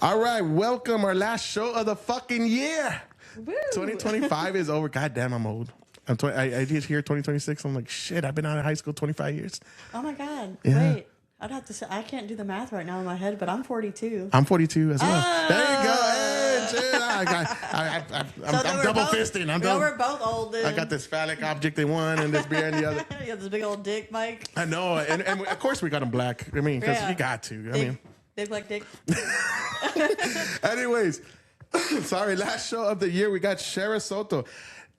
All right, welcome. Our last show of the fucking year. Woo. 2025 is over. God damn, I'm old. I did here 2026. I'm like, shit, I've been out of high school 25 years. Oh my God. Yeah. Wait. I'd have to say, I can't do the math right now in my head, but I'm 42. I'm 42 as well. Oh. There you go. Hey, shit. I'm double fisting. We're both old then. I got this phallic object in one and this beer in the other. You got this big old dick, Mike. I know. And of course we got them black. I mean, because you got to. Big black dick. Anyways, sorry, last show of the year, we got Sherra Soto.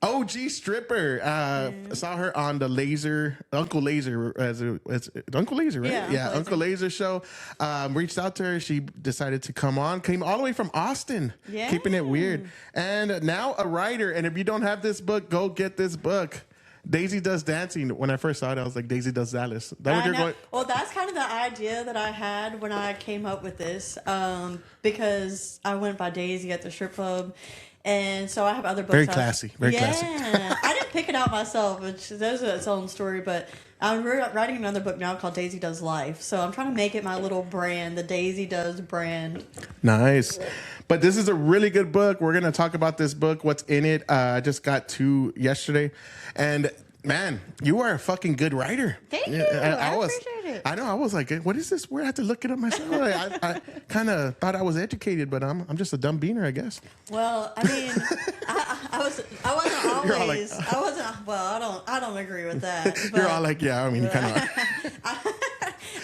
OG stripper. Saw her on the Uncle Laser, Uncle Laser, right? Yeah, Uncle Laser show. Reached out to her. She decided to come on. Came all the way from Austin. Yeah. Keeping it weird. And now a writer. And if you don't have this book, go get this book. Daisy Does Dancing. When I first saw it, I was like, Daisy Does Dallas. Well, that's kind of the idea that I had when I came up with this, because I went by Daisy at the strip club. And so I have other books. Very classy. Very classy. Yeah. I didn't pick it out myself, which there's its own story, but I'm writing another book now called Daisy Does Life. So I'm trying to make it my little brand, the Daisy Does brand. Nice. But this is a really good book. We're going to talk about this book, what's in it. I just got 2 yesterday. And man, you are a fucking good writer. Thank you. I appreciate it. I know. I was like, what is this? I have to look it up myself. I kind of thought I was educated, but I'm just a dumb beaner, I guess. Well, I mean, I wasn't always. I wasn't. Well, I don't agree with that. But You're all like, yeah. I mean, you kind of.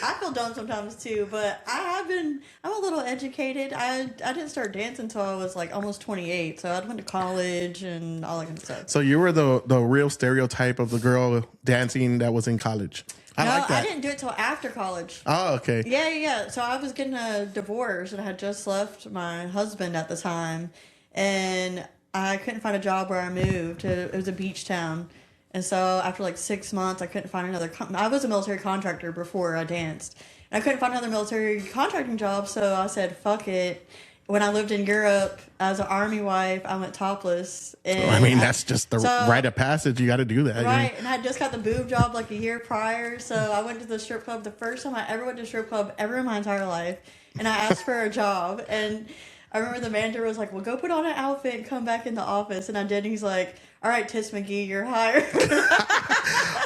I feel dumb sometimes too, but I'm a little educated. I didn't start dancing until I was like almost 28, so I went to college and all that kind of stuff. So you were the real stereotype of the girl dancing that was in college. I like that. I didn't do it till after college. Oh, okay. Yeah. So I was getting a divorce and I had just left my husband at the time, and I couldn't find a job where I moved. It was a beach town. And so after like 6 months, I couldn't find another. I was a military contractor before I danced. And I couldn't find another military contracting job, so I said, fuck it. When I lived in Europe as an army wife, I went topless. And I mean, that's just the rite of passage. You got to do that. Right. And I just got the boob job like a year prior. So I went to the strip club the first time I ever went to a strip club ever in my entire life. And I asked for a job. And I remember the manager was like, well, go put on an outfit and come back in the office. And I did. And he's like, all right, Tiss McGee, you're hired.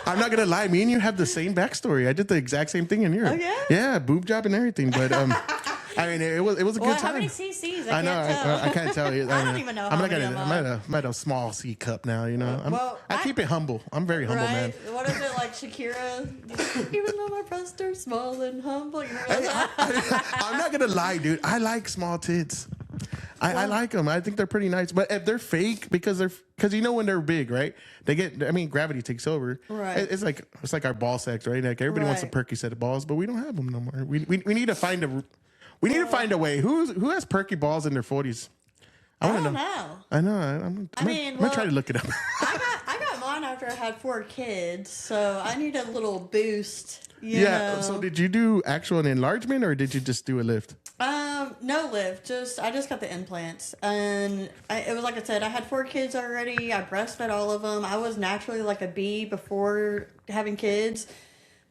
I'm not going to lie. Me and you have the same backstory. I did the exact same thing in Europe. Oh, yeah? Yeah, boob job and everything. But I mean, it was a good time. How many cc's? I know. can't tell. I can't tell you. I don't even know how many I'm at a small C cup now, you know. I keep it humble. I'm very humble, man. What is it, like Shakira? Even though my breasts are small and humble. You remember that? I'm not going to lie, dude. I like small tits. I like them. I think they're pretty nice. But if they're fake, because you know when they're big, right? Gravity takes over. Right. It's like our ball sex, right? Like everybody wants a perky set of balls, but we don't have them no more. We need to find a way. Who has perky balls in their 40s? I don't know. I know. I'm gonna try to look it up. I got mine after I had 4 kids, so I need a little boost. You know? So did you do actual enlargement or did you just do a lift? No lift. I just got the implants, and it was like I said. I had 4 kids already. I breastfed all of them. I was naturally like a B before having kids.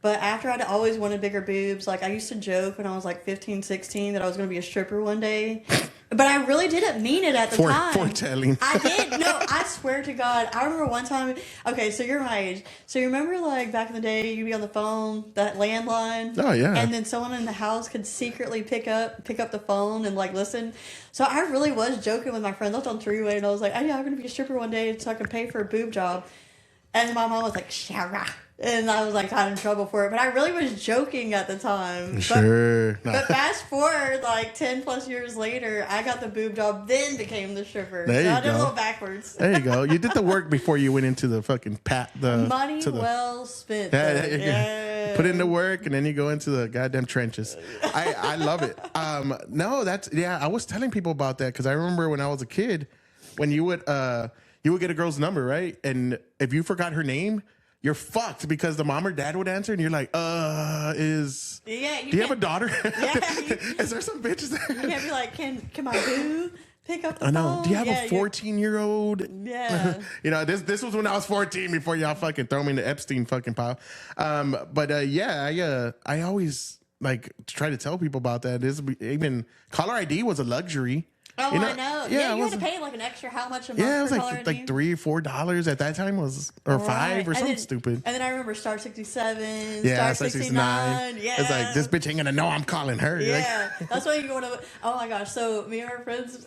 But after I'd always wanted bigger boobs. Like I used to joke when I was like 15, 16 that I was going to be a stripper one day. But I really didn't mean it at the time. Foretelling. I did. No, I swear to God. I remember one time. Okay, so you're my age. So you remember like back in the day, you'd be on the phone, that landline. Oh yeah. And then someone in the house could secretly pick up the phone and like listen. So I really was joking with my friends. I was on 3-way and I was like, oh yeah, I'm going to be a stripper one day so I can pay for a boob job. And my mom was like, Shara. And I was like got in trouble for it. But I really was joking at the time. Sure. But fast forward like 10 plus years later, I got the boob job, then became the stripper. There you I did go. a little backwards. There you go. You did the work before you went into the fucking money well spent. Yeah. Put in the work and then you go into the goddamn trenches. I love it. I was telling people about that because I remember when I was a kid, when you would get a girl's number, right? And if you forgot her name, you're fucked because the mom or dad would answer and you're like, do you have a daughter? Yeah. Is there some bitches there? You can't be like, can my boo pick up the phone? I know. Do you have a 14-year-old? Yeah. This was when I was 14 before y'all fucking throw me in the Epstein fucking pile. I like try to tell people about that. Even caller ID was a luxury. Oh, you know? I know. Yeah, you had to pay like an extra how much a month? Yeah, it was for like caller ID? like $3 or $4 at that time was or $5 or something stupid. And then I remember Star 67, Yeah, Star 69. Yeah, it's like this bitch ain't gonna know I'm calling her. Yeah, that's why you go to. Oh my gosh! So me and our friends.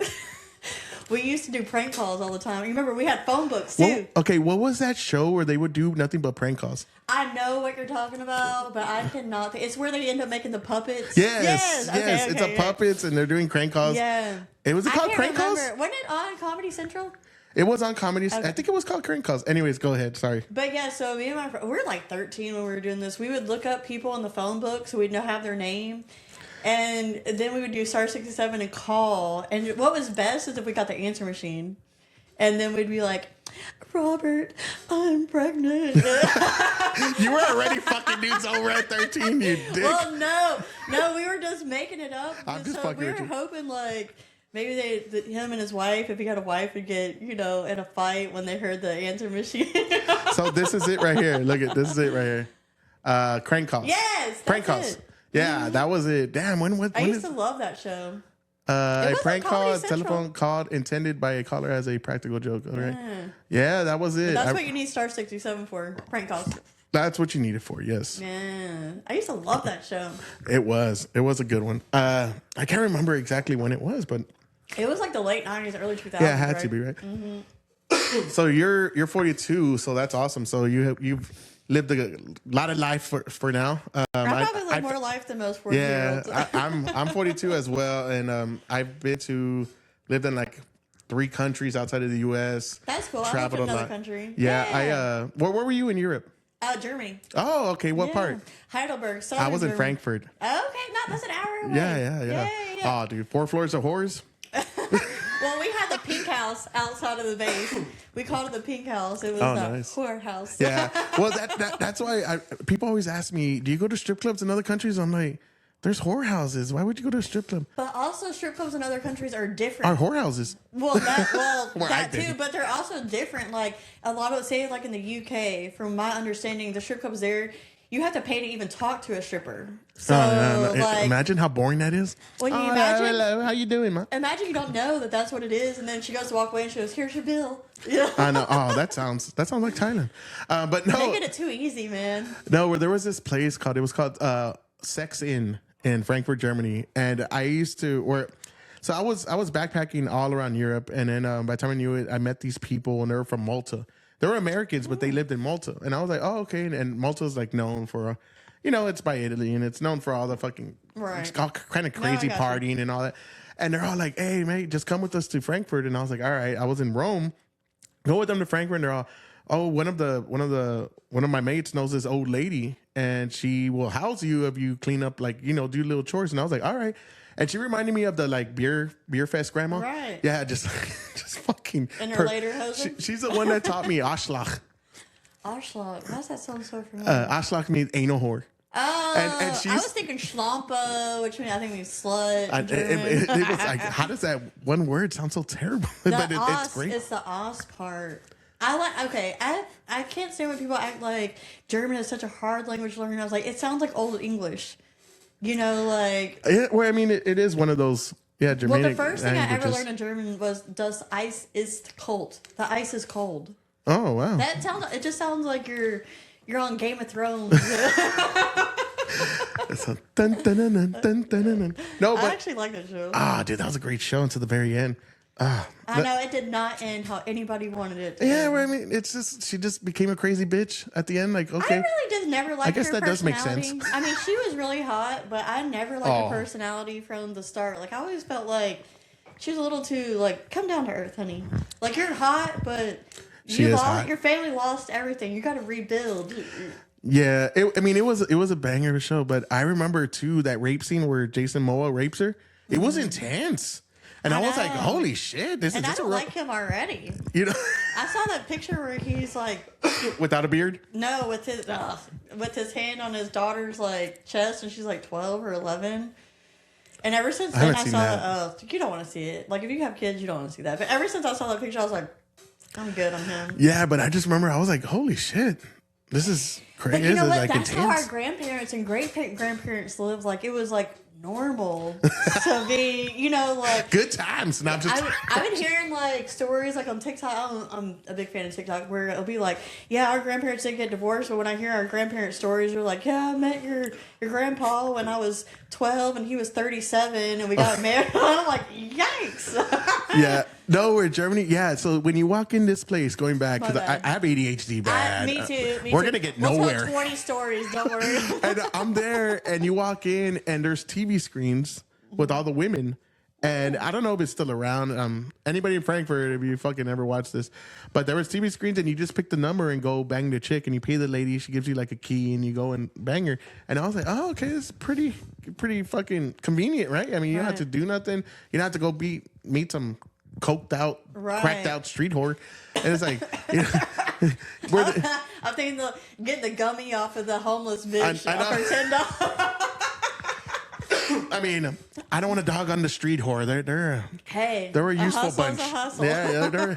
We used to do prank calls all the time. You remember we had phone books too. Okay, what was that show where they would do nothing but prank calls? I know what you're talking about, but I cannot think. It's where they end up making the puppets. Yes. Okay, It's a puppets and they're doing crank calls. Yeah. Was it called crank calls? Wasn't it on Comedy Central? It was on Comedy. Okay. I think it was called crank calls. Anyways, go ahead. Sorry. But yeah, so me and my friend, we were like 13 when we were doing this. We would look up people in the phone book so we'd know have their name. And then we would do Star 67 and call. And what was best is if we got the answer machine. And then we'd be like, Robert, I'm pregnant. You were already fucking dudes over at 13, you dick. Well, no, we were just making it up. I'm just so fucking we with were you. hoping like maybe him and his wife, if he got a wife, would get in a fight when they heard the answer machine. So this is it right here. Look at this is it right here. Crank calls. Yes, Prank that's calls. it. Yeah, that was it. Damn, when I used to love that show. a was prank on call, Comedy a Central. telephone call intended by a caller as a practical joke. All right. Yeah, that was it. That's what you need Star 67 for, prank calls. That's what you needed for. Yes. Yeah, I used to love that show. It was a good one. I can't remember exactly when it was, but It was like the late 90s, early 2000s. yeah, it had to be right. Mm-hmm. So you're 42, so that's awesome. So you've lived a lot of life for now. I probably live more life than most 40-year-olds. Yeah, I'm 42 as well, and I've lived in like 3 countries outside of the U.S. That's cool. I lived Traveled in a another lot. country. Yeah, where were you in Europe? Germany. Oh, okay. What part? Heidelberg. I was in Germany. Frankfurt. Okay, no, that's an hour away. Yeah. Oh, dude, 4 floors of horrors. Well, we had the pink house outside of the base. We called it the pink house. It was nice. whorehouse. Yeah. Well, that's why people always ask me, do you go to strip clubs in other countries? I'm like, there's whorehouses. Why would you go to a strip club? But also, strip clubs in other countries are different. Are whorehouses? Well, Where that I've been. too, but they're also different. Like a lot of, say, like in the UK, from my understanding, the strip clubs there, you have to pay to even talk to a stripper. So, like, imagine how boring that is. When you imagine, imagine, hello, how you doing, man? imagine you don't know that that's what it is, and then she goes to walk away and she goes, "Here's your bill." Yeah, I know. Oh, that sounds like Thailand. But no, they get it too easy, man. no. Where there was this place called Sex in Frankfurt, Germany, and I used to So I was backpacking all around Europe, and then by the time I knew it, I met these people, and they were from Malta. They were Americans, but they lived in Malta, and I was like, oh, okay. And Malta's like known for, it's by Italy, and it's known for all the fucking all kind of crazy partying and all that. And they're all like, hey, mate, just come with us to Frankfurt. And I was like, all right. I was in Rome, go with them to Frankfurt, and they're all, oh, one of my mates knows this old lady, and she will house you if you clean up, like, do little chores. And I was like, all right. And she reminded me of the like beer fest grandma. Right. Yeah, just fucking. In her later hosen? She's the one that taught me Ashlach. Ashlach. Why does that sound so familiar? Ashlach means anal whore. Oh, and she's, I was thinking schlampa, which I think means slut. It was like, how does that one word sound so terrible? But it's great. It's the os part. I can't stand when people act like German is such a hard language to learn. I was like, it sounds like old English. Like... Yeah, well, I mean, it is one of those, Germanic Well, the first thing languages. I ever learned in German was, das Eis ist kalt. The ice is cold. Oh, wow. It just sounds like you're on Game of Thrones. It's a dun, dun, dun, dun, dun, dun, dun. No, but I actually like that show. dude, that was a great show until the very end. I know it did not end how anybody wanted it to. Yeah, well, I mean, it's just she just became a crazy bitch at the end. Like, okay, I really just never liked. I guess her that does make personality. sense. I mean, she was really hot, but I never liked her personality from the start. Like, I always felt like she was a little too like, come down to earth, honey. Like, you're hot, but your family lost everything. You got to rebuild. Yeah, it was a banger of a show, but I remember too that rape scene where Jason Momoa rapes her. It was intense. And I was like, holy shit, this and is I don't like him already. I saw that picture where he's like without a beard? No, with his hand on his daughter's like chest, and she's like 12 or 11. And ever since then I saw that. You don't want to see it. Like, if you have kids, you don't want to see that. But ever since I saw that picture, I was like, I'm good on him. Yeah, but I just remember I was like, holy shit. This is crazy. But you know what? Like That's how our intense. grandparents and great-grandparents lived. Like, it was, like, normal to be, you know, like... Good times. And I've been hearing, like, stories, like, on TikTok. I'm a big fan of TikTok, where it'll be like, yeah, our grandparents didn't get divorced, but when I hear our grandparents' stories, we're like, yeah, I met your grandpa when I was 12, and he was 37, and we got married. I'm like, yikes. Yeah. No, we're in Germany. Yeah. So when you walk in this place, going back, because I bad. have ADHD bad. Me too. We're going to get nowhere. We'll tell 20 stories, don't worry. And I'm there, and you walk in, and there's TV screens with all the women. And I don't know if it's still around. Anybody in Frankfurt, if you fucking ever watched this, but there was TV screens, and you just pick the number and go bang the chick, and you pay the lady. She gives you like a key, and you go and bang her. And I was like, oh, okay, this is pretty fucking convenient, right? I mean, you don't have to do nothing. You don't have to go meet some coked out, cracked out street whore. And it's like, you know, I'm thinking getting the gummy off of the homeless bitch for $10. I mean, I don't want to dog on the street whore. They're a useful bunch. A hustle. Yeah, they're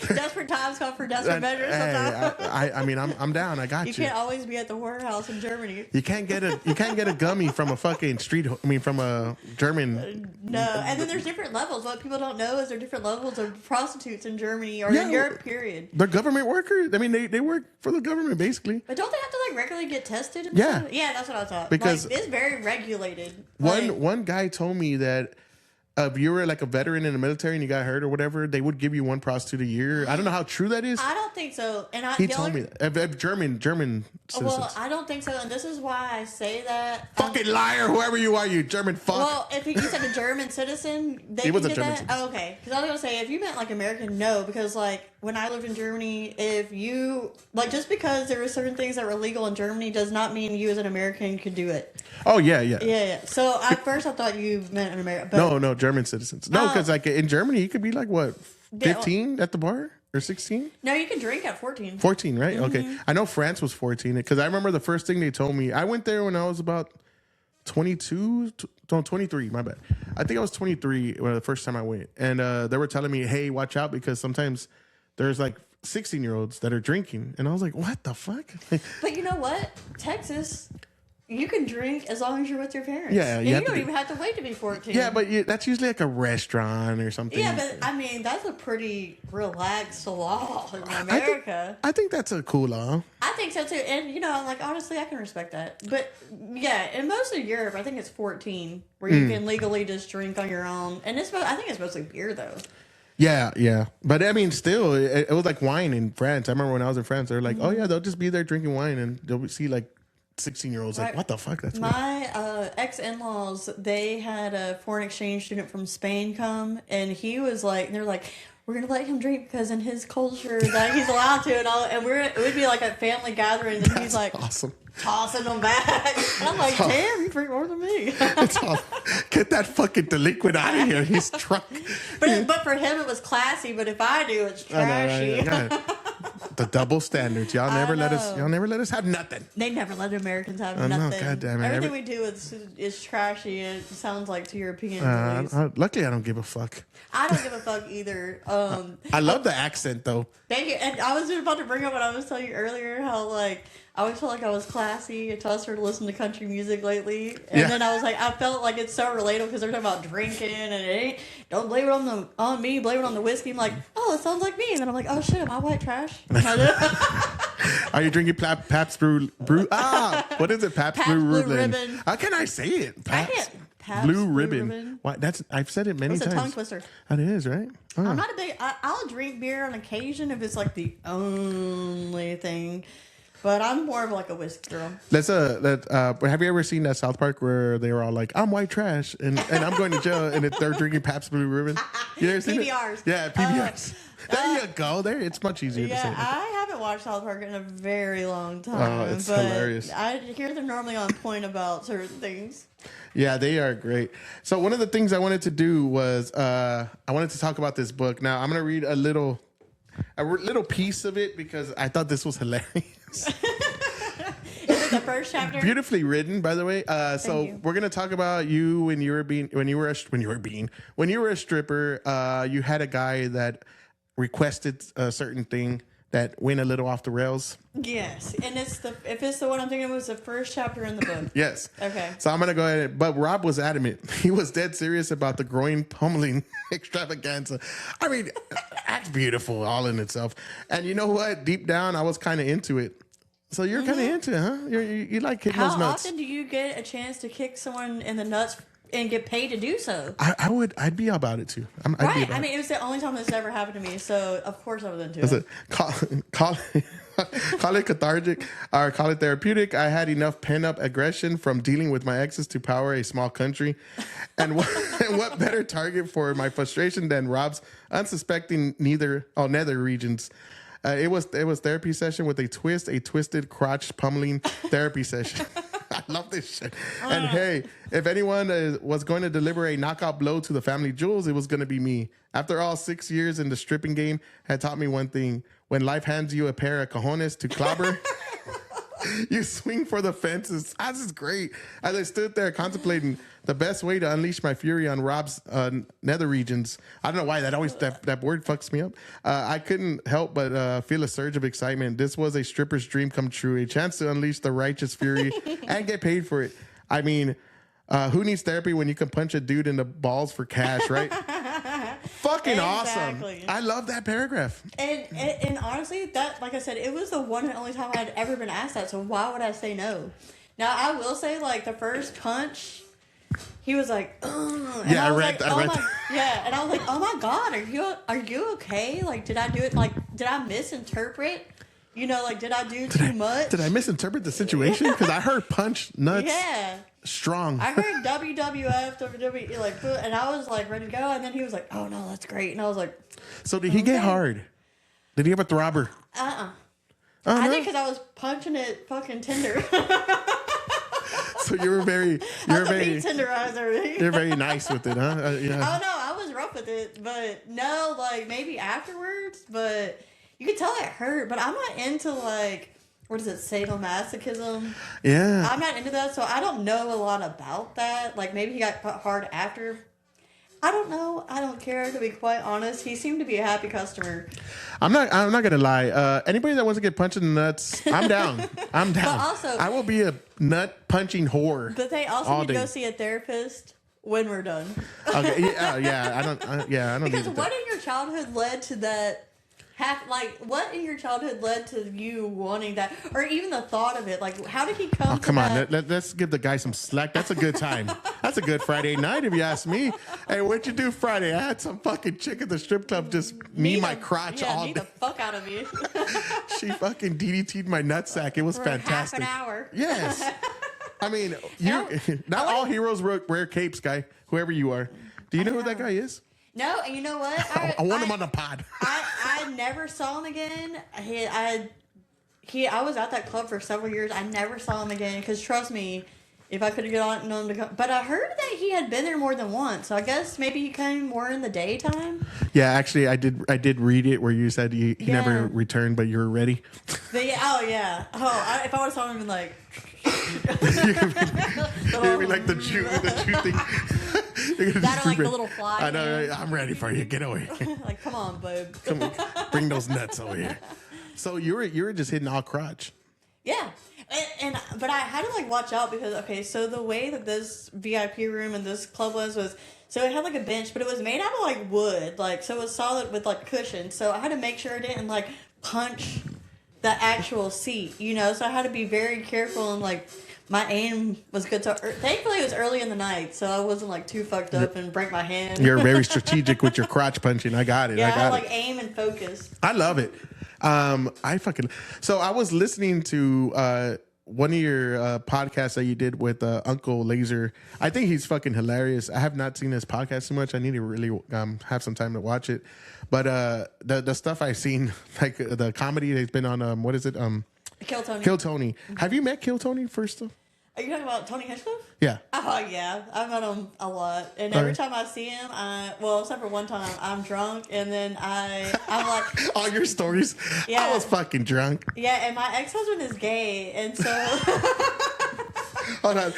desperate times call for desperate measures. I mean, I'm down. I got you. You can't always be at the whorehouse in Germany. You can't get a gummy from a fucking from a German. No, and then there's different levels. What people don't know is there are different levels of prostitutes in Germany or in Europe. Period. They're government workers. I mean, they work for the government basically. But don't they have to like regularly get tested? And Yeah, stuff? Yeah, that's what I thought. Because like, it's very regulated. One guy told me that if you were like a veteran in the military and you got hurt or whatever, they would give you one prostitute a year. I don't know how true that is. I don't think so. And he told me that. German citizens. Well, I don't think so, and this is why I say that. Fucking liar, whoever you are, you German fuck. Well, if you said a German citizen, he was a get German that. citizen. Oh, okay. Because I was gonna say if you meant like American, no, because like when I lived in Germany, if you like just because there were certain things that were legal in Germany does not mean you as an American could do it. Oh yeah. Yeah. So at first I thought you meant an American. No, German citizens. No, because like in Germany you could be like what, 15 at the bar or 16? No, you can drink at 14. 14, right? Mm-hmm. Okay. I know France was 14 because I remember the first thing they told me. I went there when I was about 23. My bad. I think I was 23 when the first time I went, and they were telling me, "Hey, watch out because sometimes there's like 16-year-olds that are drinking," and I was like, "What the fuck?" But you know what? Texas. You can drink as long as you're with your parents. Yeah, you don't even have to wait to be 14. Yeah, but that's usually like a restaurant or something. Yeah, but I mean, that's a pretty relaxed law in America. I think that's a cool law. I think so too. And, you know, like, honestly, I can respect that. But, yeah, in most of Europe, I think it's 14 where you can legally just drink on your own. And I think it's mostly beer, though. Yeah. But, I mean, still, it was like wine in France. I remember when I was in France, they were like, oh, yeah, they'll just be there drinking wine and they'll see, like, 16-year-olds like, what the fuck? That's my ex-in-laws, they had a foreign exchange student from Spain come, and he was like, they're like, we're gonna let him drink because in his culture that he's allowed to, and all, and it would be like a family gathering, and he's like, awesome, tossing them back. And I'm like, damn, you drink more than me. Get that fucking delinquent out of here. He's drunk. But for him it was classy. But if I do, it's trashy. The double standards. Y'all never let us have nothing. They never let Americans have nothing. God damn it. Everything we do is trashy. It sounds like to Europeans. Luckily, I don't give a fuck. I don't give a fuck either. I love the accent though. Thank you. And I was just about to bring up what I was telling you earlier. How like I always felt like I was classy until I started listening to country music lately, and then I was like, I felt like it's so relatable because they're talking about drinking and don't blame it on me, blame it on the whiskey. I'm like, oh, it sounds like me, and then I'm like, oh shit, am I white trash? Are you drinking Pabst Brew? What is it? Pabst Blue Ribbon. How can I say it? Pabst Blue Ribbon. Why? I've said it many times. It's a tongue twister. That is right. Oh. I'm not a big. I'll drink beer on occasion if it's like the only thing. But I'm more of like a whiskey girl. Have you ever seen that South Park where they were all like, "I'm white trash and I'm going to jail," and they're drinking Pabst Blue Ribbon? You ever seen PBRs. It? Yeah, PBRs. There you go. There, it's much easier to say. I haven't watched South Park in a very long time. Oh, it's hilarious. I hear them normally on point about certain things. Yeah, they are great. So one of the things I wanted to do was I wanted to talk about this book. Now I'm going to read a little piece of it because I thought this was hilarious. Is it the first chapter? Beautifully written, by the way. So we're gonna talk about you when you were a stripper. You had a guy that requested a certain thing that went a little off the rails. Yes, and if it's the one I'm thinking, it was the first chapter in the book. Yes. Okay. So I'm gonna go ahead, but Rob was adamant. He was dead serious about the groin pummeling extravaganza. I mean, that's beautiful all in itself. And you know what? Deep down, I was kind of into it. So you're kind of into it, huh? You like kicking those nuts. How often do you get a chance to kick someone in the nuts and get paid to do so? I'd be about it too. Right. I mean, it was the only time this ever happened to me, so of course I was into it. Call it cathartic or call it therapeutic. I had enough pent-up aggression from dealing with my exes to power a small country. And what better target for my frustration than Rob's unsuspecting nether regions. It was therapy session with a twisted crotch pummeling therapy session. I love this shit. And hey, if anyone was going to deliver a knockout blow to the family jewels, it was going to be me. After all, 6 years in the stripping game had taught me one thing. When life hands you a pair of cojones to clobber, you swing for the fences. This is great. As I stood there contemplating the best way to unleash my fury on Rob's nether regions. I don't know why that word fucks me up. I couldn't help but feel a surge of excitement. This was a stripper's dream come true. A chance to unleash the righteous fury and get paid for it. I mean, who needs therapy when you can punch a dude in the balls for cash, right? Fucking exactly. Awesome. I love that paragraph. And honestly, that, like I said, it was the one and only time I'd ever been asked that, so why would I say no? Now, I will say, like, the first punch, he was like, ugh. And yeah, I read yeah, and I was like, oh my God, are you okay? Like, did I do it, like, did I misinterpret? You know, like, did I do too much? Did I misinterpret the situation? Because I heard punch nuts. Yeah. Strong. I heard WWF, WWE, like, and I was like ready to go, and then he was like, "Oh no, that's great," and I was like, "So did he get hard? Did he have a throbber?" I think because I was punching it fucking tender. So you're very tenderizer. You're very nice with it, huh? Yeah. Oh no, I was rough with it, but no, like maybe afterwards, but you could tell it hurt. But I'm not into like. What is it, sadomasochism? Yeah. I'm not into that, so I don't know a lot about that. Like, maybe he got hard after. I don't know. I don't care, to be quite honest. He seemed to be a happy customer. I'm not gonna lie. Anybody that wants to get punched in the nuts, I'm down. I'm down. But also, I will be a nut punching whore. But they also need to go see a therapist when we're done. Okay. Yeah. I don't. Because what in your childhood led to that? What in your childhood led to you wanting that, or even the thought of it? Like, how did he come? Oh, come on, let's give the guy some slack. That's a good time. That's a good Friday night, if you ask me. Hey, what'd you do Friday? I had some fucking chick at the strip club just my crotch all day. Need the fuck out of you. She fucking DDT'd my nutsack. It was fantastic. Half an hour. Yes. I mean, not all heroes wear capes, guy. Whoever you are. Do you know who that guy is? No, and you know what? I want him on the pod. I never saw him again. I was at that club for several years. I never saw him again because trust me, if I could have gotten him to come, but I heard that he had been there more than once. So I guess maybe he came more in the daytime. Yeah, actually, I did read it where you said he never returned, but you were ready. Yeah. If I would have saw him, like. You'd be like the Jew thing. That or like the little fly. I know. I'm ready for you. Get away. Like, come on, babe. Come on, bring those nuts over here. So you were just hitting all crotch. Yeah, but I had to like watch out because so the way that this VIP room and this club was so it had like a bench, but it was made out of like wood, like so it was solid with like cushions. So I had to make sure I didn't like punch the actual seat, you know. So I had to be very careful and like. My aim was good. So thankfully, it was early in the night, so I wasn't like too fucked up and break my hand. You're very strategic with your crotch punching. I got it. Yeah, I like aim and focus. I love it. So I was listening to one of your podcasts that you did with Uncle Laser. I think he's fucking hilarious. I have not seen his podcast too much. I need to really have some time to watch it. But the stuff I've seen, like the comedy that's been on, what is it? Kill Tony. Kill Tony. Have you met Kill Tony first? Are you talking about Tony Hinchcliffe? Yeah. Oh, yeah. I've met him a lot. And every time I see him, except for one time, I'm drunk. And then I'm like... All your stories? Yeah. I was fucking drunk. Yeah, and my ex-husband is gay. And so... Hold on.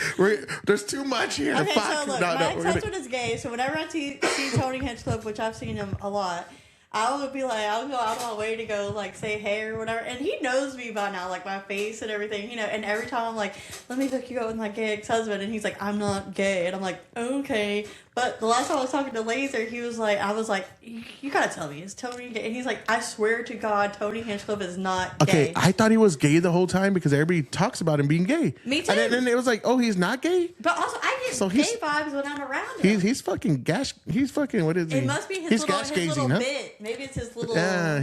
There's too much here. Okay, so look, my ex-husband is gay. So whenever I see Tony Hinchcliffe, which I've seen him a lot... I would be like, I'll go out of my way to go like say hey or whatever, and he knows me by now, like my face and everything, you know. And every time I'm like, let me hook you up with my gay ex-husband, and he's like, I'm not gay, and I'm like, okay. But the last time I was talking to Laser, he was like, I was like, you gotta tell me, is Tony gay? And he's like, I swear to God, Tony Hinchcliffe is not gay. Okay, I thought he was gay the whole time because everybody talks about him being gay. Me too. And then it was like, oh, he's not gay? But also, I get gay vibes when I'm around him. He's fucking gash. He's fucking, what is he? It must be his little bit. Maybe it's his little... Yeah,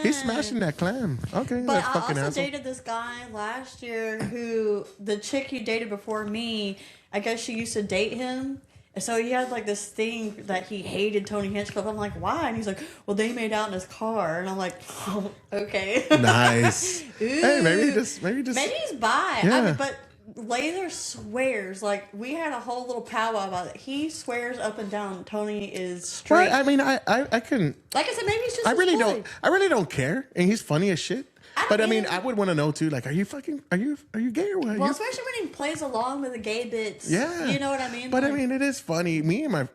he's smashing that clam. Okay, but that's I fucking also asshole. dated this guy last year who, the chick he dated before me, I guess she used to date him. And so he had like this thing that he hated Tony Hinchcliffe. I'm like, why? And he's like, well, they made out in his car. And I'm like, oh, okay. Nice. Hey, maybe he's bi. Yeah. I mean, but Laser swears, like, we had a whole little powwow about it. He swears up and down Tony is straight. Well, I mean, I couldn't. Like I said, maybe he's just I really don't care, and he's funny as shit. But I mean, I would want to know too. Like, are you gay or what? Well, especially when he plays along with the gay bits. Yeah, you know what I mean. But like, I mean, it is funny.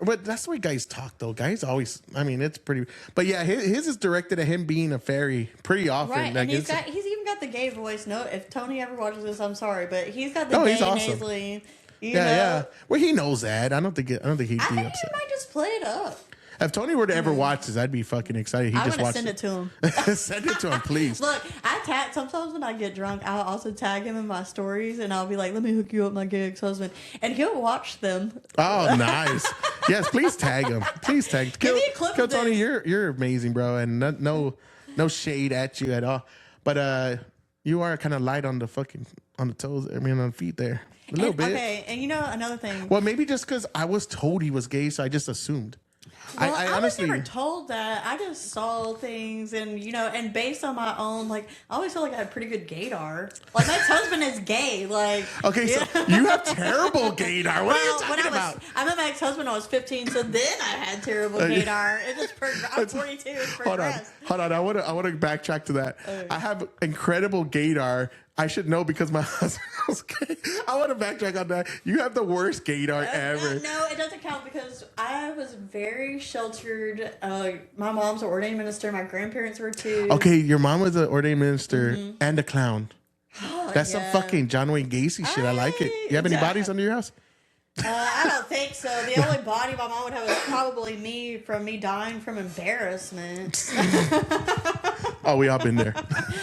But that's the way guys talk, though. Guys always. I mean, it's pretty. But yeah, his is directed at him being a fairy pretty often. right? Like, and he's even got the gay voice. No, if Tony ever watches this, I'm sorry, but he's got the gay he's awesome. nasally. Yeah. Well, he knows that. I don't think he'd be I think upset. he might just play it up. If Tony were to ever watch this, I'd be fucking excited. I'm gonna send it to him. Send it to him, please. Look, sometimes when I get drunk, I'll also tag him in my stories, and I'll be like, "Let me hook you up, my gay ex-husband," and he'll watch them. Oh, nice. Yes, please tag him. Please tag. Give me a clip of Tony, this. you're amazing, bro, and no shade at you at all. But you are kind of light on the toes. I mean, on the feet there a little bit. Okay, and you know another thing. Well, maybe just because I was told he was gay, so I just assumed. Well, I was honestly never told that. I just saw things, and and based on my own, like, I always felt like I had pretty good gaydar. Like, my ex-husband is gay. Like, okay, so you have terrible gaydar. What are you talking about? I met my ex-husband when I was 15, so then I had terrible gaydar. It just I'm 42. It's progressed. Hold on. I want to backtrack to that. Okay. I have incredible gaydar. I should know because my husband was gay. I want to backtrack on that. You have the worst gaydar ever. No, it doesn't count because I was very sheltered. My mom's an ordained minister. My grandparents were too. Okay, your mom was an ordained minister and a clown. Oh, that's some fucking John Wayne Gacy shit. I like it. You have any bodies under your house? I don't think so. The only body my mom would have is probably me from me dying from embarrassment. Oh, we all been there.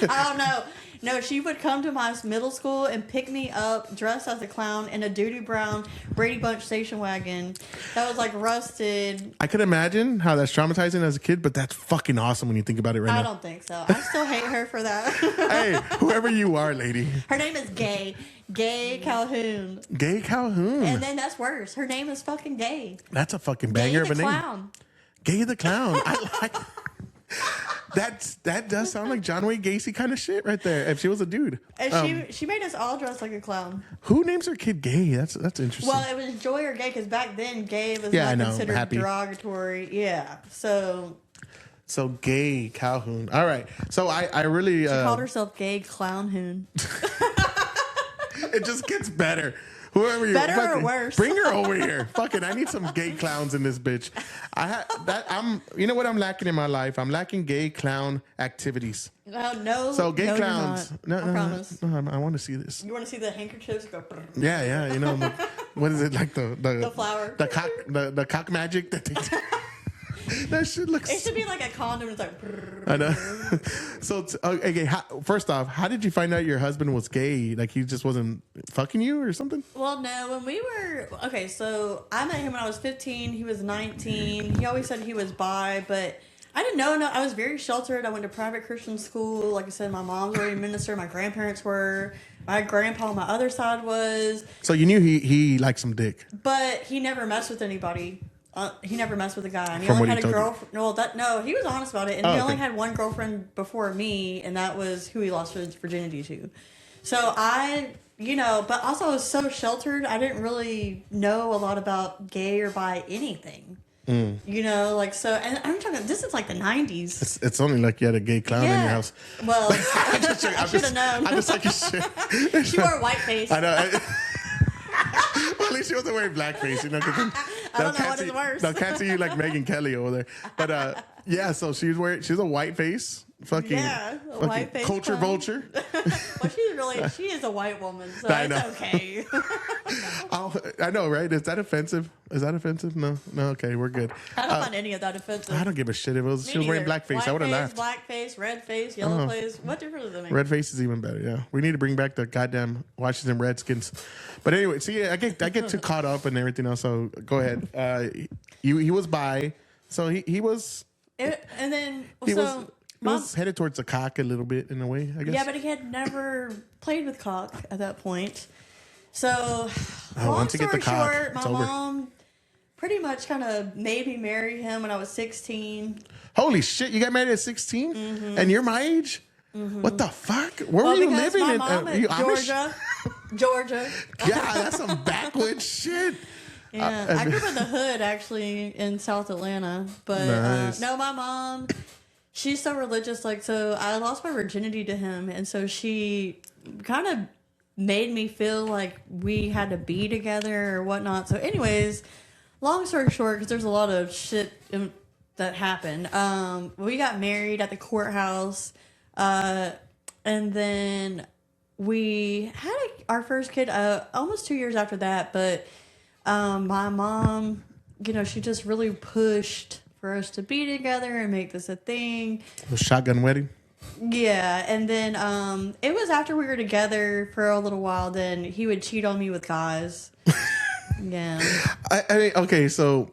I don't know. No, she would come to my middle school and pick me up dressed as a clown in a duty brown Brady Bunch station wagon that was like rusted. I could imagine how that's traumatizing as a kid, but that's fucking awesome when you think about it right now. I don't think so. I still hate her for that. Hey, whoever you are, lady. Her name is Gay. Gay Calhoun. Gay Calhoun. And then that's worse. Her name is fucking Gay. That's a fucking banger of a name. Gay the Clown. Gay the Clown. I like that does sound like John Wayne Gacy kind of shit right there. If she was a dude. And she made us all dress like a clown. Who names her kid Gay? That's interesting. Well, it was Joy or Gay because back then Gay was not considered derogatory. Yeah. So Gay Calhoun. All right. So I really... She called herself Gay Clownhoon. It just gets better. Whoever you better or worse. Bring her over here. Fucking, I need some gay clowns in this bitch. You know what I'm lacking in my life? I'm lacking gay clown activities. No. So gay clowns. No, I promise. No, I want to see this. You want to see the handkerchiefs go? Yeah. You know, what is it like the flower? The cock magic that they do. That shit looks. It should be like a condom. It's like. I know. So, okay. First off, how did you find out your husband was gay? Like he just wasn't fucking you or something? Well, no. When we were so I met him when I was 15. He was 19. He always said he was bi, but I didn't know. No, I was very sheltered. I went to private Christian school. Like I said, my mom's already a minister. My grandparents were. My grandpa on my other side was. So you knew he liked some dick, but he never messed with anybody. He never messed with a guy. And he From only what had he a told girlfriend. No, he was honest about it. And he okay. only had one girlfriend before me, and that was who he lost his virginity to. So but also I was so sheltered, I didn't really know a lot about gay or bi anything. And I'm talking, this is like the 90s. It's only like you had a gay clown in your house. Well, I should have known. I'm just like, shit. She wore whiteface. I know. Well, at least she wasn't wearing blackface, you know. I don't know what is worse. No, can't see you like Megyn Kelly over there. But yeah, so she's a white face. Fucking white face culture clown. vulture. Well, she is a white woman, so I it's know. okay. I know, right? Is that offensive? No, okay, we're good. I don't find any of that offensive. I don't give a shit if she was wearing blackface. I would have laughed. Black face, red face, yellow face. What difference does that make? Red face is even better. Yeah, we need to bring back the goddamn Washington Redskins. But anyway, see, I get too caught up and everything else. So go ahead. He was bi, so he was. And then He was headed towards the cock a little bit in a way, I guess. Yeah, but he had never played with cock at that point. So, once you get the cock, short, it's my over. mom pretty much kind of made me marry him when I was 16. Holy shit, you got married at 16? Mm-hmm. And you're my age? Mm-hmm. What the fuck? Where were you because living? my mom You at Georgia. Yeah, that's some backwoods shit. Yeah, I grew up in the hood, actually, in South Atlanta. But Nice. no, my mom, she's so religious. Like, so I lost my virginity to him. And so she kind of made me feel like we had to be together or whatnot. So anyways, long story short, because there's a lot of shit that happened. We got married at the courthouse. And then we had our first kid almost 2 years after that. But my mom, she just really pushed for us to be together and make this a thing. A shotgun wedding? Yeah, and then it was after we were together for a little while, then he would cheat on me with guys. Yeah. I mean, okay, so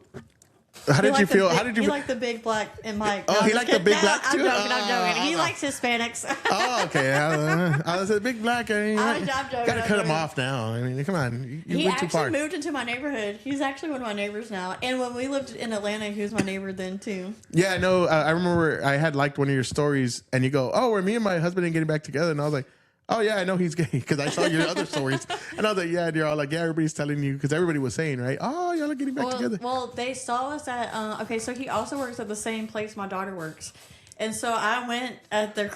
how did you feel? How did you He feel? liked the big black and Mike. Oh, he liked the big black too? I'm joking. He likes Hispanics. Oh, okay. I was a big black. I mean, I'm joking. gotta cut him off now. I mean, come on. You He went too far. actually moved into my neighborhood. He's actually one of my neighbors now. And when we lived in Atlanta, he was my neighbor then too. Yeah, no, I remember I had liked one of your stories, and you go, "Oh, were me and my husband ain't getting back together?" And I was like, "Oh yeah, I know he's gay because I saw your other stories." And I was like, "Yeah," and you're all like, "Yeah, everybody's telling you because everybody was saying, right? Oh, y'all are getting back together." Well, they saw us at. Okay, so he also works at the same place my daughter works, and so I went at their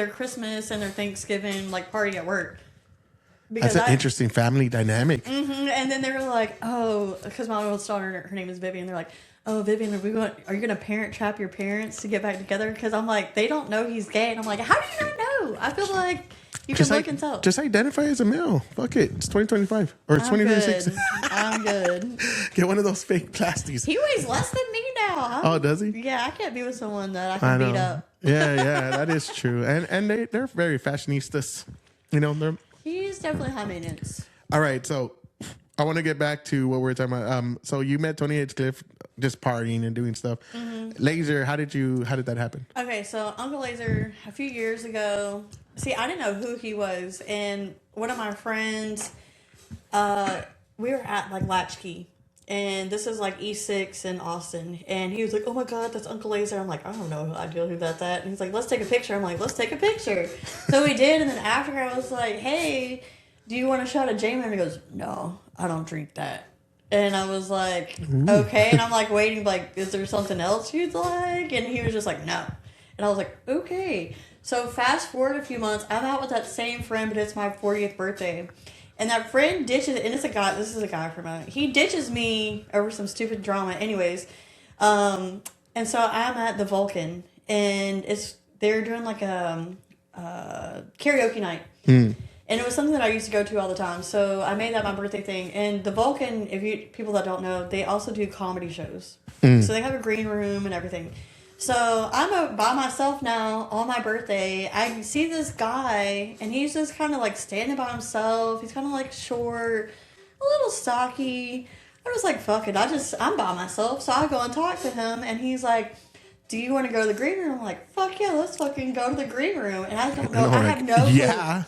Christmas and their Thanksgiving party at work. That's an interesting family dynamic. Mm-hmm, and then they were like, "Oh," because my oldest daughter, her name is Vivian. They're like, "Oh, Vivian, are you going to parent trap your parents to get back together?" Because I'm like, they don't know he's gay, and I'm like, how do you not know? I feel like you can look and tell. Just identify as a male. Fuck it. It's 2025 or 2026. I'm good. Get one of those fake plasties. He weighs less than me now. Oh, does he? Yeah, I can't be with someone that I can beat up. Yeah, that is true. And they're very fashionistas. He's definitely high maintenance. All right, so I want to get back to what we were talking about. So you met Tony Hinchcliffe just partying and doing stuff. Mm-hmm. Laser, how did that happen? Okay, so Uncle Laser, a few years ago, see, I didn't know who he was, and one of my friends, we were at Latchkey, and this is E6 in Austin, and he was like, "Oh my God, that's Uncle Laser." I'm like, "I don't know who that's at." And he's like, "Let's take a picture." I'm like, "Let's take a picture." So we did, and then after I was like, "Hey, do you want a shot of Jamin?" And he goes, "No, I don't drink that." And I was like, "Okay." And I'm waiting, is there something else you'd like? And he was just like, "No." And I was like, "Okay." So fast forward a few months, I'm out with that same friend, but it's my 40th birthday. And that friend ditches, and this is a guy from he ditches me over some stupid drama anyways. And so I'm at the Vulcan, and they're doing a karaoke night. And it was something that I used to go to all the time. So I made that my birthday thing. And the Vulcan, people that don't know, they also do comedy shows. So they have a green room and everything. So I'm by myself now on my birthday. I see this guy, and he's just kind of standing by himself. He's kind of short, a little stocky. I was like, fuck it. I'm by myself. So I go and talk to him, and he's like, "Do you want to go to the green room?" I'm like, "Fuck yeah, let's fucking go to the green room." And I don't know. I have no clue. Yeah.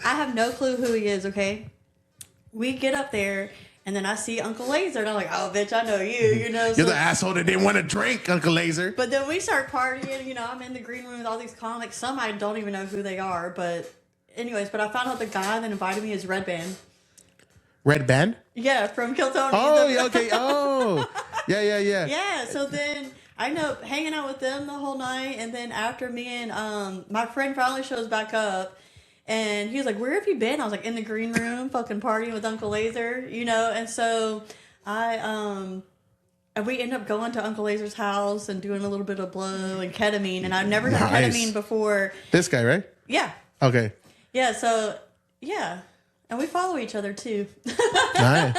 I have no clue who he is, okay? We get up there. And then I see Uncle Laser, and I'm like, "Oh, bitch, I know you." You're the asshole that didn't want to drink, Uncle Laser. But then we start partying. I'm in the green room with all these comics. Some I don't even know who they are. But anyways, I found out the guy that invited me is Red Band. Red Band? Yeah, from Kill Tony. Oh, okay. Oh, yeah. Yeah, so then I end up hanging out with them the whole night. And then after me and my friend finally shows back up, and he was like, "Where have you been?" I was like, "In the green room, fucking partying with Uncle Laser," And so I And we end up going to Uncle Laser's house and doing a little bit of blow and ketamine. And I've never done Nice. ketamine before. This guy, right? Yeah. Okay. Yeah. So, yeah. And we follow each other too. Nice.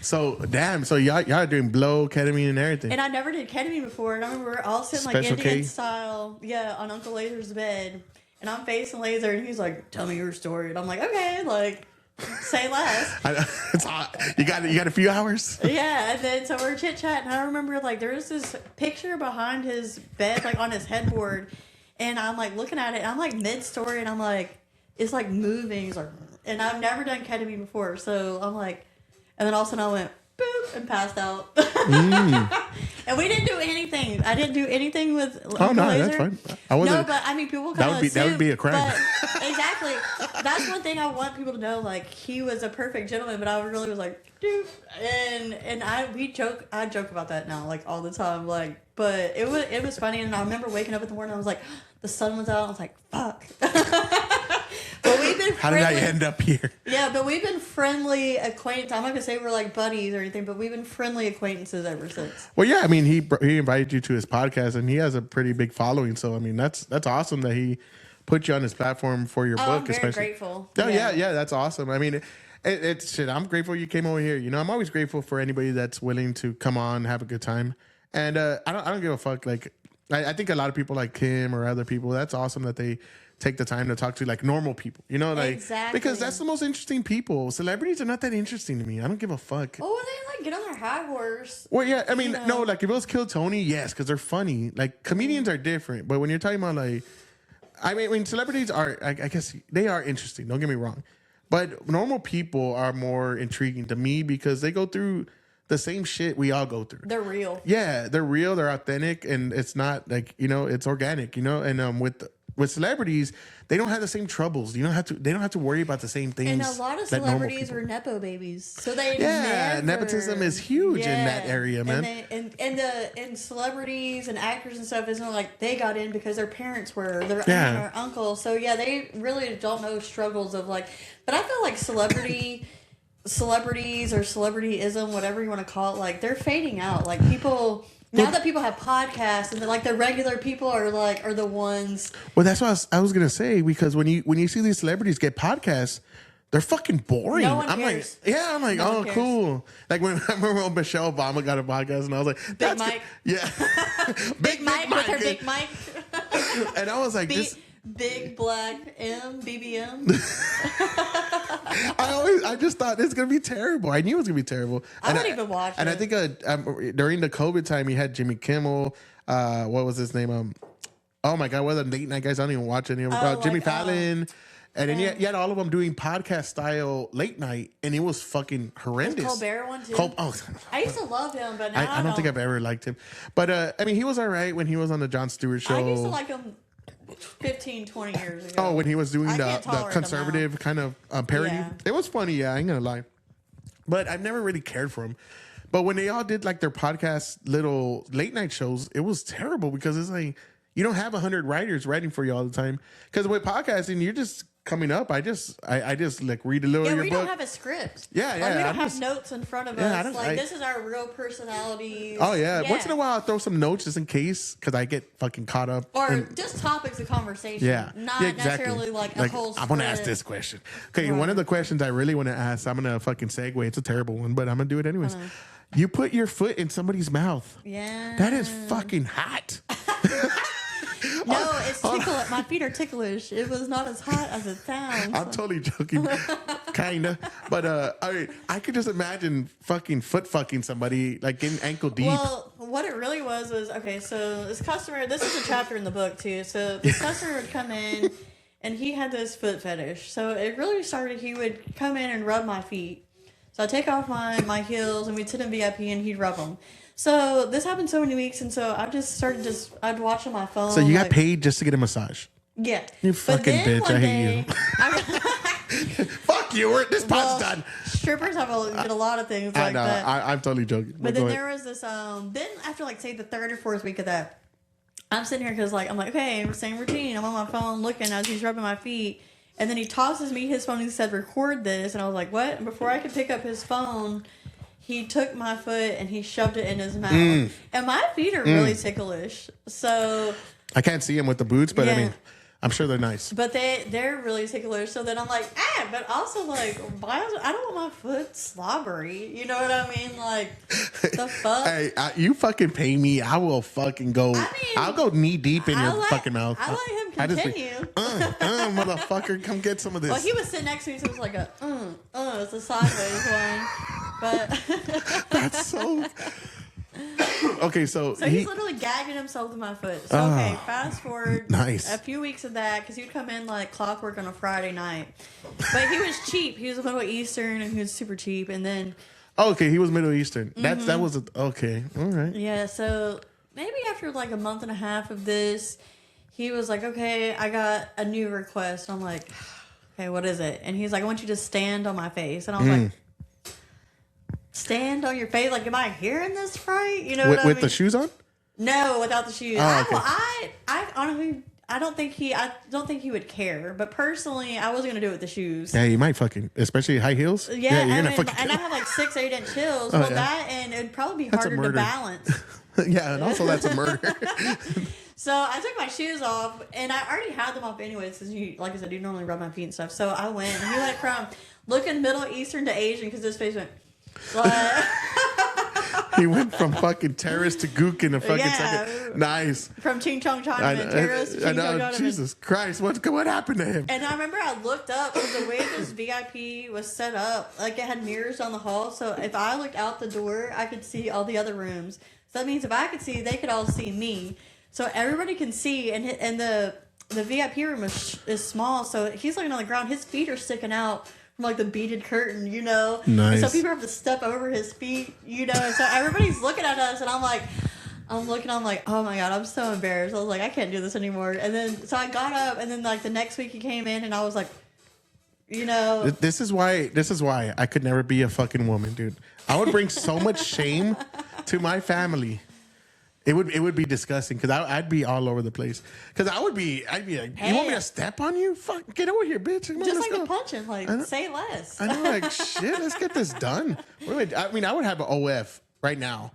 So, damn. So, y'all are doing blow, ketamine, and everything. And I never did ketamine before. And I remember we were all sitting like Special Indian K? style, on Uncle Laser's bed. And I'm facing Laser, and he's like, "Tell me your story." And I'm like, "Okay, like, say less." It's hot. You got a few hours? Yeah, and then so we're chit chatting. I remember like there was this picture behind his bed, like on his headboard, and I'm like looking at it. And I'm like mid story, and I'm like, it's like moving. It's like, and I've never done ketamine before, so I'm like, and then all of a sudden I went boop and passed out. And we didn't do anything. I didn't do anything with. Oh no, Laser. that's fine. I wasn't. No, but I mean, people kind of that would be a crime. But exactly. That's one thing I want people to know. Like, he was a perfect gentleman, but I really was like, dude. And I joke about that now, like all the time. Like, but it was funny. And I remember waking up in the morning. I was like, the sun was out. I was like, fuck. But we've been. How did I end up here? Yeah, but we've been friendly acquaintances. I'm not gonna say we're like buddies or anything, but we've been friendly acquaintances ever since. Well, yeah, I mean, he invited you to his podcast, and he has a pretty big following. So, I mean, that's awesome that he put you on his platform for your book. I'm very especially. grateful. Oh, yeah, that's awesome. I mean, it's shit. I'm grateful you came over here. You know, I'm always grateful for anybody that's willing to come on, have a good time, and I don't give a fuck. Like, I think a lot of people like him or other people. That's awesome that they take the time to talk to like normal people, you know, like exactly. Because that's the most interesting people. Celebrities are not that interesting to me. I don't give a fuck. Oh, they like get on their high horse. Well, yeah, I mean, no, like if it was Kill Tony, yes, because they're funny. Like comedians are different, but when you're talking about like, I mean, celebrities are, I guess they are interesting. Don't get me wrong, but normal people are more intriguing to me because they go through the same shit we all go through. They're real. Yeah, they're real. They're authentic, and it's not like it's organic. And with celebrities, they don't have the same troubles. They don't have to worry about the same things. And a lot of celebrities were nepo babies, so they nepotism is huge in that area, man. And celebrities and actors and stuff isn't like they got in because their parents were their aunt or uncle. So yeah, they really don't know struggles of like. But I feel like celebrities or celebrityism, whatever you want to call it, like they're fading out. Like people. Now that people have podcasts and like the regular people are the ones. Well, that's what I was gonna say, because when you see these celebrities get podcasts, they're fucking boring. No one cares. I'm like, no oh, cool. Like when I remember when Michelle Obama got a podcast, and I was like, Big Mike. Yeah, Big Mike with her Big Mike. And I was like, this. Big Black BBM. I just thought it's gonna be terrible. I knew it was gonna be terrible. I wouldn't even watch it. And I think during the COVID time, he had Jimmy Kimmel. What was his name? Oh my God, what are the late night guys? I don't even watch any of them. Jimmy Fallon. And then you had all of them doing podcast style late night, and it was fucking horrendous. Colbert one too. I used to love him, but now I don't think I've ever liked him. But I mean, he was all right when he was on the Jon Stewart show. I used to like him 15, 20 years ago. Oh, when he was doing the conservative kind of parody. Yeah. It was funny, I ain't gonna lie. But I've never really cared for him. But when they all did like their podcast little late night shows, it was terrible because it's like you don't have 100 writers writing for you all the time. Because with podcasting, you're just coming up. I just like read a little of your book. book. We don't have a script. Yeah. We don't have notes in front of us. This is our real personalities. Oh, yeah. Once in a while, I'll throw some notes just in case, because I get fucking caught up. Or just topics of conversation. Yeah. Not necessarily like a whole script. I want to ask this question. Okay, one of the questions I really want to ask, I'm going to fucking segue. It's a terrible one, but I'm going to do it anyways. You put your foot in somebody's mouth. Yeah. That is fucking hot. No, it's ticklish. My feet are ticklish. It was not as hot as it sounds. I'm totally joking. Kinda. But I could just imagine fucking somebody, like getting ankle deep. Well, what it really was okay, so this is a chapter in the book too. So this customer would come in and he had this foot fetish. So it really started, he would come in and rub my feet. So I'd take off my heels and we'd sit in VIP and he'd rub them. So this happened so many weeks, and so I just started I'd watch on my phone. So you got paid just to get a massage? Yeah. You fucking bitch. I hate you. Fuck you. This pod's done. Strippers get a lot of things like that. I'm totally joking. But then there was this, then after like say the third or fourth week of that, I'm sitting here because I'm like, okay, same routine. I'm on my phone looking as he's rubbing my feet. And then he tosses me his phone and he said, record this. And I was like, what? And before I could pick up his phone, he took my foot and he shoved it in his mouth. And my feet are really ticklish. So I can't see him with the boots, but I mean, I'm sure they're nice. But they're really ticklish. So then I'm like, but also like, I don't want my foot slobbery. You know what I mean? Like, the fuck? Hey, you fucking pay me, I will fucking go. I'll go knee deep in your fucking mouth. I let him continue. Motherfucker, come get some of this. Well, he was sitting next to me, so it was like it's a sideways one. But that's so. Okay, so he's literally gagging himself with my foot. So okay, fast forward a few weeks of that, because he'd come in like clockwork on a Friday night. But he was cheap. He was Middle Eastern, and he was super cheap. And then okay, he was Middle Eastern. That was okay. All right. Yeah. So maybe after like a month and a half of this, he was like, "Okay, I got a new request." I'm like, "Okay, what is it?" And he's like, "I want you to stand on my face." And I was like, stand on your face? Like, am I hearing this right? You know what I mean? With the shoes on? No, without the shoes. Oh, okay. I honestly, I don't think he would care. But personally, I wasn't gonna do it with the shoes. Yeah, you might fucking, especially high heels. Yeah, you're gonna fucking. And I have like 6-8 inch heels. Well, that and it'd probably be harder to balance. Yeah, and also that's a murder. So I took my shoes off, and I already had them off anyways, because like I said, you normally rub my feet and stuff. So I went, and he went from looking Middle Eastern to Asian, because his face went. He went from fucking terrorist to gook in a fucking second. Nice. From Ching Chong Chinaman, terrorist to Ching Chong Chinaman. Jesus Christ, what happened to him? And I remember I looked up, because the way this VIP was set up, like it had mirrors on the hall, so if I looked out the door, I could see all the other rooms. So that means if I could see, they could all see me. So everybody can see, and the VIP room is small, so he's looking on the ground, his feet are sticking out from like the beaded curtain, you know. Nice. And so people have to step over his feet, you know. So everybody's looking at us, and I'm like, I'm like, oh my god, I'm so embarrassed. I was like, I can't do this anymore. And then so I got up, and then like the next week he came in, and I was like, you know, this is why I could never be a fucking woman, dude. I would bring so much shame to my family. It would be disgusting, because I'd be all over the place. Because I'd be like, you want me to step on you? Fuck, get over here, bitch. Come on, just like go. the punching, like say less. I know, like shit. Let's get this done. I mean, I would have an OF right now,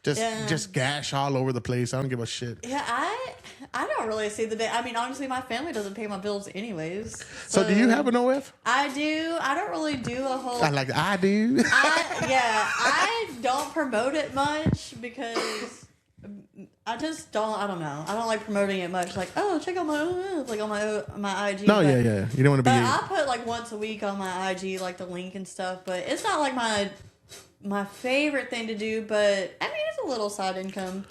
just gash all over the place. I don't give a shit. Yeah, I don't really see the bit. I mean, honestly, my family doesn't pay my bills anyways. So do you have an OF? I do. I don't really do a whole. I do. I don't promote it much, because I just don't. I don't know. I don't like promoting it much. Like, oh, check out my like on my IG. No, yeah. You don't want to be. But I put like once a week on my IG, like the link and stuff. But it's not like my favorite thing to do. But I mean, it's a little side income.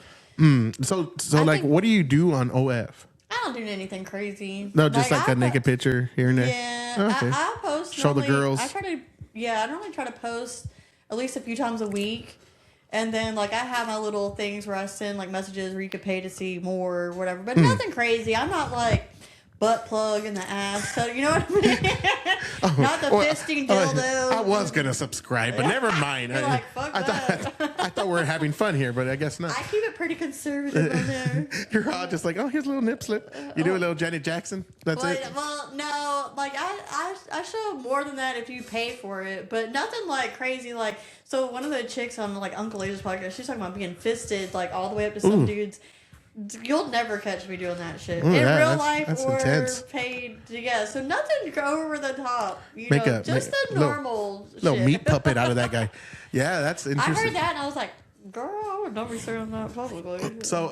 So like, what do you do on OF? I don't do anything crazy. No, just like a naked picture here and there. Yeah, okay. I post. Show the girls. I normally try to post at least a few times a week. And then, like, I have my little things where I send, like, messages where you could pay to see more or whatever. But nothing crazy. I'm not, like, butt plug in the ass. So, you know what I mean? Not the fisting dildo. I was going to subscribe, but never mind. You're like, fuck that. I thought we were having fun here, but I guess not. I keep it pretty conservative on there. You're all just like, oh, here's a little nip slip. You do a little Janet Jackson. That's it. Well, no. Like, I show more than that if you pay for it. But nothing, like, crazy. Like, so one of the chicks on, like, Uncle Asia's podcast, she's talking about being fisted, like, all the way up to some dudes. You'll never catch me doing that shit in real life or intense. Paid. Yeah, so nothing over the top. You know, just the normal little meat puppet out of that guy. Yeah, that's interesting. I heard that and I was like, girl, I would never be saying that publicly. So,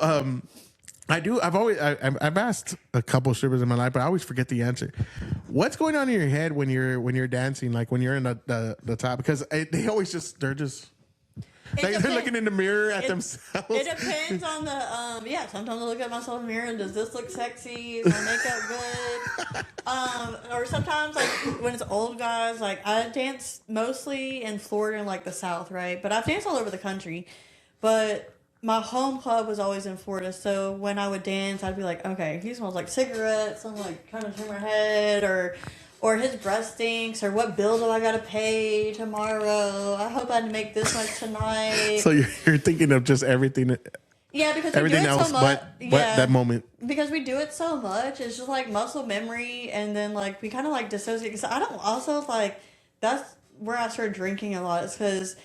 I've asked a couple strippers in my life, but I always forget the answer. What's going on in your head when you're dancing, like when you're in the top? Because they're looking in the mirror at themselves. It depends on the sometimes I look at myself in the mirror and does this look sexy? Is my makeup good? Or sometimes like when it's old guys, like I dance mostly in Florida and like the South, right? But I've danced all over the country. But my home club was always in Florida, so when I would dance, I'd be like, okay, he smells like cigarettes. I'm like trying to turn my head, or his breath stinks, or what bill do I gotta pay tomorrow? I hope I make this much tonight. So you're thinking of just everything. Yeah, because everything we do it else so much. but that moment. Because we do it so much, it's just like muscle memory, and then like we kind of like dissociate. Because I don't also like that's where I started drinking a lot. Is because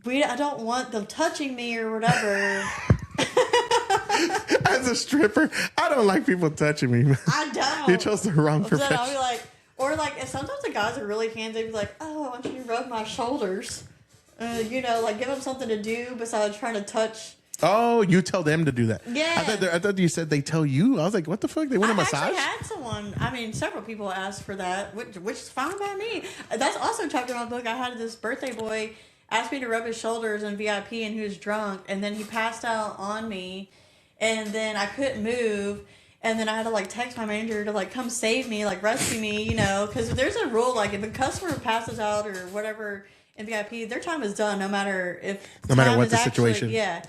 I don't want them touching me or whatever. As a stripper, I don't like people touching me. I don't. You chose the wrong So profession. I'll be like, or like, and sometimes the guys are really handsy. Be like, oh, why don't you rub my shoulders? You know, like give them something to do besides trying to touch. Oh, you tell them to do that. Yeah. I thought you said they tell you. I was like, what the fuck? They want a massage? I actually had someone. I mean, several people asked for that, which is fine by me. That's also a chapter in my book. I had this birthday boy asked me to rub his shoulders in VIP, and he was drunk, and then he passed out on me, and then I couldn't move. And then I had to like text my manager to like come save me, like rescue me, you know, because there's a rule like if a customer passes out or whatever in VIP, their time is done, no matter what the situation. Yeah.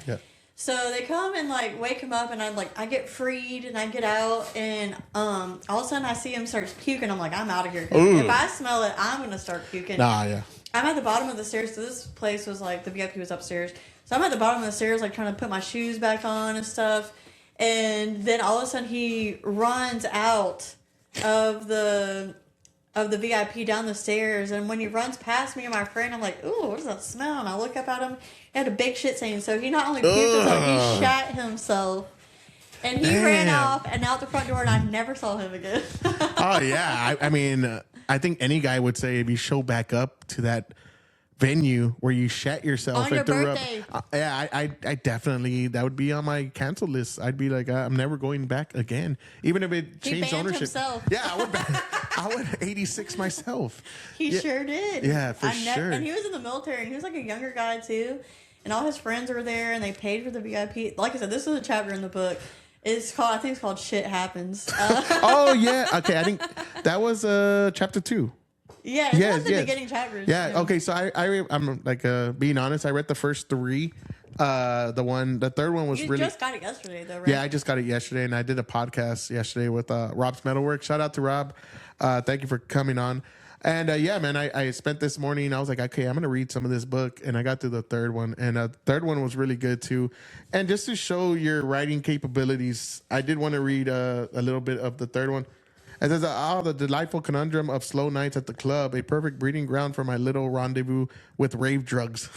So they come and like wake him up, and I get freed and I get out, and all of a sudden I see him starts puking. I'm like, I'm out of here. If I smell it, I'm gonna start puking. Nah, yeah. I'm at the bottom of the stairs. So this place was like the VIP was upstairs. So I'm at the bottom of the stairs, like trying to put my shoes back on and stuff. And then all of a sudden he runs out of the VIP down the stairs. And when he runs past me and my friend, I'm like, ooh, what does that smell? And I look up at him. He had a big shit stain. So he not only puked, like he shat himself. And he ran off and out the front door, and I never saw him again. Oh, yeah. I mean, I think any guy would say if you show back up to that venue where you shat yourself on and your threw birthday. up. I definitely, that would be on my cancel list. I'd be like, I'm never going back again, even if it changed ownership. Himself. Yeah, I would 86 myself. He sure did. Yeah, for sure. And he was in the military, and he was like a younger guy too. And all his friends were there, and they paid for the VIP. Like I said, this is a chapter in the book. I think it's called Shit Happens. Oh yeah, okay. I think that was chapter 2. Yeah, it's one of the beginning chapters. Yeah, okay. So I'm like being honest. I read the first 3. The third one was you really. You just got it yesterday, though, right? Yeah, I just got it yesterday, and I did a podcast yesterday with Rob's Metalwork. Shout out to Rob. Thank you for coming on. And yeah, man, I spent this morning. I was like, okay, I'm gonna read some of this book, and I got through the third one, and the third one was really good too. And just to show your writing capabilities, I did want to read a little bit of the third one. It says, the delightful conundrum of slow nights at the club, a perfect breeding ground for my little rendezvous with rave drugs.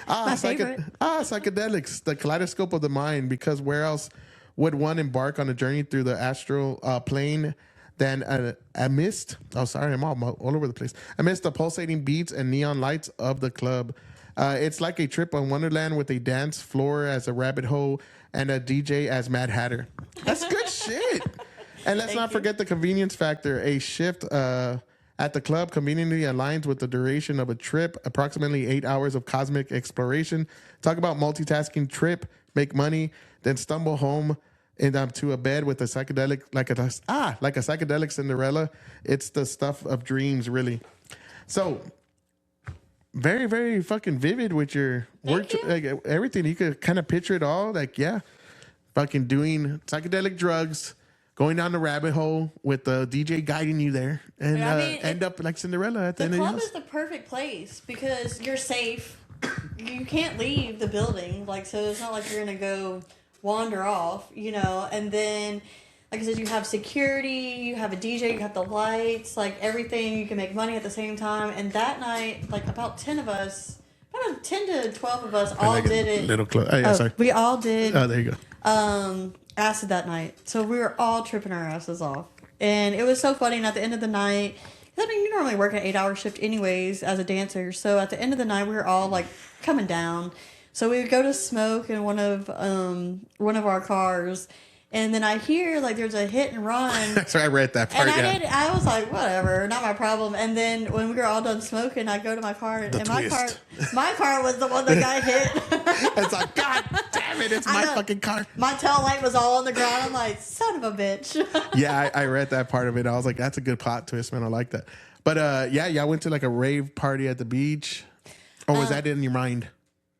Psychedelics, the kaleidoscope of the mind, because where else would one embark on a journey through the astral plane than amidst, I'm all over the place, amidst the pulsating beats and neon lights of the club. It's like a trip on Wonderland with a dance floor as a rabbit hole and a DJ as Mad Hatter. That's good shit. And let's not forget the convenience factor. A shift at the club conveniently aligns with the duration of a trip, approximately 8 hours of cosmic exploration. Talk about multitasking trip, make money, then stumble home and to a bed with a psychedelic, like a psychedelic Cinderella. It's the stuff of dreams, really. So, very, very fucking vivid with your work, like everything. You could kind of picture it all. Like, yeah, fucking doing psychedelic drugs, going down the rabbit hole with the DJ guiding you there, and end up like Cinderella at the end of the club is the perfect place because you're safe. You can't leave the building, like, so it's not like you're gonna go wander off, you know. And then, like I said, you have security, you have a DJ, you have the lights, like everything. You can make money at the same time. And that night, like about 10 to 12 of us all did it. Sorry. We all did. Oh, there you go. Acid that night. So we were all tripping our asses off. And it was so funny. And at the end of the night, I mean, you normally work an 8-hour shift anyways as a dancer. So at the end of the night, we were all like coming down. So we would go to smoke in one of our cars. And then I hear like there's a hit and run. That's right, I read that part. And I was like, whatever, not my problem. And then when we were all done smoking, I go to my car, and my car was the one that got hit. It's like, God damn it, it's my fucking car. My tail light was all on the ground. I'm like, son of a bitch. Yeah, I read that part of it. I was like, that's a good plot twist, man. I like that. But yeah, I went to like a rave party at the beach. Or was that in your mind?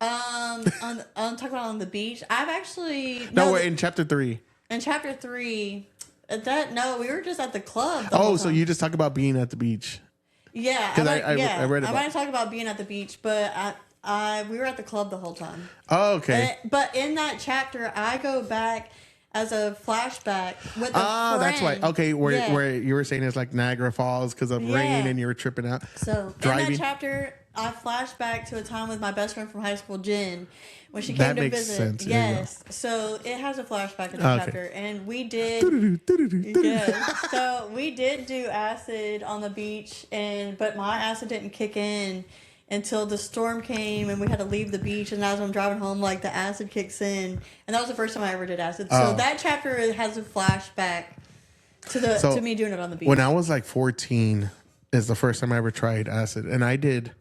Talking about on the beach. I've actually we're in chapter 3. In chapter 3, we were just at the club. So you just talk about being at the beach? Yeah, I read about. I might talk about being at the beach, but we were at the club the whole time. Oh, okay. But in that chapter, I go back as a flashback with a friend. That's why. Okay, where you were saying it's like Niagara Falls because of rain and you were tripping out. So driving. In that chapter, I flashed back to a time with my best friend from high school, Jen, when she came That to makes visit. sense. Yes. So it has a flashback in the Okay. chapter. And we did. Yes. So we did do acid on the beach, but my acid didn't kick in until the storm came and we had to leave the beach. And as I'm driving home, like the acid kicks in. And that was the first time I ever did acid. So that chapter has a flashback to me doing it on the beach. When I was like 14 is the first time I ever tried acid. And I did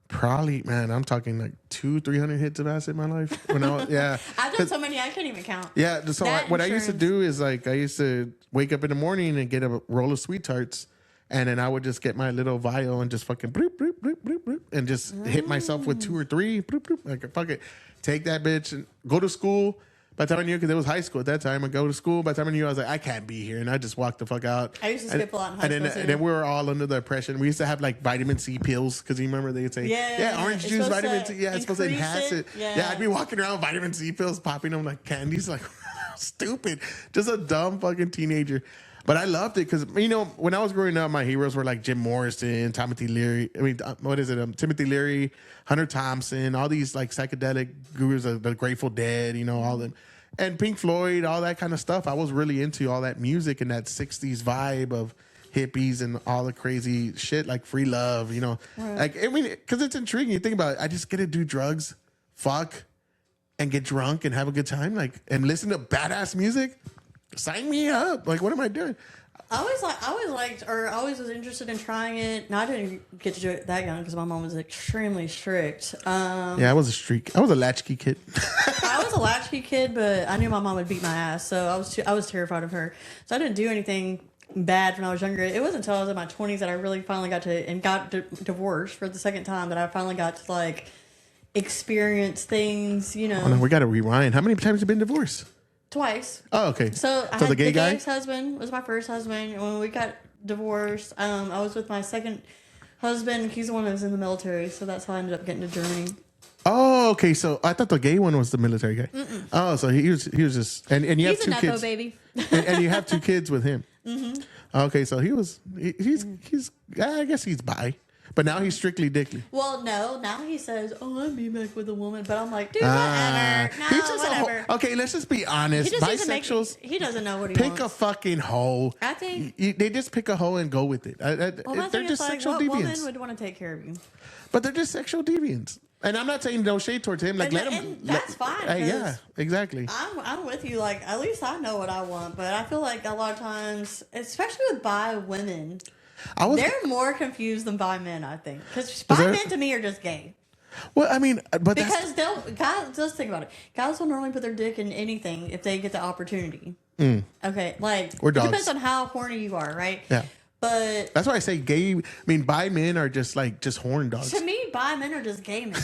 probably, man, I'm talking like 200-300 hits of acid in my life. When I was, yeah. I've done so many I can't even count. Yeah. So what I used to do is like, I used to wake up in the morning and get a roll of Sweet Tarts. And then I would just get my little vial and just fucking bloop, bloop, bloop, bloop, bloop, and just hit myself with 2 or 3. Bloop, bloop, like, fuck it. Take that bitch and go to school. By the time I knew, because it was high school at that time, I go to school. By the time I knew, I was like, I can't be here. And I just walked the fuck out. I used to skip a lot in high school, and then we were all under the impression. We used to have like vitamin C pills, because you remember they'd say, orange juice, vitamin C. Yeah, it's supposed to enhance it. Yeah, I'd be walking around with vitamin C pills, popping them like candies. Like, stupid. Just a dumb fucking teenager. But I loved it because, you know, when I was growing up, my heroes were like Jim Morrison, Timothy Leary. I mean, what is it? Timothy Leary, Hunter Thompson, all these like psychedelic gurus, the Grateful Dead, you know, all them. And Pink Floyd, all that kind of stuff. I was really into all that music and that 60s vibe of hippies and all the crazy shit like Free Love, you know. Right. Like, I mean, because it's intriguing. You think about it. I just get to do drugs, fuck, and get drunk and have a good time, like, and listen to badass music. Sign me up. Like, what am I doing? I always was interested in trying it. No, I didn't get to do it that young because my mom was extremely strict. Yeah, I was a latchkey kid. I was a latchkey kid, but I knew my mom would beat my ass, so I was terrified of her. So I didn't do anything bad when I was younger. It wasn't until I was in my 20s that I really finally got divorced for the second time that I finally got to like experience things. You know, oh, no, we got to rewind. How many times have you been divorced? Twice. Oh, okay. So the gay guy? ex-husband was my first husband. And when we got divorced, I was with my second husband. He's the one that was in the military, so that's how I ended up getting to Germany. Oh, okay. So I thought the gay one was the military guy. Mm-mm. Oh, so he was just and you have 2 kids. He's a nepo baby. and you have 2 kids with him. Mm-hmm. Okay, so he's I guess he's bi. But now he's strictly dickly. Well, no. Now he says, "Oh, I'm being back with a woman," but I'm like, dude, whatever. No, whatever. Okay, let's just be honest. Bisexuals, he doesn't know what he pick wants. a fucking hoe. I think they just pick a hoe and go with it. They're just like, sexual what deviants. woman would want to take care of you? But they're just sexual deviants. And I'm not saying no shade towards him. Like, let him. That's fine. Yeah, exactly. I'm with you. Like, at least I know what I want. But I feel like a lot of times, especially with bi women, they're more confused than bi men, I think. Because bi men to me are just gay. Well, I mean, but because guys, just think about it. Guys will normally put their dick in anything if they get the opportunity. Okay, like or dogs. It depends on how horny you are, right? Yeah. But that's why I say gay. I mean, bi men are just horn dogs. To me, bi men are just gay men.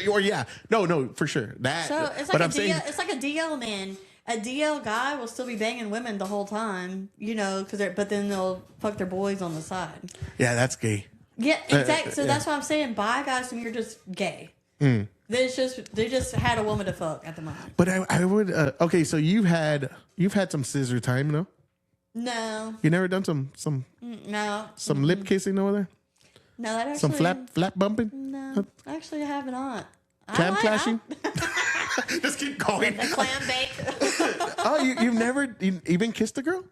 Or yeah, no, for sure. That. So it's like it's like a DL man. A DL guy will still be banging women the whole time, you know, but then they'll fuck their boys on the side. Yeah, that's gay. Yeah, exactly. So that's what I'm saying. Bi guys to me are just gay. They just had a woman to fuck at the moment. But I would okay. So you've had some scissor time, no? No. You never done some lip kissing over there? No, that actually some flap bumping. No, actually I have not. Clam clashing. Just keep going. The clam bake. Oh, you've never even kissed a girl?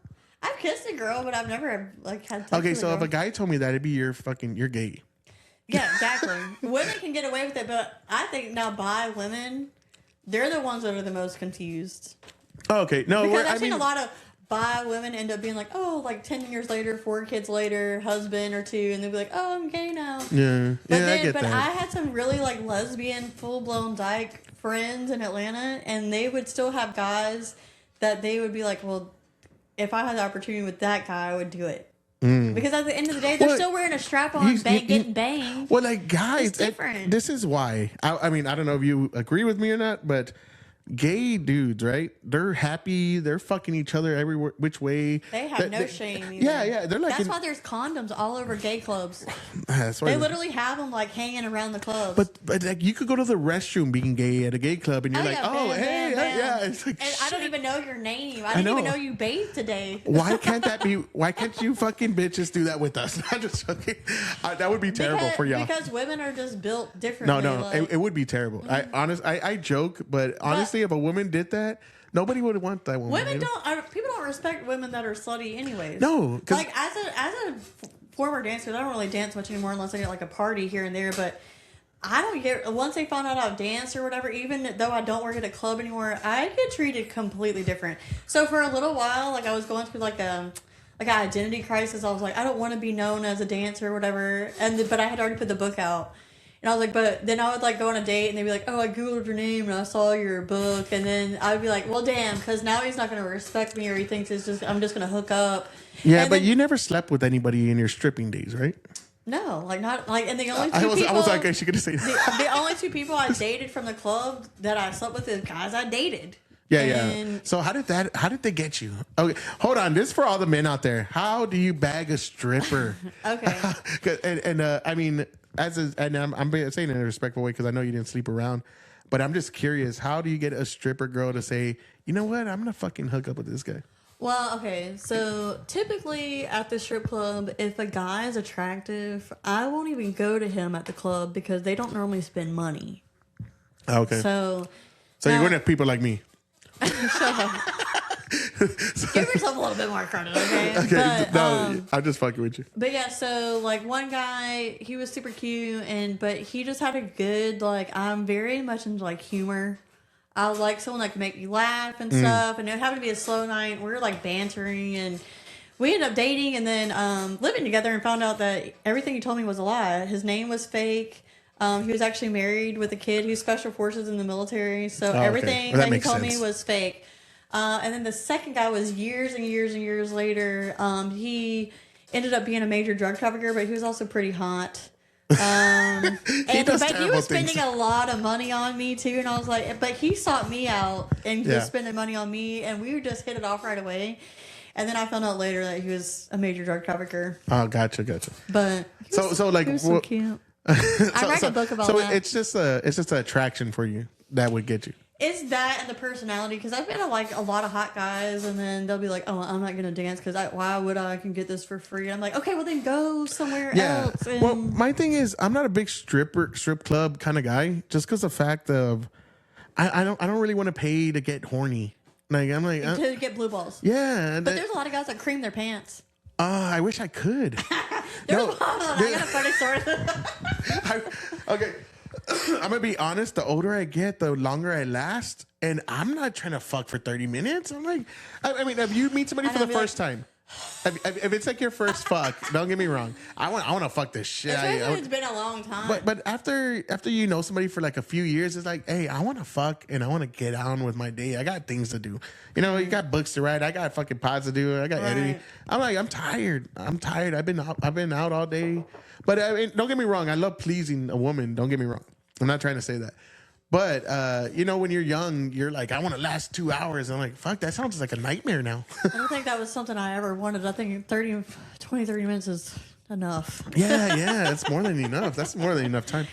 I've kissed a girl, but I've never like had. Okay, so if a guy told me that, it'd be you're gay. Yeah, exactly. Women can get away with it, but I think now bi women, they're the ones that are the most confused. Oh, okay, no, because I've seen a lot of bi women end up being like, oh, like 10 years later, 4 kids later, husband or 2, and they'll be like, oh, I'm gay now. Yeah, I get that. I had some really like lesbian, full blown dyke friends in Atlanta, and they would still have guys that they would be like, well, if I had the opportunity with that guy, I would do it. Because at the end of the day, they're still wearing a strap on, getting banged. Well, like guys, it's different. This is why. I mean, I don't know if you agree with me or not, but gay dudes, right? They're happy. They're fucking each other every which way. They have no shame. Either. Yeah. They're like. That's why there's condoms all over gay clubs. That's why they literally have them like hanging around the clubs. But like you could go to the restroom being gay at a gay club, and you're hey, am. Yeah, it's like, and I don't even know your name. I I didn't even know. know you bathed today. Why can't that be? Why can't you fucking bitches do that with us? I'm just fucking. That would be terrible for y'all. Because women are just built No, differently. no, it would be terrible. I joke, but honestly, if a woman did that, nobody would want that woman. Women people don't respect women that are slutty, anyways. No, like as a former dancer, I don't really dance much anymore unless I get like a party here and there. But I don't get once they find out I dance or whatever. Even though I don't work at a club anymore, I get treated completely different. So for a little while, like I was going through like an identity crisis. I was like, I don't want to be known as a dancer or whatever. But I had already put the book out. And I was like, but then I would like go on a date and they'd be like, oh, I Googled your name and I saw your book. And then I would be like, well, damn, because now he's not going to respect me or he thinks I'm just going to hook up. Yeah, but you never slept with anybody in your stripping days, right? No, like not like, and the only two I was like, is she going to say that? The only two people I dated from the club that I slept with is guys I dated. Yeah. So how did they get you? Okay, hold on. This is for all the men out there. How do you bag a stripper? Okay. I mean, I'm saying it in a respectful way because I know you didn't sleep around, but I'm just curious. How do you get a stripper girl to say, you know what, I'm gonna fucking hook up with this guy? Well, okay. So typically at the strip club, if a guy is attractive, I won't even go to him at the club because they don't normally spend money. Okay. So you're going to have people like me. Shut up. Give yourself a little bit more credit, okay? Okay, I'm just fucking with you. But yeah, so like one guy, he was super cute, but he just had a good I'm very much into like humor. I like someone that can make me laugh and stuff, and it happened to be a slow night. We were like bantering, and we ended up dating, and then living together, and found out that everything he told me was a lie. His name was fake. He was actually married with a kid. He was special forces in the military, so everything that he told me was fake. And then the second guy was years and years and years later. He ended up being a major drug trafficker, but he was also pretty hot. But he was spending a lot of money on me too, and I was like, but he sought me out and was spending money on me, and we just hit it off right away. And then I found out later that he was a major drug trafficker. Oh, gotcha. But he was so cute. I read a book about that. So it's just an attraction for you that would get you. It's that and the personality, because I've been to like a lot of hot guys, and then they'll be like, "Oh, I'm not gonna dance because why would I can get this for free?" And I'm like, "Okay, well then go somewhere else." And well, my thing is, I'm not a big strip club kind of guy, just because the fact of I don't really want to pay to get horny. I'm like to get blue balls. Yeah, but there's a lot of guys that cream their pants. I wish I could. I got a funny story. Okay. I'm gonna be honest. The older I get, the longer I last, and I'm not trying to fuck for 30 minutes. I'm like, I mean, if you meet somebody for the first time, if it's like your first fuck, don't get me wrong. I want to fuck this shit. It's been a long time. But after you know somebody for like a few years, it's like, hey, I want to fuck and I want to get on with my day. I got things to do. You know, you got books to write. I got fucking pods to do. I got editing. I'm like, I'm tired. I've been out all day. But I mean, don't get me wrong. I love pleasing a woman. Don't get me wrong. I'm not trying to say that. But, you know, when you're young, you're like, I want to last 2 hours. I'm like, fuck, that sounds like a nightmare now. I don't think that was something I ever wanted. I think 30 minutes is enough. Yeah, it's more than enough. That's more than enough time.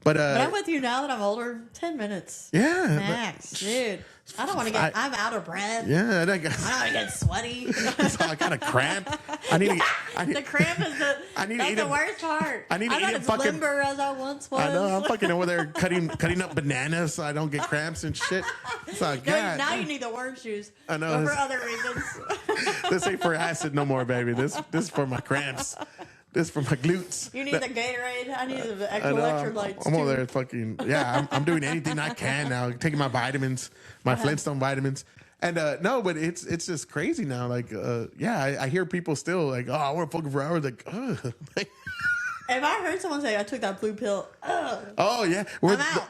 But I'm with you now that I'm older. 10 minutes. Yeah. Max. Dude. I don't want to get... I'm out of breath. Yeah. I don't want to get sweaty. So I got a cramp. The cramp is the worst part. I'm not as limber as I once was. I know. I'm fucking over there cutting up bananas so I don't get cramps and shit. So, now you need the orange juice. I know. But for other reasons. This ain't for acid no more, baby. This is for my cramps. This is for my glutes. You need the Gatorade. I need the electrolytes. I'm over there fucking, I'm doing anything I can now. Taking my vitamins, my Flintstone vitamins. And no, but it's just crazy now. Like, I hear people still like, oh, I want to fuck for hours. Like, ugh. If I heard someone say I took that blue pill, oh yeah,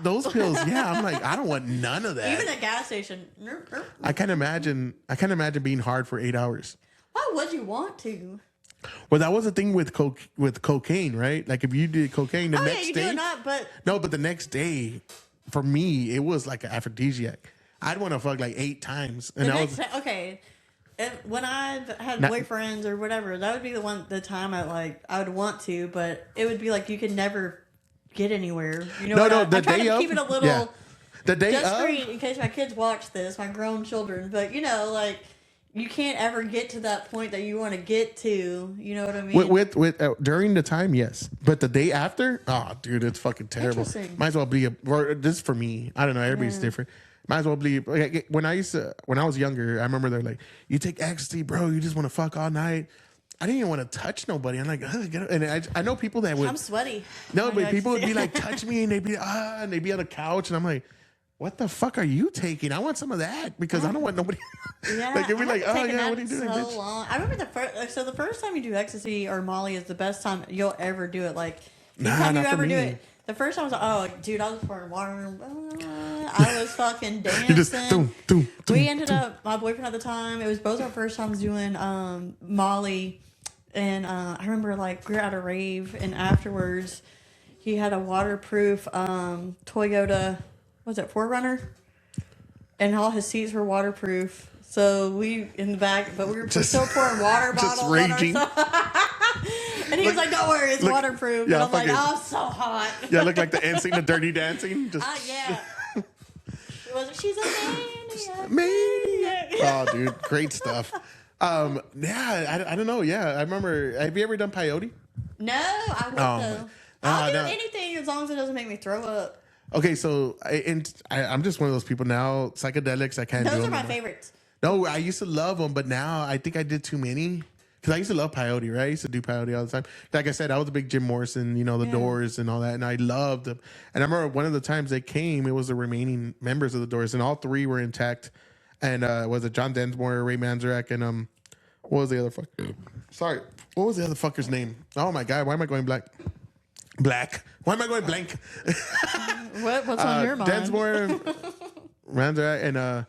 those pills, I'm like, I don't want none of that. Even at gas station. I can't imagine being hard for 8 hours. Why would you want to? Well, that was the thing with cocaine, right? Like if you did cocaine the next day, but the next day, for me, it was like an aphrodisiac. I'd want to fuck like 8 times, and okay. When I've had boyfriends or whatever, that would be the time I would want to, but it would be like you could never get anywhere. You know, the I try day to of, keep it a little. The day just of? for, in case my kids watch this, my grown children, but you know, like, you can't ever get to that point that you want to get to. You know what I mean? With during the time, yes, but the day after, oh, dude, it's fucking terrible. Interesting. Might as well be this is for me. I don't know. Everybody's different. Might as well be. Like, when I was younger, I remember they're like, "You take ecstasy, bro. You just want to fuck all night." I didn't even want to touch nobody. I'm like, get up. And I know people that would. I'm sweaty. No, but people would be like, touch me, and they'd be and they'd be on the couch, and I'm like, what the fuck are you taking? I want some of that because I don't want nobody. Yeah, like it'd be like, oh yeah, what are you doing? So Bitch? long. I remember the first time you do ecstasy or Molly is the best time you'll ever do it. Like, anytime you ever do it. The first time I was like, oh, dude, I was pouring water. I was fucking dancing. You just, we ended up, my boyfriend at the time, it was both our first times doing Molly. And I remember, like, we were at a rave, and afterwards, he had a waterproof Toyota, was it 4Runner? And all his seats were waterproof. So we, in the back, but we were still pouring water bottles on raging. And he was like, don't worry, it's waterproof. Yeah, and I'm like, oh, so hot. Yeah, look like the NSYNC, the Dirty Dancing. Just yeah. She's a maniac. Maniac. Oh, dude, great stuff. Yeah, I don't know. Yeah, I remember. Have you ever done peyote? No, I would though. I'll do anything as long as it doesn't make me throw up. Okay, so I'm just one of those people now. Psychedelics, I can't do them. Those are my favorites. No, I used to love them, but now I think I did too many. Because I used to love peyote, right? I used to do peyote all the time. Like I said, I was a big Jim Morrison, the Doors and all that, and I loved them. And I remember one of the times they came, it was the remaining members of the Doors, and all three were intact. And was it John Densmore, Ray Manzarek, and what was the other fucker? Sorry, what was the other fucker's name? Oh my god, why am I going black? Why am I going blank? What's on your mind? Densmore, Manzarek, and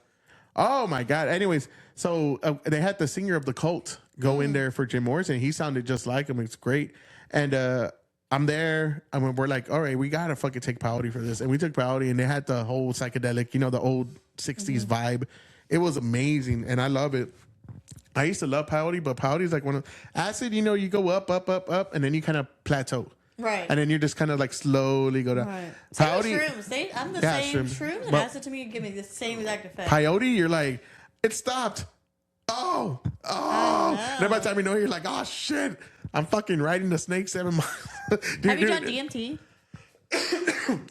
oh my god. Anyways, so they had the singer of the Cult go in there for Jim Morrison. He sounded just like him. It's great. And I'm there. I mean, we're like, all right, we gotta fucking take peyote for this. And we took peyote, and they had the whole psychedelic, the old 60s vibe. It was amazing, and I love it. I used to love peyote, but peyote is like one of acid. You go up, and then you kind of plateau. Right. And then you're just kind of like slowly go down. Right. Peyote, shrooms. I'm the same shroom. And acid to me give me the same exact effect. Peyote, you're like, it stopped. Oh. And then by the time you know, you're like, oh shit, I'm fucking riding the snake 7 miles. Have you done DMT?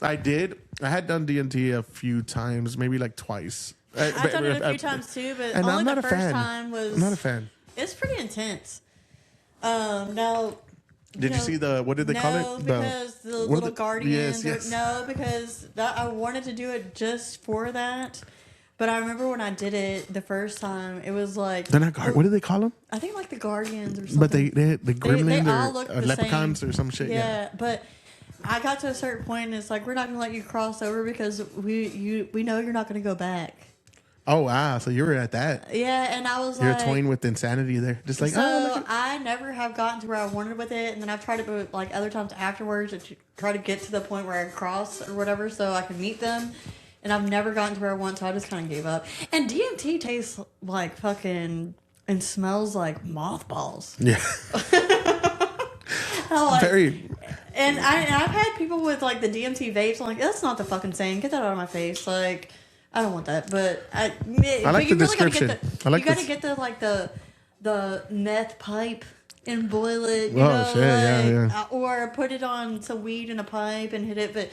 I did. I had done DMT a few times, maybe like twice. I've done it a few times too, but and only I'm not the a first fan. time was. I'm not a fan. It's pretty intense. Now. Did you see what did they call it? No, because the little guardians. Yes. No, because I wanted to do it just for that. But I remember when I did it the first time, it was like... They're not what do they call them? I think like the guardians or something. But the gremlins they all look or the leprechauns same. or some shit. Yeah, but I got to a certain point and it's like, we're not going to let you cross over because we know you're not going to go back. Oh, wow. So you were at that. Yeah, and I was You're like... You're toying with insanity there. Just like, so I never have gotten to where I wanted with it, and then I've tried to go like other times afterwards to try to get to the point where I cross or whatever so I can meet them. And I've never gotten to where I want, so I just kind of gave up. And DMT tastes like fucking and smells like mothballs. Yeah. Very. And I've had people with like the DMT vapes. I'm like, that's not the fucking same. Get that out of my face. Like, I don't want that. But I like the description. You gotta get the meth pipe and boil it. You know, shit, yeah. Or put it on some weed in a pipe and hit it. But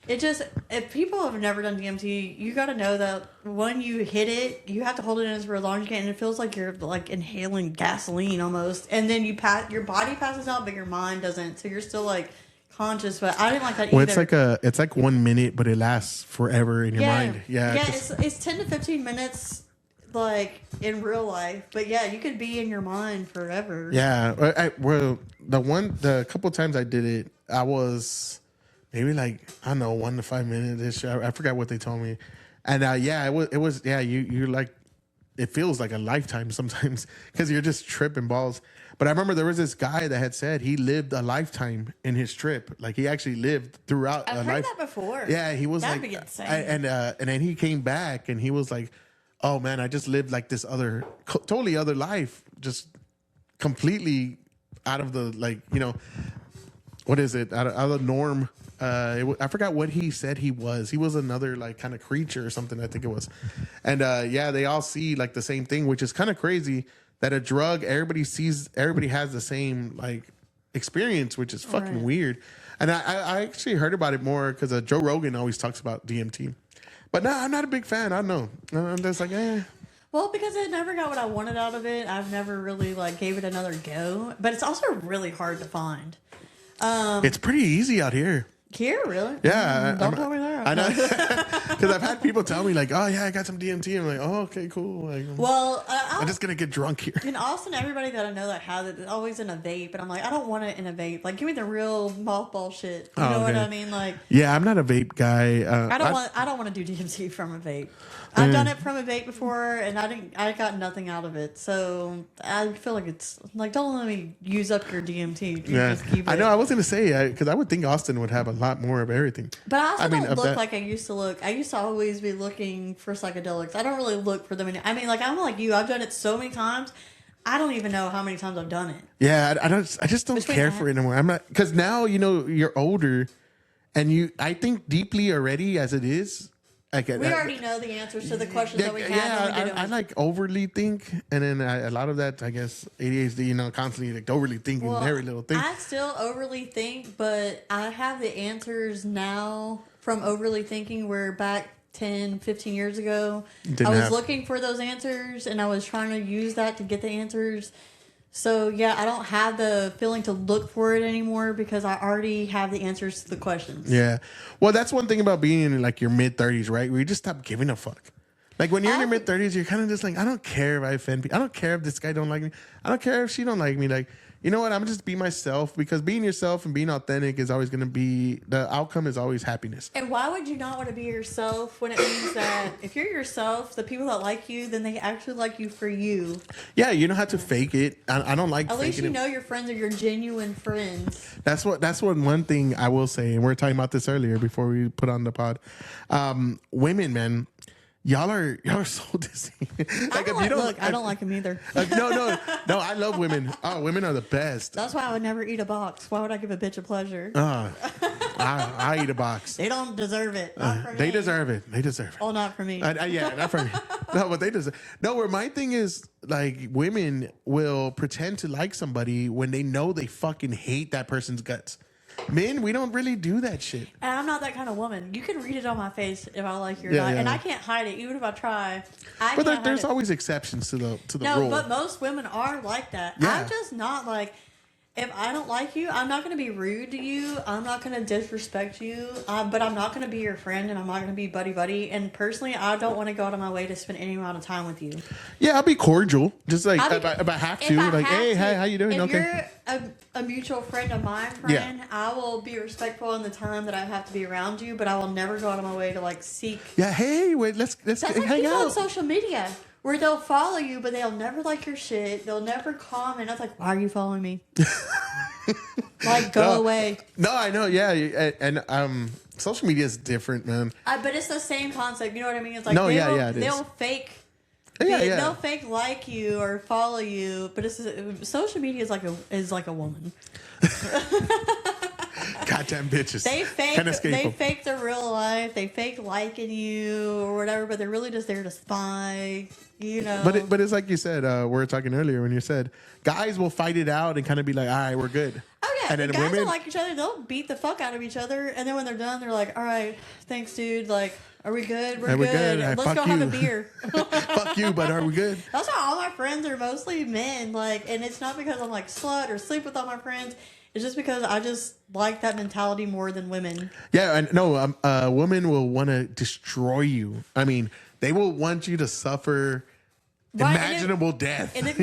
it just, if people have never done DMT, you got to know that when you hit it, you have to hold it in for as long as you can, and it feels like you're like inhaling gasoline almost. And then your body passes out, but your mind doesn't. So you're still like conscious. But I didn't like that either. It's like 1 minute, but it lasts forever in your mind. Yeah, it's 10 to 15 minutes. Like in real life, but yeah, you could be in your mind forever. Yeah, the couple times I did it, I was maybe like, I don't know, 1 to 5 minutes. I forgot what they told me, and it was you like, it feels like a lifetime sometimes because you're just tripping balls. But I remember there was this guy that had said he lived a lifetime in his trip. Like he actually lived throughout. I've heard that before. Yeah, he was That'd like, be insane. and then he came back and he was like, oh man, I just lived like this totally other life, just completely out of the, like, what is it? Out of the norm. I forgot what he said he was. He was another like kind of creature or something, I think it was. And yeah, they all see like the same thing, which is kind of crazy that a drug, everybody has the same like experience, which is fucking weird. And I actually heard about it more because Joe Rogan always talks about DMT. But no, I'm not a big fan. I don't know. I'm just like, eh. Well, because I never got what I wanted out of it. I've never really like gave it another go. But it's also really hard to find. It's pretty easy out here. Here, really? Yeah. Don't tell me that. I know. Because I've had people tell me like, oh yeah, I got some DMT. I'm like, oh, okay, cool. Like, well, I'm just going to get drunk here. In Austin, everybody that I know that has it is always in a vape. And I'm like, I don't want it in a vape. Like, give me the real mothball shit. You know what I mean? Like, yeah, I'm not a vape guy. I don't want to do DMT from a vape. I've done it from a vape before, and I got nothing out of it. So I feel like it's like, don't let me use up your DMT. Just keep it. I know. I was gonna say because I would think Austin would have a lot more of everything. But I also don't look like I used to look. I used to always be looking for psychedelics. I don't really look for them. I mean, like I'm like you. I've done it so many times. I don't even know how many times I've done it. Yeah, I just don't care for it anymore. I'm not because now you're older, and I think deeply already as it is. We already know the answers to the questions that we have. Yeah, I like overly think, and then a lot of that, I guess, ADHD, constantly like overly thinking every little thing. I still overly think, but I have the answers now from overly thinking where back 10, 15 years ago, I was looking for those answers, and I was trying to use that to get the answers. So, yeah, I don't have the feeling to look for it anymore because I already have the answers to the questions. Yeah. Well, that's one thing about being in, like, your mid-30s, right? Where you just stop giving a fuck. Like, when you're in your mid-30s, you're kind of just like, I don't care if I offend people. I don't care if this guy don't like me. I don't care if she don't like me. Like, you know what? I'm just be myself because being yourself and being authentic is always going to be, the outcome is always happiness. And why would you not want to be yourself when it means that if you're yourself, the people that like you, then they actually like you for you. Yeah, you don't have to fake it. I don't like faking it. At least you know your friends are your genuine friends. That's one thing I will say, and we were talking about this earlier before we put on the pod. Women, man. Y'all are so deceiving. I don't like them either. No. I love women. Oh, women are the best. That's why I would never eat a box. Why would I give a bitch a pleasure? I eat a box. They don't deserve it. Not for me. They deserve it. Oh, not for me. Yeah, not for me. No, but they deserve. No, where my thing is, like, women will pretend to like somebody when they know they fucking hate that person's guts. Men, we don't really do that shit. And I'm not that kind of woman. You can read it on my face if I like you or not. And I can't hide it, even if I try. But there's always exceptions to the rule. No, but most women are like that. Yeah. I'm just not like, if I don't like you, I'm not going to be rude to you. I'm not going to disrespect you. But I'm not going to be your friend, and I'm not going to be buddy-buddy. And personally, I don't want to go out of my way to spend any amount of time with you. Yeah, I'll be cordial. Just like if I have to. Like, hey, how you doing? If you're a mutual friend of my friend, I will be respectful in the time that I have to be around you, but I will never go out of my way to like seek. Yeah, hey, wait, let's That's like hang people out. on social media where they'll follow you, but they'll never like your shit. They'll never comment. I was like, why are you following me? Like, go away. No, I know. Yeah, and social media is different, man. But it's the same concept. You know what I mean? It's like it is. They'll fake. They'll fake like you or follow you, but social media is like a woman. Goddamn bitches. They fake their real life. They fake liking you or whatever, but they're really just there to spy. You know. But it's like you said. We were talking earlier when you said guys will fight it out and kind of be like, all right, we're good. Oh yeah, and then guys women don't like each other. They'll beat the fuck out of each other, and then when they're done, they're like, all right, thanks, dude. Like, are we good? We're good. Right, let's go have a beer. Fuck you, but are we good? That's why all my friends are mostly men. Like, and it's not because I'm like slut or sleep with all my friends. It's just because I just like that mentality more than women. Yeah, and no, a woman will want to destroy you. I mean, they will want you to suffer imaginable death. And if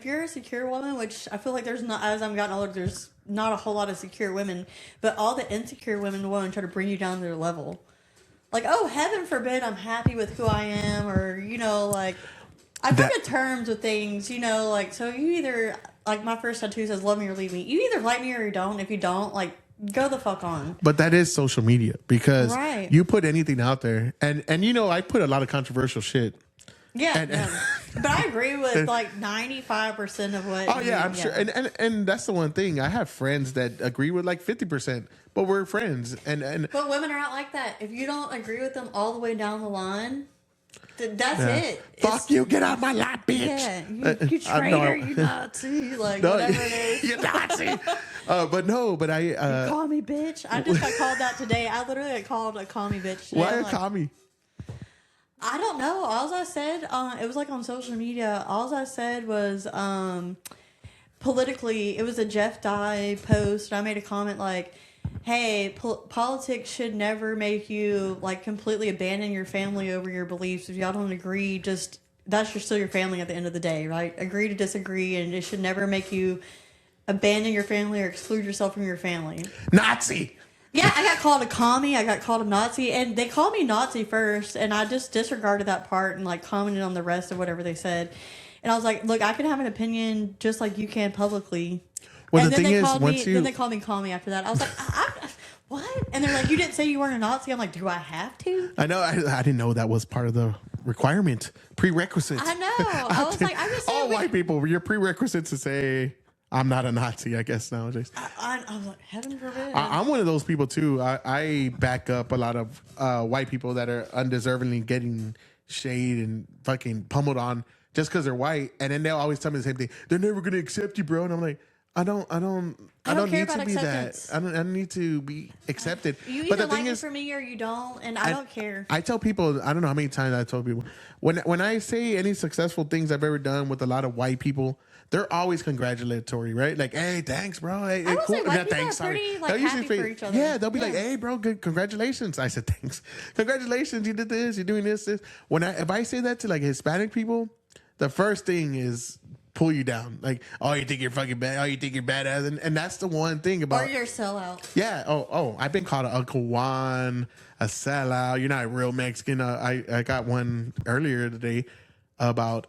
you're a secure woman, which I feel like there's not, as I'm gotten older, there's not a whole lot of secure women, but all the insecure women will want to try to bring you down to their level. Like, oh, heaven forbid I'm happy with who I am, or, like, I come to terms with things, like, so you either, like, my first tattoo says, love me or leave me. You either like me or you don't. If you don't, like, go the fuck on. But that is social media because you put anything out there. And I put a lot of controversial shit Yeah, but I agree with like 95% of what. Oh yeah, I'm sure, and that's the one thing. I have friends that agree with like 50%, but we're friends, and but women are not like that. If you don't agree with them all the way down the line, that's it. Fuck you, get out my lap, bitch. Yeah, you traitor, you Nazi, like whatever it is. You Nazi. But I. You call me bitch. I just got called that today. I literally got called a call me bitch. Today. Why a commie? I don't know. All I said, it was like on social media. All I said was, politically, it was a Jeff Dye post. And I made a comment like, hey, politics should never make you like completely abandon your family over your beliefs. If y'all don't agree, that's still your family at the end of the day, right? Agree to disagree, and it should never make you abandon your family or exclude yourself from your family. Nazi. Yeah, I got called a commie. I got called a Nazi, and they called me Nazi first, and I just disregarded that part and like commented on the rest of whatever they said. And I was like, "Look, I can have an opinion just like you can publicly." Well, and the thing is, then they called me commie after that. I was like, "What?" And they're like, "You didn't say you weren't a Nazi." I'm like, "Do I have to?" I know. I didn't know that was part of the requirement, prerequisite. I know. I was like, "I just all white people, your prerequisites to say." I'm not a Nazi, I guess, nowadays. I was like, heaven forbid. I'm one of those people, too. I back up a lot of white people that are undeservingly getting shade and fucking pummeled on just because they're white. And then they'll always tell me the same thing. They're never going to accept you, bro. And I'm like, I don't need to be acceptance. that. I don't need to be accepted. You but either the thing like is, it for me or you don't, and I don't care. I tell people, I don't know how many times I told people, when I say any successful things I've ever done with a lot of white people, they're always congratulatory, right? Like, hey, thanks, bro. Hey, I would cool. say white people are pretty like, happy for each other. Yeah, they'll be like, hey, bro, good, congratulations. I said, thanks. Congratulations, you did this, you're doing this. If I say that to like Hispanic people, the first thing is pull you down. Like, oh, you think you're fucking bad. Oh, you think you're badass. And that's the one thing about. Or you're a sellout. Yeah. Oh, I've been called an Uncle Juan, a sellout. You're not a real Mexican. I got one earlier today about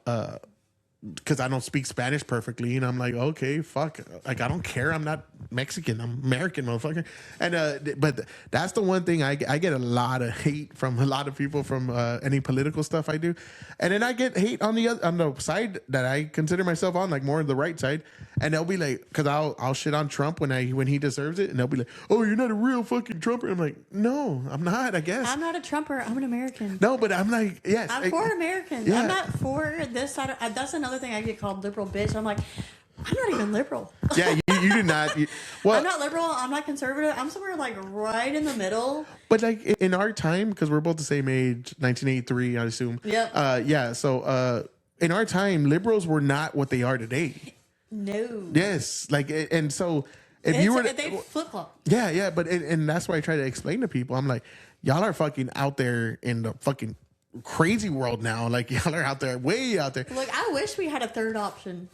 because I don't speak Spanish perfectly, and I'm like, okay, fuck, like I don't care. I'm not Mexican. I'm American, motherfucker. And but that's the one thing I get a lot of hate from a lot of people from any political stuff I do, and then I get hate on the side that I consider myself on, like more the right side, and they'll be like, because I'll shit on Trump when he deserves it, and they'll be like, oh, you're not a real fucking Trumper. I'm like, no, I'm not. I guess I'm not a Trumper. I'm an American. No, but I'm like, yes, I'm for Americans. Yeah. I'm not for this side. That's another thing I get called liberal bitch. I'm like, I'm not even liberal. Yeah, you do not. Well, I'm not liberal. I'm not conservative. I'm somewhere like right in the middle. But like in our time, because we're both the same age, 1983, I assume. Yep. Yeah. So in our time, liberals were not what they are today. No. Yes. Like, and so if you were, they flip flop. Yeah. But and that's why I try to explain to people. I'm like, y'all are fucking out there in the fucking crazy world now. Like y'all are out there, way out there. Look, I wish we had a third option.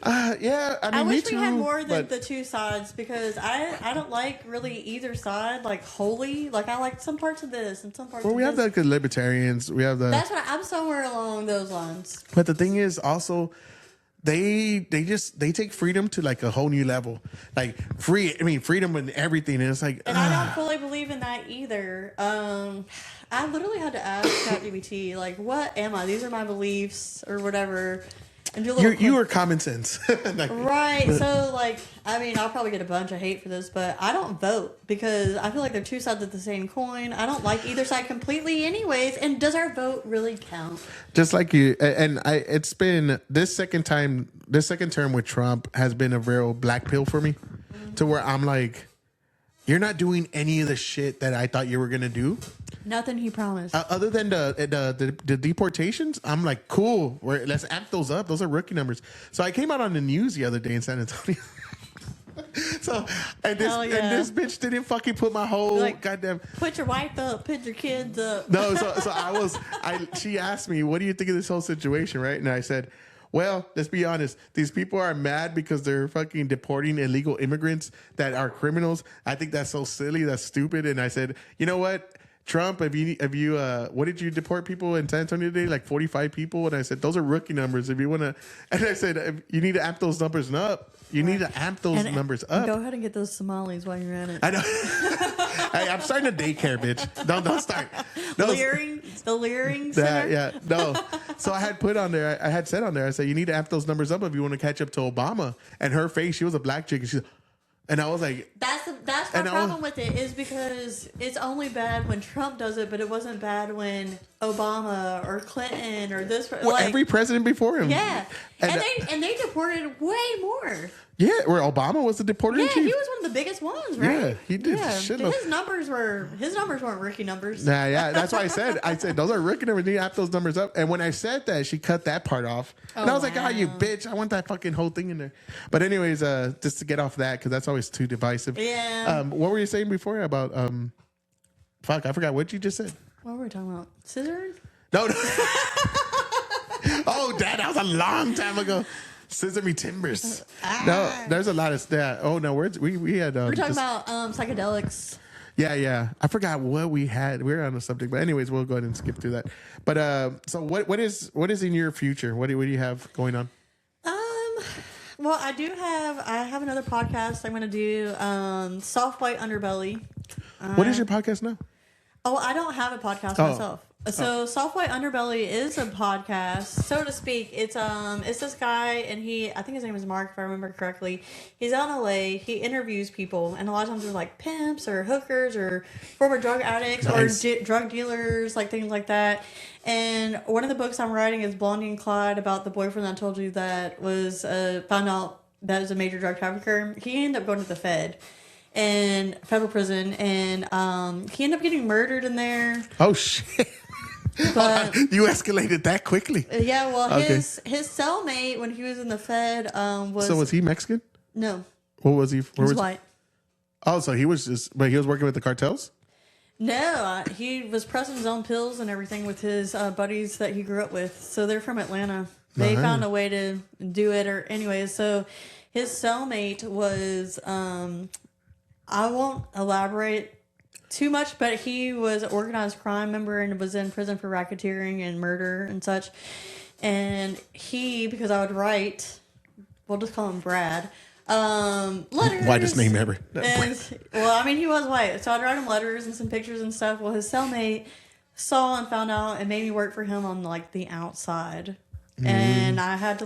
Yeah, I mean, I wish me too, we had more than the two sides, because I don't like really either side like wholly. Like I like some parts of this and some parts. Well, of we have this. the libertarians. We have the. That's what I'm somewhere along those lines. But the thing is also, they take freedom to like a whole new level. Like freedom and everything. And it's like, and I don't fully believe in that either. I literally had to ask ChatGPT, like, what am I? These are my beliefs or whatever. And do a little you are common sense. Like, right. So, like, I mean, I'll probably get a bunch of hate for this, but I don't vote because I feel like they're two sides of the same coin. I don't like either side completely anyways. And does our vote really count? Just like you. And it's been this second term with Trump has been a real black pill for me, to where I'm like, you're not doing any of the shit that I thought you were going to do. Nothing he promised. Other than the deportations, I'm like, cool. Let's amp those up. Those are rookie numbers. So I came out on the news the other day in San Antonio. And this bitch didn't fucking put my whole goddamn. Put your wife up. Put your kids up. No, she asked me, what do you think of this whole situation, right? And I said, well, let's be honest. These people are mad because they're fucking deporting illegal immigrants that are criminals. I think that's so silly. That's stupid. And I said, you know what? Trump, what did you deport people in San Antonio today? Like 45 people. And I said, those are rookie numbers. If you want to, and I said, you need to amp those numbers up. You need to amp those numbers up. Go ahead and get those Somalis while you're at it. I know. Hey, I'm starting a daycare, bitch. Don't start. No, the Leering Center? Yeah, no. So I had put on there, I had said on there, I said, you need to amp those numbers up if you want to catch up to Obama. And her face, she was a black chick. And I was like, that's my problem with it, is because it's only bad when Trump does it, but it wasn't bad when Obama or Clinton or this. Well, like, every president before him. Yeah, and they deported way more. Yeah, where Obama was the deporter in chief. Yeah, he was one of the biggest ones, right? Yeah, he did. Yeah. His numbers weren't rookie numbers. Nah, yeah, that's why I said those are rookie numbers. You need to add those numbers up. And when I said that, she cut that part off, and I was like, "Oh, you bitch! I want that fucking whole thing in there." But anyways, just to get off that, because that's always too divisive. Yeah. What were you saying before about fuck? I forgot what you just said. What were we talking about? Scissor? No. Oh, Dad, that was a long time ago. Scissor me timbers. No, there's a lot of that. Oh no, we had. We're talking about psychedelics. Yeah. I forgot what we had. We were on the subject, but anyways, we'll go ahead and skip through that. But so what is in your future? What do you have going on? Well, I have another podcast I'm going to do. Soft White Underbelly. What is your podcast now? Oh, I don't have a podcast myself. So Soft White Underbelly is a podcast, so to speak. It's this guy, and I think his name is Mark, if I remember correctly. He's out in LA. He interviews people, and a lot of times they're like pimps or hookers or former drug addicts or drug dealers, like things like that. And one of the books I'm writing is Blondie and Clyde, about the boyfriend I told you that was found out that was a major drug trafficker. He ended up going to the federal prison, and he ended up getting murdered in there. Oh shit. But you escalated that quickly. Yeah, well, his cellmate when he was in the Fed was. So was he Mexican? No. What was he? He was white. Oh, so he was working with the cartels? No, he was pressing his own pills and everything with his buddies that he grew up with. So they're from Atlanta. They found a way to do it, or anyways. So his cellmate was. I won't elaborate too much, but he was an organized crime member and was in prison for racketeering and murder and such. And because I would write, we'll just call him Brad, letters. Whitest name ever. Well, I mean, he was white, so I'd write him letters and some pictures and stuff. Well, his cellmate saw and found out and made me work for him on like the outside, and I had to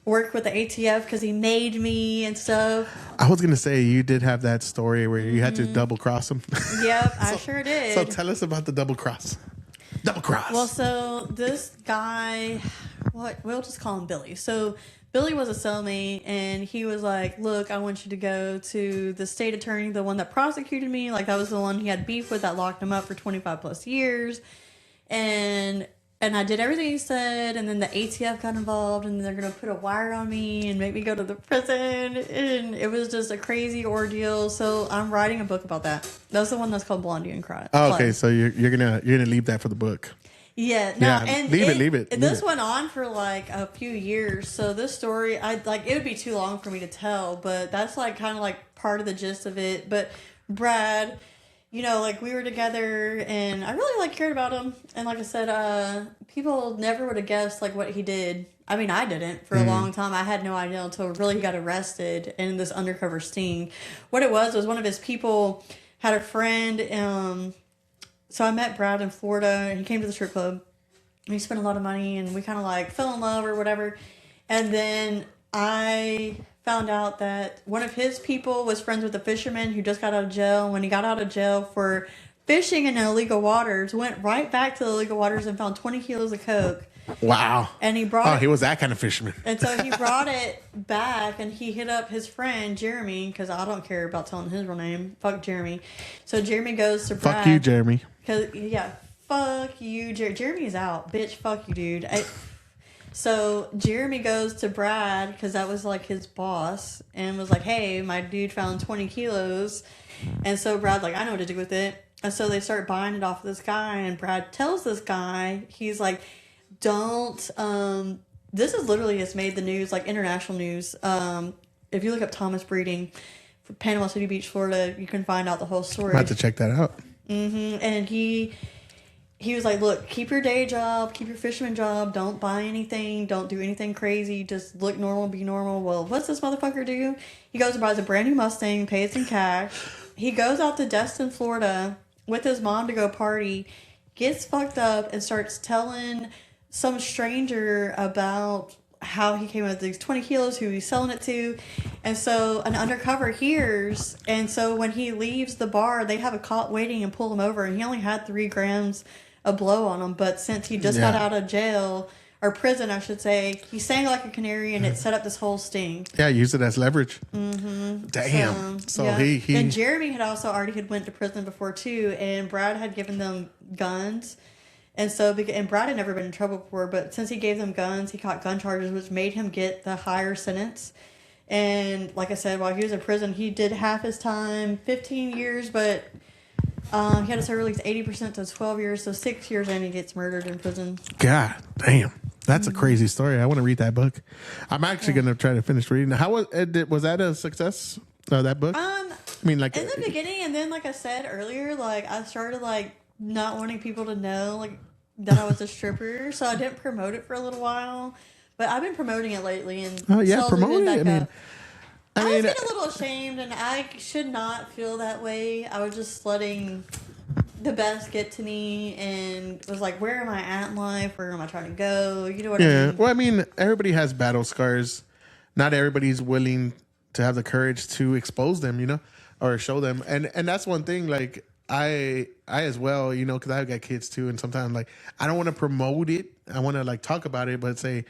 work with the ATF because he made me and stuff. I was gonna say you did have that story where you had to double cross him. Yep, I sure did. So tell us about the double cross. Double cross. Well, so this guy, we'll just call him Billy. So Billy was a cellmate, and he was like, "Look, I want you to go to the state attorney, the one that prosecuted me. Like that was the one he had beef with that locked him up for 25 plus years, And I did everything he said, and then the ATF got involved, and they're going to put a wire on me and make me go to the prison, and it was just a crazy ordeal. So I'm writing a book about that. That's the one that's called Blondie and Clyde. Oh, okay, so you're gonna leave that for the book. Yeah, no, yeah, and leave it. This went on for like a few years, so this story, it would be too long for me to tell, but that's kind of part of the gist of it. But Brad, we were together, and I really cared about him. And like I said, people never would have guessed what he did. I mean, I didn't for a long time. I had no idea until really he got arrested in this undercover sting. What it was one of his people had a friend. So I met Brad in Florida, and he came to the strip club. And he spent a lot of money, and we kind of fell in love or whatever. And then I found out that one of his people was friends with a fisherman who just got out of jail. When he got out of jail for fishing in illegal waters, went right back to the illegal waters and found 20 kilos of coke. Wow. And he brought he was that kind of fisherman. And so he brought it back, and he hit up his friend Jeremy, because I don't care about telling his real name. Fuck Jeremy. So Jeremy goes to Brad. Fuck you, Jeremy. Fuck you, Jeremy's out. Bitch, fuck you, dude. So Jeremy goes to Brad, because that was his boss, and was like, hey, my dude found 20 kilos. And so Brad's like, I know what to do with it. And so they start buying it off of this guy, and Brad tells this guy, he's like, don't, this is literally has made the news, international news. If you look up Thomas Breeding, Panama City Beach, Florida, you can find out the whole story. I have to check that out. And he was like, look, keep your day job, keep your fisherman job, don't buy anything, don't do anything crazy, just look normal, be normal. Well, what's this motherfucker do? He goes and buys a brand new Mustang, pays in cash. He goes out to Destin, Florida with his mom to go party, gets fucked up, and starts telling some stranger about how he came with these 20 kilos, who he's selling it to. And so an undercover hears. And so when he leaves the bar, they have a cop waiting and pull him over. And he only had 3 grams of blow on him. But since he just got out of jail, or prison, I should say, he sang like a canary and it set up this whole sting. Yeah, use it as leverage. Damn. So he And Jeremy had also already went to prison before too. And Brad had given them guns. And so, and Brad had never been in trouble before, but since he gave them guns, he caught gun charges, which made him get the higher sentence. And like I said, while he was in prison, he did half his time, 15 years, but he had to serve at least 80% to 12 years, so 6 years, and he gets murdered in prison. God damn. That's a crazy story. I want to read that book. I'm actually going to try to finish reading. How was that a success, that book? I mean, like... In the beginning, and then, like I said earlier, like, I started, like, not wanting people to know, like, that I was a stripper, so I didn't promote it for a little while. But I've been promoting it lately, and promoting it. I was getting a little ashamed, and I should not feel that way. I was just letting the best get to me, and was like, where am I at in life? Where am I trying to go? You know what I mean? Well, I mean, everybody has battle scars. Not everybody's willing to have the courage to expose them, you know, or show them. And that's one thing, like, I as well, you know, because I've got kids too, and sometimes, like, I don't want to promote it. I want to, like, talk about it, but say,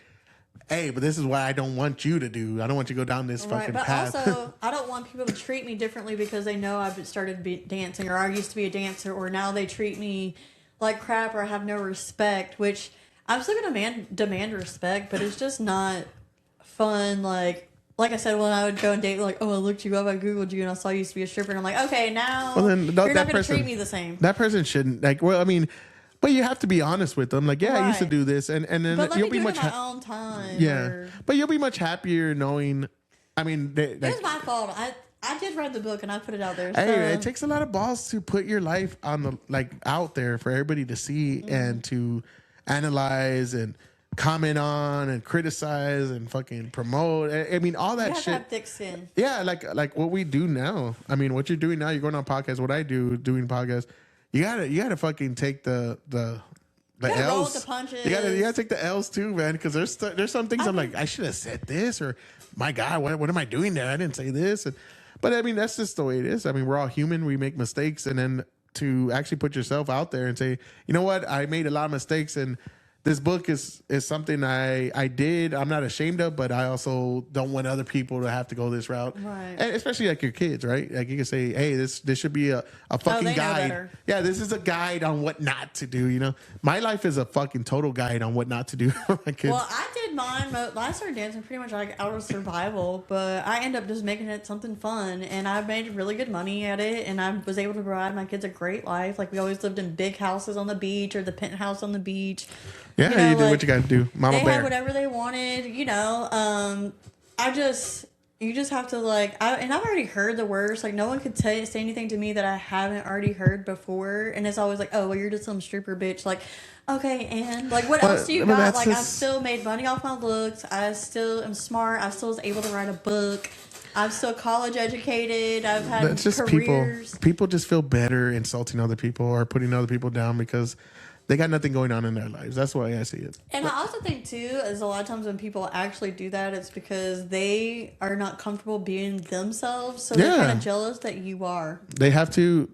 hey, but this is what I don't want you to do. I don't want you to go down this fucking path. But also, I don't want people to treat me differently because they know I've started dancing, or I used to be a dancer, or now they treat me like crap, or I have no respect, which I'm still going to demand respect, but it's just not fun, like I said, when I would go and date, like, oh, I looked you up, I Googled you, and I saw you used to be a stripper, and I'm like, okay, now you're not going to treat me the same. That person shouldn't, like, well, I mean, but you have to be honest with them. Like, yeah, I used to do this, and then but you'll be much my own time. Yeah, but you'll be much happier knowing, I mean... It was my fault. I did read the book, and I put it out there. Hey, it takes a lot of balls to put your life on the, like, out there for everybody to see and to analyze and comment on and criticize and fucking promote. I mean, all that shit. You have to have thick skin. Yeah, like what we do now. I mean, what you're doing now, you're going on podcasts. What I do doing podcasts, you gotta fucking take the L's. Roll with the punches. You gotta take the L's too, man. Because there's some things I'm like, I should have said this, or my God, what am I doing there? I didn't say this. But I mean, that's just the way it is. I mean, we're all human. We make mistakes, and then to actually put yourself out there and say, you know what, I made a lot of mistakes, and this book is something I did. I'm not ashamed of, but I also don't want other people to have to go this route. Right. And especially like your kids, right? Like you can say, hey, this should be a fucking guide. Yeah, this is a guide on what not to do, you know? My life is a fucking total guide on what not to do for my kids. Well, I did mine. I started dancing pretty much like out of survival, but I ended up just making it something fun, and I made really good money at it, and I was able to provide my kids a great life. Like, we always lived in big houses on the beach, or the penthouse on the beach. Yeah, you did what you got to do. Mama Bear. They had whatever they wanted, you know. You just have to, like, and I've already heard the worst. Like, no one could say anything to me that I haven't already heard before. And it's always like, oh, well, you're just some stripper bitch. Like, okay, and, like, what else do you got? Like, I've still made money off my looks. I still am smart. I still was able to write a book. I'm still college educated. I've had That's just careers. People just feel better insulting other people or putting other people down because they got nothing going on in their lives. That's why I see it. And I also think, too, is a lot of times when people actually do that, it's because they are not comfortable being themselves. So they're kind of jealous that you are. They have to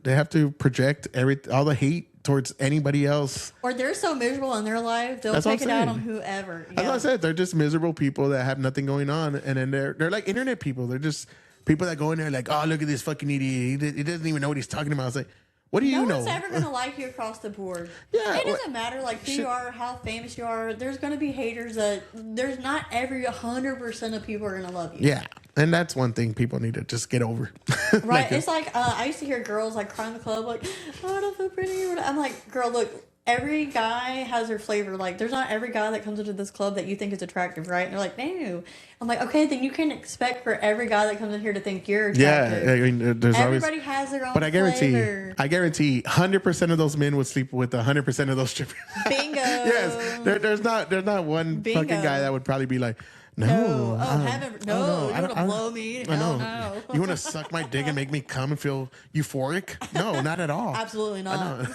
project all the hate towards anybody else. Or they're so miserable in their life, they'll take it out on whoever. That's what I said. They're just miserable people that have nothing going on. And then they're like internet people. They're just people that go in there like, oh, look at this fucking idiot. He doesn't even know what he's talking about. It's like, what do you know? No one's ever going to like you across the board. Yeah, it doesn't matter like who you are, how famous you are. There's going to be haters that there's not every 100% of people are going to love you. Yeah, and that's one thing people need to just get over. Right. Like, it's like I used to hear girls like cry in the club like, oh, I don't feel pretty. I'm like, girl, look. Every guy has their flavor. Like, there's not every guy that comes into this club that you think is attractive, right? And they're like, no. I'm like, okay, then you can expect for every guy that comes in here to think you're attractive. Yeah, I mean, there's everybody has their own. But I guarantee, 100% of those men would sleep with 100% of those strippers. Bingo. Yes, there's not one fucking guy that would probably be like, No. Heaven, no. I You're don't- gonna blow me. I Hell know. no. You want to suck my dick and make me come and feel euphoric? No, not at all. Absolutely not.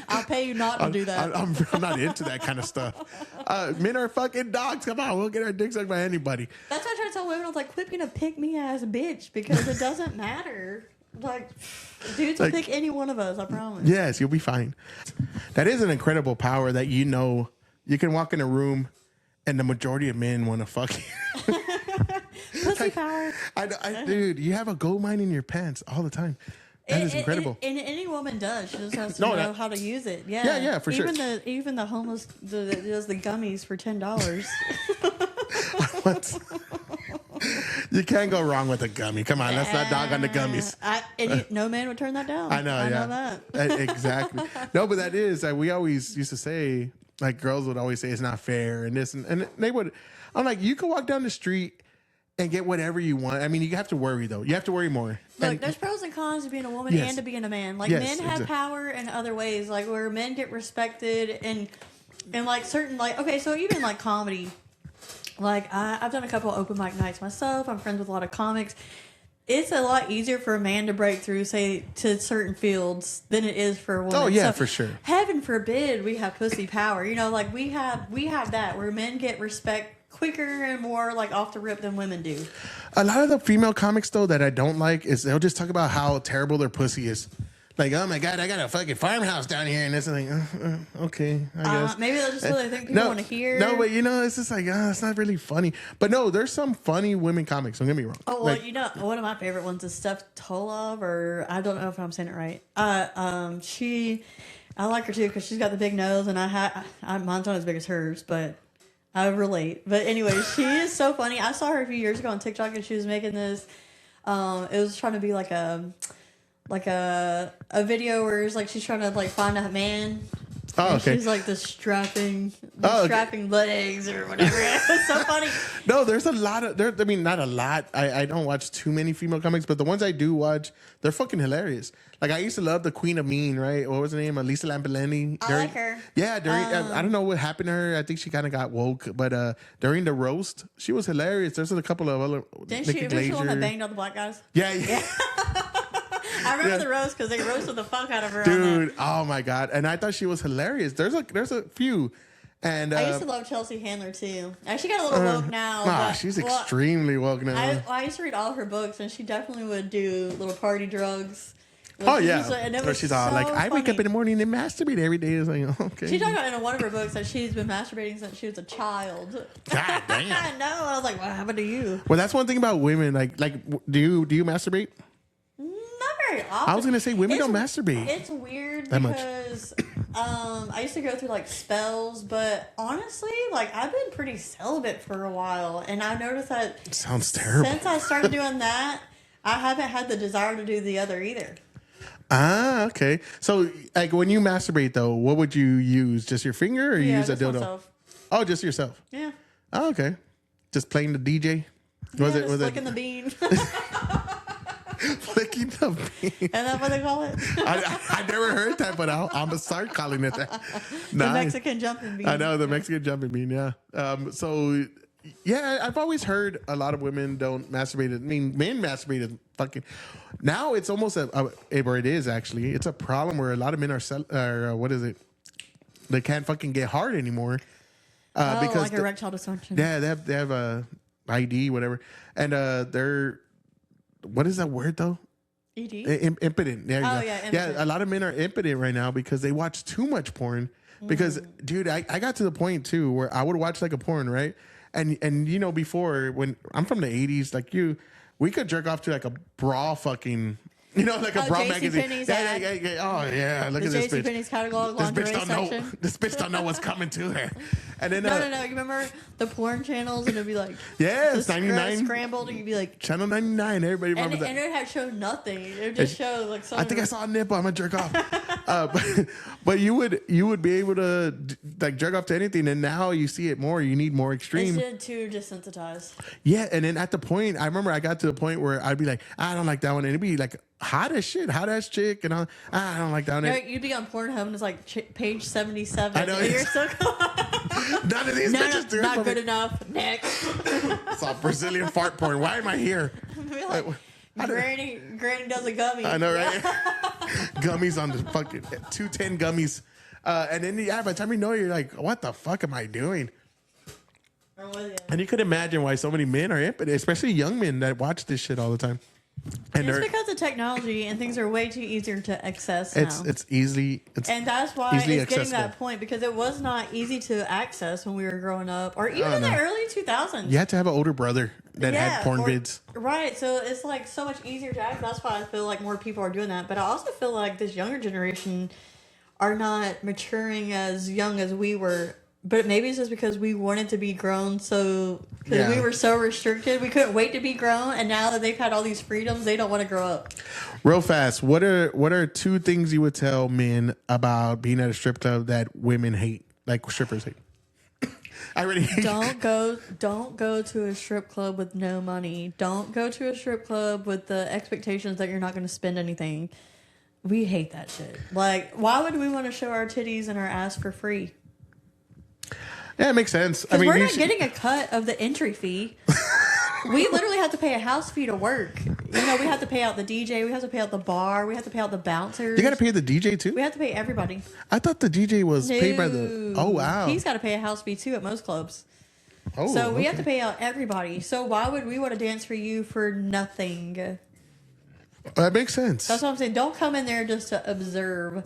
I'll pay you not to do that. I'm not into that kind of stuff. Men are fucking dogs. Come on, we'll get our dick sucked by anybody. That's why I try to tell women, I was like, quit being a pick me ass bitch because it doesn't matter. Like, dudes will pick any one of us, I promise. Yes, you'll be fine. That is an incredible power that you can walk in a room and the majority of men want to fuck you. Pussy power. Dude, you have a gold mine in your pants all the time. That is incredible. And any woman does. She just has to know how to use it. Yeah, yeah, for sure. Even the homeless that does the gummies for $10. You can't go wrong with a gummy. Come on, let's not dog on the gummies. No man would turn that down. I know that. Exactly. No, but that is, we always used to say, like, girls would always say it's not fair and this, and they would, I'm like, you can walk down the street and get whatever you want. I mean, you have to worry, though. You have to worry more. Look, there's pros and cons to being a woman and to being a man. Like, men have power in other ways, like where men get respected and like certain, like, okay, so even like comedy, like I've done a couple of open mic nights myself. I'm friends with a lot of comics. It's a lot easier for a man to break through, say, to certain fields than it is for a woman. Oh, yeah, for sure. Heaven forbid we have pussy power. You know, like we have that where men get respect quicker and more like off the rip than women do. A lot of the female comics, though, that I don't like is they'll just talk about how terrible their pussy is. Like, oh my God, I got a fucking farmhouse down here, and it's like, okay, I guess. Maybe that's just what I think people want to hear. No, but it's just like, it's not really funny. But no, there's some funny women comics. Don't get me wrong. Oh, well, like, one of my favorite ones is Steph Tolov, or I don't know if I'm saying it right. I like her too because she's got the big nose, and mine's not as big as hers, but I relate. But anyway, she is so funny. I saw her a few years ago on TikTok, and she was making this. It was trying to be like a video where it's like she's trying to like find a man. Oh, okay. She's like the strapping legs or whatever. It was so funny. No, there's a lot of I mean, not a lot. I don't watch too many female comics, but the ones I do watch, they're fucking hilarious. Like I used to love the Queen of Mean, right? What was her name? Lisa Lampanelli. I like her. Yeah, I don't know what happened to her. I think she kind of got woke, but during the roast, she was hilarious. There's a couple of other. Didn't she? Was she the one that banged all the black guys? Yeah. I remember the roast because they roasted the fuck out of her. Dude, oh my God. And I thought she was hilarious. There's a few. And I used to love Chelsea Handler too. She got a little woke now. She's extremely woke now. I used to read all her books, and she definitely would do little party drugs. Oh yeah, so she's all like, I wake up in the morning and masturbate every day. It's like, okay. She talked about in one of her books that she's been masturbating since she was a child. God damn. I know. I was like, what happened to you? Well, that's one thing about women. Like, do you masturbate? Not very often. I was gonna say women don't masturbate. It's weird because I used to go through like spells, but honestly, like I've been pretty celibate for a while, and I noticed that sounds terrible. Since I started doing that, I haven't had the desire to do the other either. Ah, okay. So, like, when you masturbate, though, what would you use? Just your finger, or you use a dildo? Myself. Oh, just yourself. Yeah. Oh, okay. Just playing the DJ. Was flicking the bean. Flicking the bean. Isn't that what they call it? I never heard that, but I'm gonna start calling it that. The Mexican jumping bean. I know the Mexican jumping bean. Yeah. So. Yeah, I've always heard a lot of women don't masturbate. I mean, men masturbate is fucking. Now it's almost or it is actually. It's a problem where a lot of men are what is it? They can't fucking get hard anymore. Because like erectile dysfunction. Yeah, they have a ID whatever, and they're what is that word though? ED. Impotent. There you go. Yeah, impotent. Yeah, a lot of men are impotent right now because they watch too much porn. Because dude, I got to the point too where I would watch like a porn, right? And you know, before when I'm from the 80s, like we could jerk off to like a bra fucking, like a bra magazine. Oh yeah, look at this bitch. JCPenney's catalog lingerie section. This bitch don't know what's coming to her. And then no. You remember the porn channels, and it'd be like it's 99 scrambled, and you'd be like channel 99. Everybody remember that. And it would show nothing. It would just show like. I think I saw a nipple. I'm gonna jerk off. But you would be able to like jerk off to anything, and now you see it more. You need more extreme. It's too desensitized. Yeah, and then at the point, I remember I got to the point where I'd be like, I don't like that one, and it'd be like hot as shit, hot ass chick, and I don't like that one. You'd be on Pornhub, and it's like page 77. I know. You're so None of these bitches do it not for good me. enough. Next. It's all Brazilian fart porn. Why am I here? Be like, Granny does a gummy. I know, right? Gummies on the fucking 210 gummies. And then, by the time you know, you're like, what the fuck am I doing? And you could imagine why so many men are impotent, especially young men that watch this shit all the time. And it's because of technology and things are way too easier to access now. It's easily, and that's why it's accessible. getting that point, because it was not easy to access when we were growing up, or even in the early 2000s. You had to have an older brother that had porn vids. Right, so it's like so much easier to access. That's why I feel like more people are doing that. But I also feel like this younger generation are not maturing as young as we were. But maybe it's just because we wanted to be grown, because we were so restricted. We couldn't wait to be grown, and now that they've had all these freedoms, they don't want to grow up. Real fast, what are two things you would tell men about being at a strip club that women hate, like strippers hate? I really hate. Don't go to a strip club with no money. Don't go to a strip club with the expectations that you're not going to spend anything. We hate that shit. Like, why would we want to show our titties and our ass for free? Yeah, it makes sense. I mean, we're not getting a cut of the entry fee. We literally have to pay a house fee to work. We have to pay out the DJ. We have to pay out the bar. We have to pay out the bouncers. You got to pay the DJ too? We have to pay everybody. I thought the DJ was paid by the... Oh, wow. He's got to pay a house fee too at most clubs. Oh, so we have to pay out everybody. So why would we want to dance for you for nothing? That makes sense. That's what I'm saying. Don't come in there just to observe.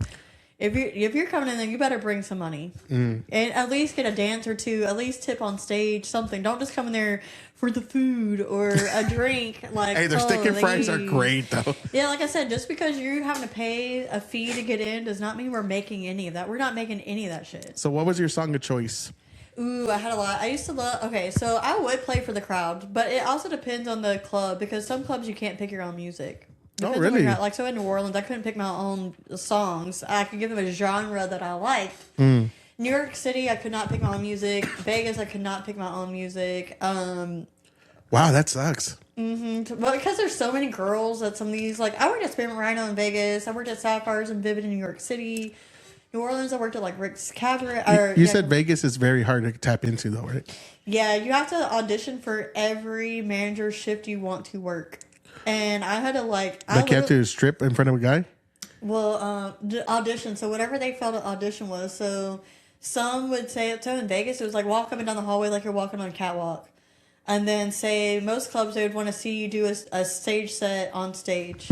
If you're coming in there, you better bring some money. And at least get a dance or two. At least tip on stage, something. Don't just come in there for the food or a drink. Like, hey, their stick and fries are great, though. Yeah, like I said, just because you're having to pay a fee to get in does not mean we're making any of that. We're not making any of that shit. So what was your song of choice? Ooh, I had a lot. I used to love... Okay, so I would play for the crowd, but it also depends on the club, because some clubs you can't pick your own music. Depends oh, really? Like, so in New Orleans, I couldn't pick my own songs. I could give them a genre that I liked. New York City, I could not pick my own music. Vegas, I could not pick my own music. Wow, that sucks. But because there's so many girls at some of these... Like, I worked at Spearmint Rhino in Vegas. I worked at Sapphires and Vivid in New York City. New Orleans, I worked at, like, Rick's Cabaret. You said Vegas is very hard to tap into, though, right? Yeah, you have to audition for every manager shift you want to work. And I had to like you have to strip in front of a guy? Well, audition. So whatever they felt an audition was. So some would say, so in Vegas, it was like walk up and down the hallway like you're walking on a catwalk. And then say most clubs, they would want to see you do a stage set on stage.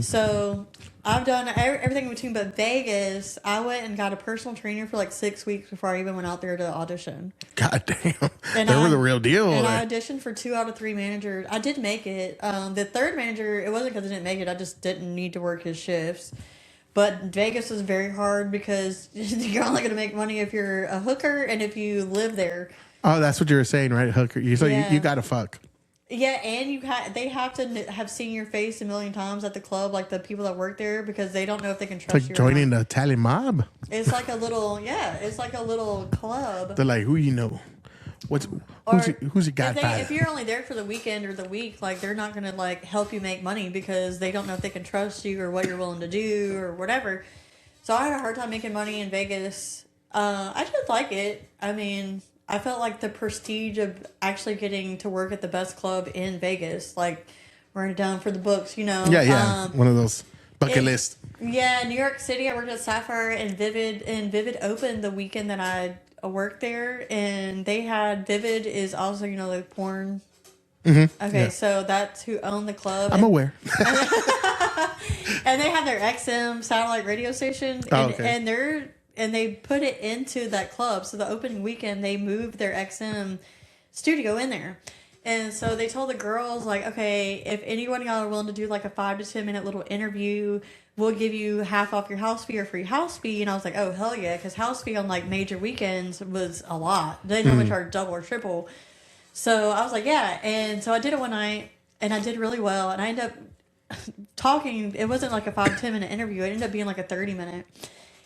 So I've done everything in between, but Vegas, I went and got a personal trainer for like 6 weeks before I even went out there to audition. God damn. They were the real deal. And I auditioned for 2 out of 3 managers. I did make it. The third manager, it wasn't because I didn't make it. I just didn't need to work his shifts. But Vegas was very hard because you're only going to make money if you're a hooker and if you live there. Oh, that's what you were saying, right? Hooker. So you got to fuck. Yeah, and they have to have seen your face a million times at the club, like the people that work there, because they don't know if they can trust it's like you. Joining the Italian mob. It's like a little, it's like a little club. They're like, who you know? Who's your godfather? If you're only there for the weekend or the week, like they're not gonna like help you make money because they don't know if they can trust you or what you're willing to do or whatever. So I had a hard time making money in Vegas. I did like it. I mean, I felt like the prestige of actually getting to work at the best club in Vegas, like writing it down for the books, you know. Yeah. One of those bucket list. Yeah, New York City, I worked at Sapphire and Vivid opened the weekend that I worked there, and they had Vivid is also, you know, like porn. Okay, so that's who owned the club. I'm aware. And they have their XM satellite radio station, and they put it into that club. So the opening weekend, they moved their XM studio in there. And so they told the girls, like, okay, if anyone of y'all are willing to do like a 5 to 10 minute little interview, we'll give you half off your house fee or free house fee. And I was like, oh, hell yeah, because house fee on like major weekends was a lot. They normally charge double or triple. So I was like, yeah. And so I did it one night, and I did really well. And I ended up talking. It wasn't like a 5 to 10 minute interview. It ended up being like a 30 minute.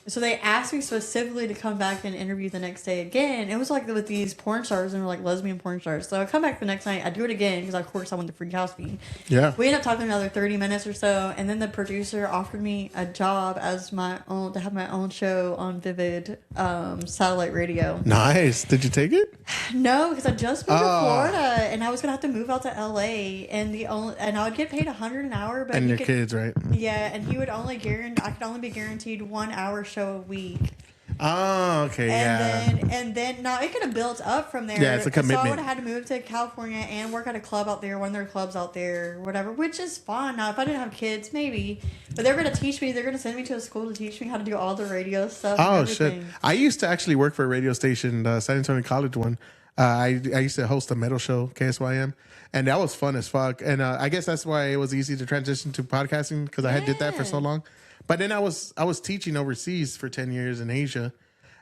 So they asked me specifically to come back and interview the next day again. It was like with these porn stars and like lesbian porn stars. So I come back the next night. I do it again because of course I want the free house fee. Yeah. We ended up talking another 30 minutes or so, and then the producer offered me a job as my own to have my own show on Vivid satellite radio. Nice. Did you take it? No, because I just moved to Florida and I was gonna have to move out to LA, and I would get paid $100 an hour. But And your kids, right? Yeah, and he would only I could only be guaranteed 1 hour show a week. Oh, okay, And then no, it could have built up from there. Yeah, it's a commitment. So I would have had to move to California and work at a club out there, one of their clubs out there, whatever, which is fun. Now, if I didn't have kids, maybe. But they're going to teach me. They're going to send me to a school to teach me how to do all the radio stuff. Oh, shit. I used to actually work for a radio station, San Antonio College one. I used to host a metal show, KSYM. And that was fun as fuck. And I guess that's why it was easy to transition to podcasting because I had did that for so long. But then I was teaching overseas for 10 years in Asia,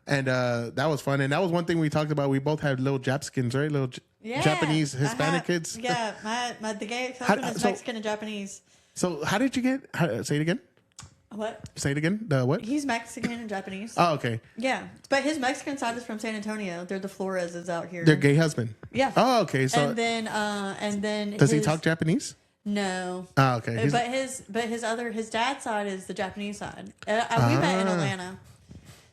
and that was fun. And that was one thing we talked about. We both had little Japskins, right? Little Japanese, Hispanic kids. Yeah, the gay husband is Mexican and Japanese. So how did you get? Say it again. What? Say it again. The what? He's Mexican and Japanese. Oh, okay. Yeah, but his Mexican side is from San Antonio. They're the Floreses out here. Their gay husband. Yeah. Oh, okay. So and then does he talk Japanese? No. Oh, okay. But his dad's side is the Japanese side. We met in Atlanta,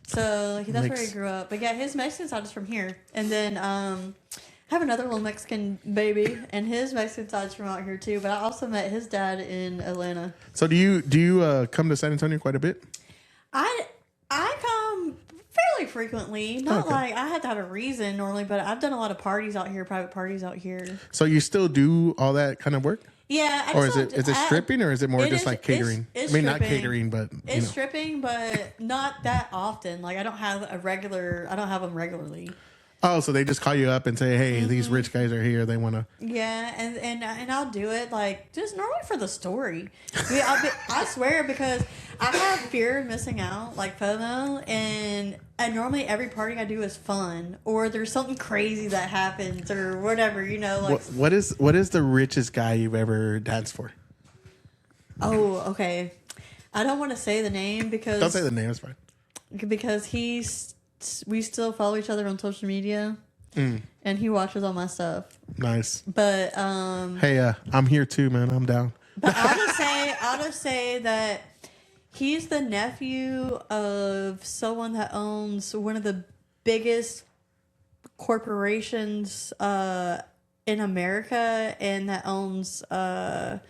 so that's where he grew up. But yeah, his Mexican side is from here, and then I have another little Mexican baby, and his Mexican side's from out here too. But I also met his dad in Atlanta. So do you come to San Antonio quite a bit? I come fairly frequently. Not like I have to have a reason normally, but I've done a lot of parties out here, private parties out here. So you still do all that kind of work? Yeah. Or is it stripping, or is it more just like catering? It's I mean, stripping. not catering, but it's stripping, but not that often. Like I don't have them regularly. Oh, so they just call you up and say, "Hey, these rich guys are here. They want to." Yeah, and I'll do it like just normally for the story. I swear, because I have fear of missing out, like FOMO, and normally every party I do is fun, or there's something crazy that happens, or whatever, like. What is the richest guy you've ever danced for? Oh, okay. I don't want to say the name because. Don't say the name. It's fine. Because we still follow each other on social media, and he watches all my stuff. Nice. But hey, I'm here too, man. I'm down. But I'll just say that he's the nephew of someone that owns one of the biggest corporations in America, and that owns a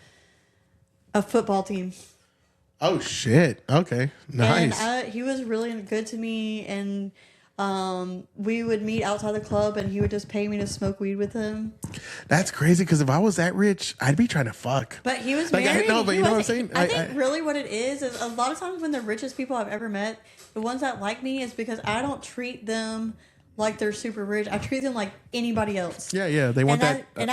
football team. Oh shit! Okay, nice. And he was really good to me, and we would meet outside the club, and he would just pay me to smoke weed with him. That's crazy, because if I was that rich, I'd be trying to fuck. But he was like, married. No, but you know what I'm saying? I think really what it is a lot of times when the richest people I've ever met, the ones that like me, is because I don't treat them like they're super rich. I treat them like anybody else. Yeah. They want that. And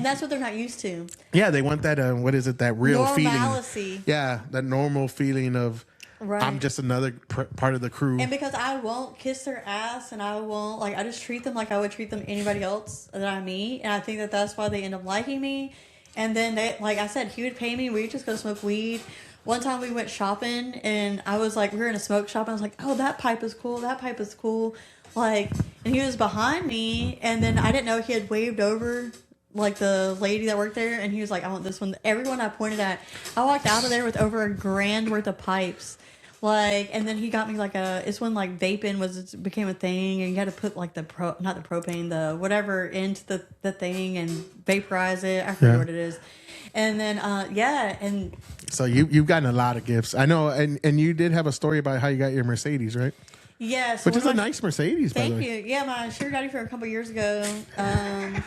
that's what they're not used to. Yeah, they want that. What is it? That real normalcy. Feeling. Yeah, that normal feeling of. Right. I'm just another part of the crew. And because I won't kiss their ass, and I won't I just treat them like I would treat them anybody else that I meet, and I think that that's why they end up liking me. And then they, like I said, he would pay me. We would just go smoke weed. One time we went shopping, and I was like, we were in a smoke shop, and I was like, oh, that pipe is cool. That pipe is cool. And he was behind me, and then I didn't know he had waved over the lady that worked there, and he was like, I want this one. Everyone I pointed at, I walked out of there with over $1,000 worth of pipes. And then he got me it's when vaping became a thing, and you had to put not the propane, the whatever into the thing and vaporize it. I forget what it is. And then and so you've gotten a lot of gifts. I know, and you did have a story about how you got your Mercedes, right? Yes, which is a nice Mercedes. Thank by the you. way. Yeah, my sugar daddy from a couple years ago. I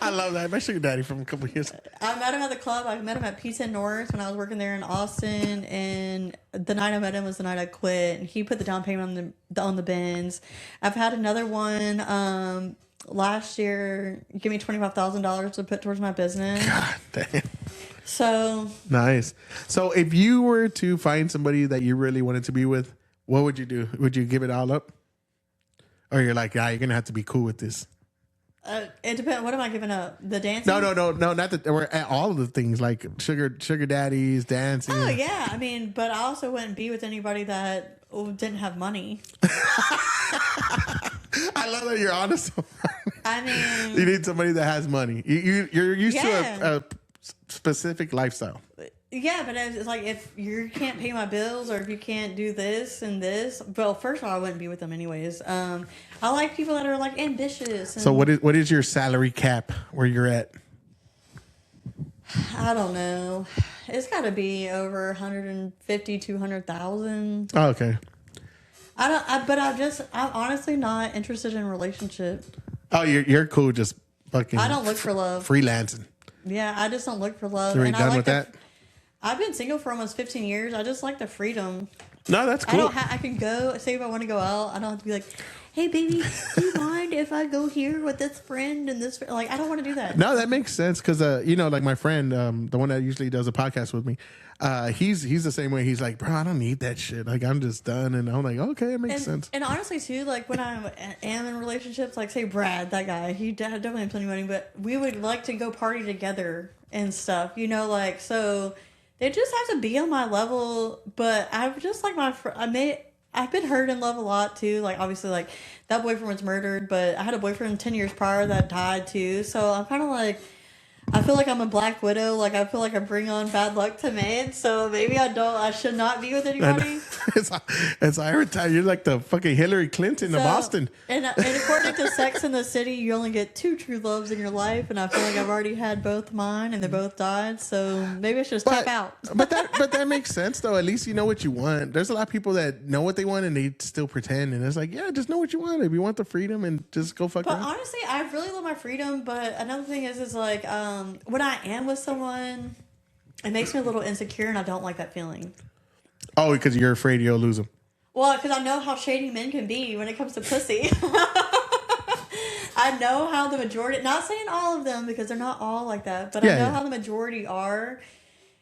love that. My sugar daddy from a couple years. I met him at the club. I met him at P10 North when I was working there in Austin, and the night I met him was the night I quit. And he put the down payment on the Benz. I've had another one last year. Give me $25,000 to put towards my business. God damn. So nice. So if you were to find somebody that you really wanted to be with, what would you do? Would you give it all up? Or you're like, you're going to have to be cool with this? It depends. What am I giving up? The dancing? No, not that we're at all of the things like sugar daddies, dancing. Oh yeah, I mean, but I also wouldn't be with anybody that didn't have money. I love that you're honest. I mean, you need somebody that has money. You're used to a specific lifestyle. Yeah, but it's like if you can't pay my bills or if you can't do this and this, well, first of all, I wouldn't be with them anyways. I like people that are like ambitious. And So what is your salary cap where you're at? I don't know. It's got to be over 150, 200,000. Oh, okay. I'm honestly not interested in a relationship. Oh, you're cool. Just fucking. I don't look for love. Freelancing. Yeah, I just don't look for love. You're done with that? I've been single for almost 15 years. I just like the freedom. No, that's cool. I can go, say if I want to go out, I don't have to be like, hey, baby, do you mind if I go here with this friend and this? Like, I don't want to do that. No, that makes sense because, like my friend, the one that usually does a podcast with me, he's the same way. He's like, bro, I don't need that shit. Like, I'm just done. And I'm like, okay, it makes sense. And honestly, too, like when I am in relationships, like say Brad, that guy, he definitely has plenty of money, but we would like to go party together and stuff, like, so they just have to be on my level. But I've just like I've been hurt in love a lot too. Like obviously, like that boyfriend was murdered, but I had a boyfriend 10 years prior that died too. So I'm kind of like, I feel like I'm a Black Widow. Like I feel like I bring on bad luck to men. So maybe I should not be with anybody. it's every time you're like the fucking Hillary Clinton of Boston. And according to Sex and the City, you only get 2 true loves in your life, and I feel like I've already had both mine, and they both died. So maybe I should just tap out. but that makes sense though. At least you know what you want. There's a lot of people that know what they want and they still pretend, and it's like, yeah, just know what you want. If you want the freedom, and just go fuck around. But honestly, I really love my freedom. But another thing is like when I am with someone, it makes me a little insecure, and I don't like that feeling. Oh, because you're afraid you'll lose them. Well, because I know how shady men can be when it comes to pussy. I know how the majority, not saying all of them because they're not all like that, but I know how the majority are.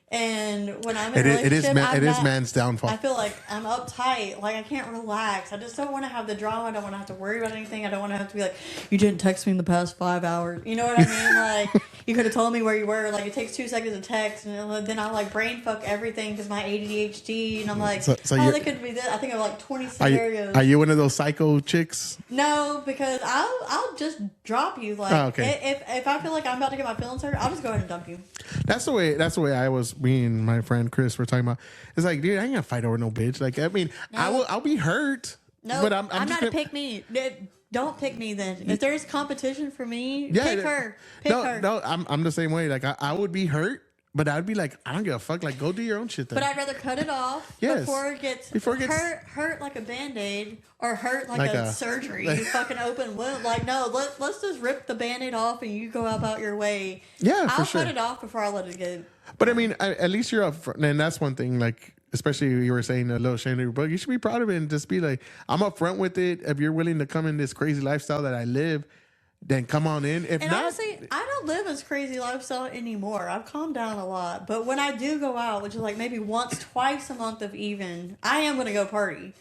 And when I'm in a relationship, it is man's downfall. I feel like I'm uptight. Like I can't relax. I just don't want to have the drama. I don't want to have to worry about anything. I don't want to have to be like, you didn't text me in the past 5 hours. You know what I mean? Like you could have told me where you were. Like it takes 2 seconds to text, and then I like brain fuck everything because my ADHD. And I'm like, that could be this. I think of like 20 scenarios. Are you one of those psycho chicks? No, because I'll just drop you. Like if I feel like I'm about to get my feelings hurt, I'll just go ahead and dump you. That's the way I was. Me and my friend Chris were talking about. It's like, dude, I ain't gonna fight over no bitch. Like, I mean, no. I'll be hurt. No, but I'm not a pick me. Don't pick me then. If there's competition for me, pick her. Pick her. No, I'm the same way. Like, I would be hurt, but I'd be like, I don't give a fuck. Like, go do your own shit then. But I'd rather cut it off before it gets hurt like a Band-Aid or hurt like a surgery. You fucking open wound. Like, no, let's just rip the Band-Aid off and you go about your way. Yeah, I'll for sure. cut it off before I let it go. But I mean, at least you're up front. And that's one thing, like, especially you were saying a little shame of your book. You should be proud of it and just be like, I'm up front with it. If you're willing to come in this crazy lifestyle that I live, then come on in. If and not, honestly, I don't live this crazy lifestyle anymore. I've calmed down a lot. But when I do go out, which is like maybe once, twice a month of even, I am going to go party.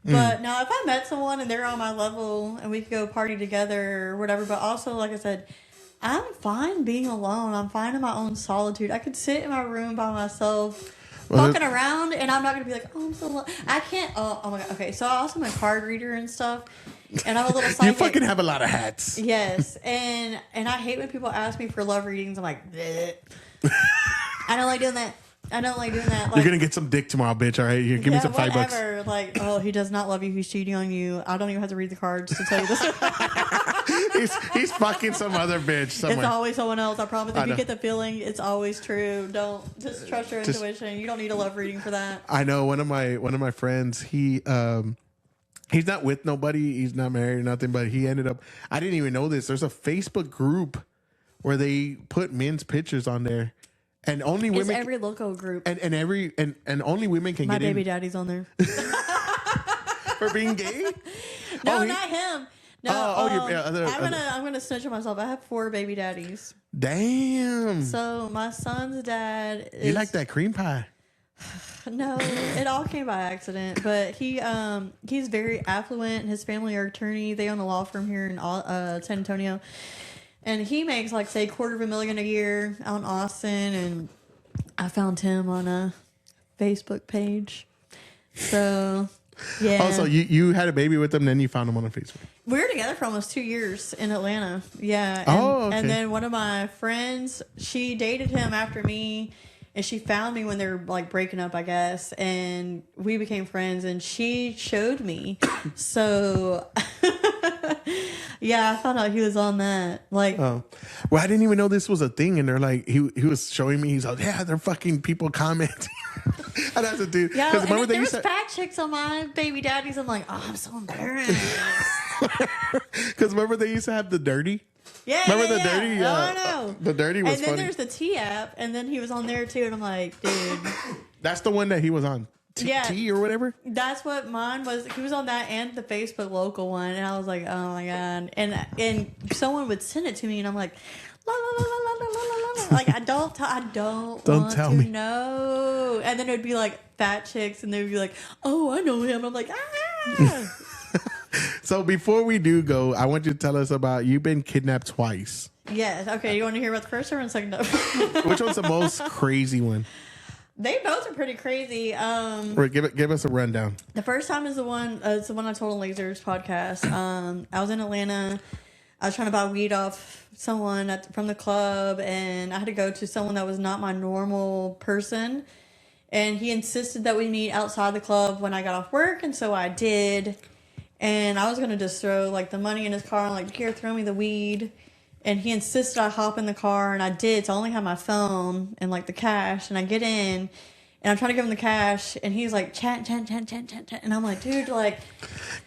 But now if I met someone and they're on my level and we could go party together or whatever, but also, like I said, I'm fine being alone. I'm fine in my own solitude. I could sit in my room by myself, fucking around, and I'm not going to be like, oh, I'm so alone. I can't. Oh my God. Okay, so I also am a card reader and stuff, and I'm a little psychic. You fucking have a lot of hats. Yes, and I hate when people ask me for love readings. I'm like, bleh. I don't like doing that. Like, you're gonna get some dick tomorrow, bitch. All right, you give me some $5. Like, oh, he does not love you. He's cheating on you. I don't even have to read the cards to tell you this. he's fucking some other bitch somewhere. It's always someone else. I promise. If you get the feeling, it's always true. Don't just trust your intuition. You don't need a love reading for that. I know one of my friends. He's not with nobody. He's not married or nothing. But he ended up. I didn't even know this. There's a Facebook group where they put men's pictures on there. And only women. It's every local group. And only women can get in. My baby daddy's on there. For being gay? No, not him. No. I'm gonna snitch on myself. I have 4 baby daddies. Damn. So my son's dad is. You like that cream pie? No, it all came by accident. But he's very affluent. His family are attorney. They own a law firm here in San Antonio, and he makes like say $250,000 a year out in Austin. And I found him on a Facebook page. So yeah. Also, you had a baby with him, then you found him on Facebook. We were together for almost 2 years in Atlanta. Yeah. And, okay. And then one of my friends, she dated him after me. And she found me when they were like breaking up, I guess, and we became friends. And she showed me, so yeah, I found out he was on that. Like, well, I didn't even know this was a thing. And they're like, he was showing me. He's like, yeah, they're fucking people commenting. And that's a dude. Yeah, and there was fat chicks on my baby daddies. I'm like, oh, I'm so embarrassed. Because remember they used to have the dirty. Yeah, remember the dirty? Oh, I know. The dirty was funny. And then funny. there's the T app, and then he was on there too. And I'm like, dude, that's the one that he was on. T or whatever. That's what mine was. He was on that and the Facebook local one, and I was like, oh my god. And someone would send it to me, and I'm like, la la la la la la la la. Like I don't want tell to me. know. And then it would be like fat chicks, and they would be like, oh, I know him. I'm like, ah. So before we do go, I want you to tell us about you've been kidnapped twice. Yes. Okay. You want to hear about the first one or the second? Which one's the most crazy one? They both are pretty crazy. Give us a rundown. The first time is the one. It's the one I told on Lasers podcast. I was in Atlanta. I was trying to buy weed off someone from the club, and I had to go to someone that was not my normal person. And he insisted that we meet outside the club when I got off work, and so I did. And I was gonna just throw like the money in his car and like, here, throw me the weed. And he insisted I hop in the car, and I did. So I only had my phone and like the cash. And I get in, and I'm trying to give him the cash, and he's like, chat. And I'm like, dude, like,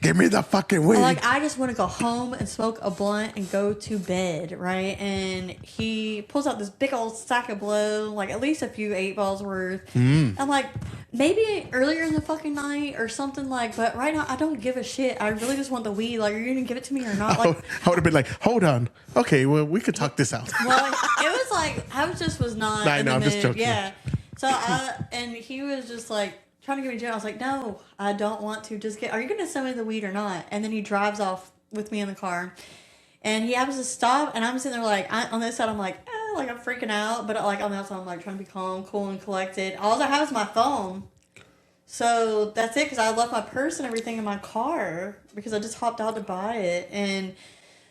give me the fucking weed. Like, I just want to go home and smoke a blunt and go to bed, right? And he pulls out this big old sack of blow, like at least a few 8 balls worth. I'm like, maybe earlier in the fucking night or something, like, but right now I don't give a shit. I really just want the weed. Like, are you gonna give it to me or not? Like, I would have been like, hold on. Okay, well, we could talk this out. Well, it was like, I was not. I know, I'm just joking. Yeah. So and he was just like trying to give me jail. I was like, no, I don't want to. Are you going to send me the weed or not? And then he drives off with me in the car, and he happens to stop, and I'm sitting there like, on this side, I'm like, like I'm freaking out, but like on the outside, I'm like trying to be calm, cool, and collected. All I have is my phone. So that's it, because I left my purse and everything in my car because I just hopped out to buy it. And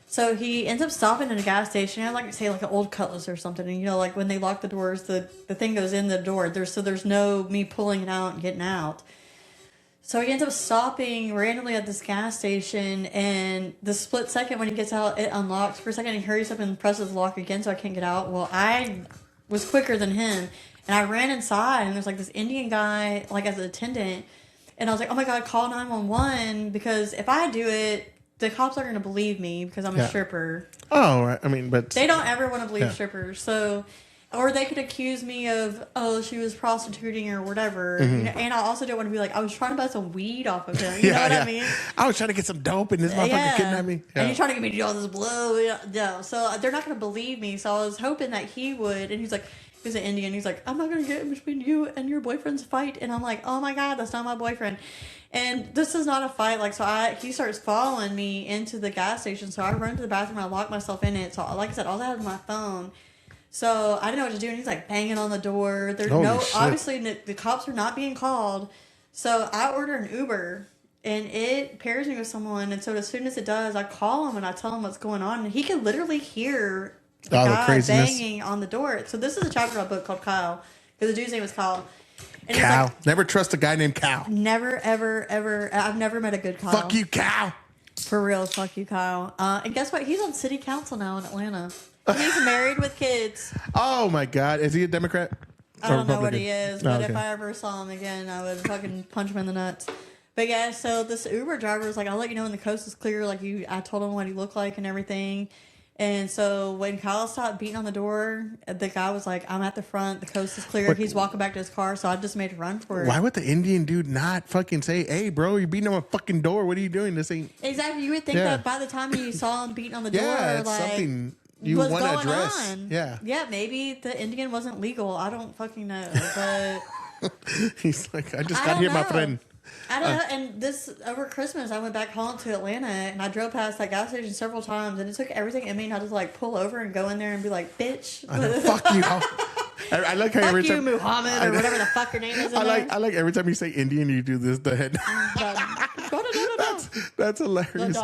so he ends up stopping at a gas station. I'd like to say like an old Cutlass or something. And, you know, like when they lock the doors, the thing goes in the door. There's no me pulling it out and getting out. So he ends up stopping randomly at this gas station. And the split second when he gets out, it unlocks. For a second, he hurries up and presses the lock again so I can't get out. Well, I was quicker than him. And I ran inside, and there's like this Indian guy, like as an attendant. And I was like, oh my God, call 911, because if I do it, the cops aren't going to believe me because I'm a stripper. Oh, right. I mean, but they don't ever want to believe strippers. So, or they could accuse me of, oh, she was prostituting or whatever. Mm-hmm. You know, and I also don't want to be like, I was trying to buy some weed off of him. You know what I mean? I was trying to get some dope, and this motherfucker kidnapped me. And you're trying to get me to do all this blow. No. So they're not going to believe me. So I was hoping that he would. And he's like, he's an Indian. He's like, I'm not going to get in between you and your boyfriend's fight. And I'm like, oh my God, that's not my boyfriend. And this is not a fight. Like, so he starts following me into the gas station. So I run to the bathroom. I lock myself in it. So like I said, all I had was my phone. So I didn't know what to do. And he's like banging on the door. There's obviously the cops are not being called. So I order an Uber, and it pairs me with someone. And so as soon as it does, I call him and I tell him what's going on. And he can literally hear the guy banging on the door. So this is a chapter of a book called Kyle, because the dude's name is Kyle. And Cal. Like, never trust a guy named Cal. Never, ever, ever. I've never met a good Kyle. Fuck you, Cal. For real, fuck you, Kyle. And guess what? He's on city council now in Atlanta. He's married with kids. Oh my God. Is he a Democrat? I don't know what he is, but if I ever saw him again, I would fucking punch him in the nuts. But yeah, so this Uber driver was like, I'll let you know when the coast is clear. Like, I told him what he looked like and everything. And so when Kyle stopped beating on the door, the guy was like, I'm at the front. The coast is clear. He's walking back to his car. So I just made a run for it. Why would the Indian dude not fucking say, hey, bro, you're beating on a fucking door. What are you doing? This ain't... Exactly. You would think that by the time you saw him beating on the door, it's like, something you want to address. Yeah, maybe the Indian wasn't legal. I don't fucking know. But He's like, I just I got don't here, my know. friend. I don't know. And this over Christmas, I went back home to Atlanta, and I drove past that gas station several times, and it took everything in me not to like pull over and go in there and be like, "Bitch, I know, fuck you." I like how every fuck you, time Muhammad, or whatever the fuck your name is. I like every time you say Indian, you do this the head. That's hilarious.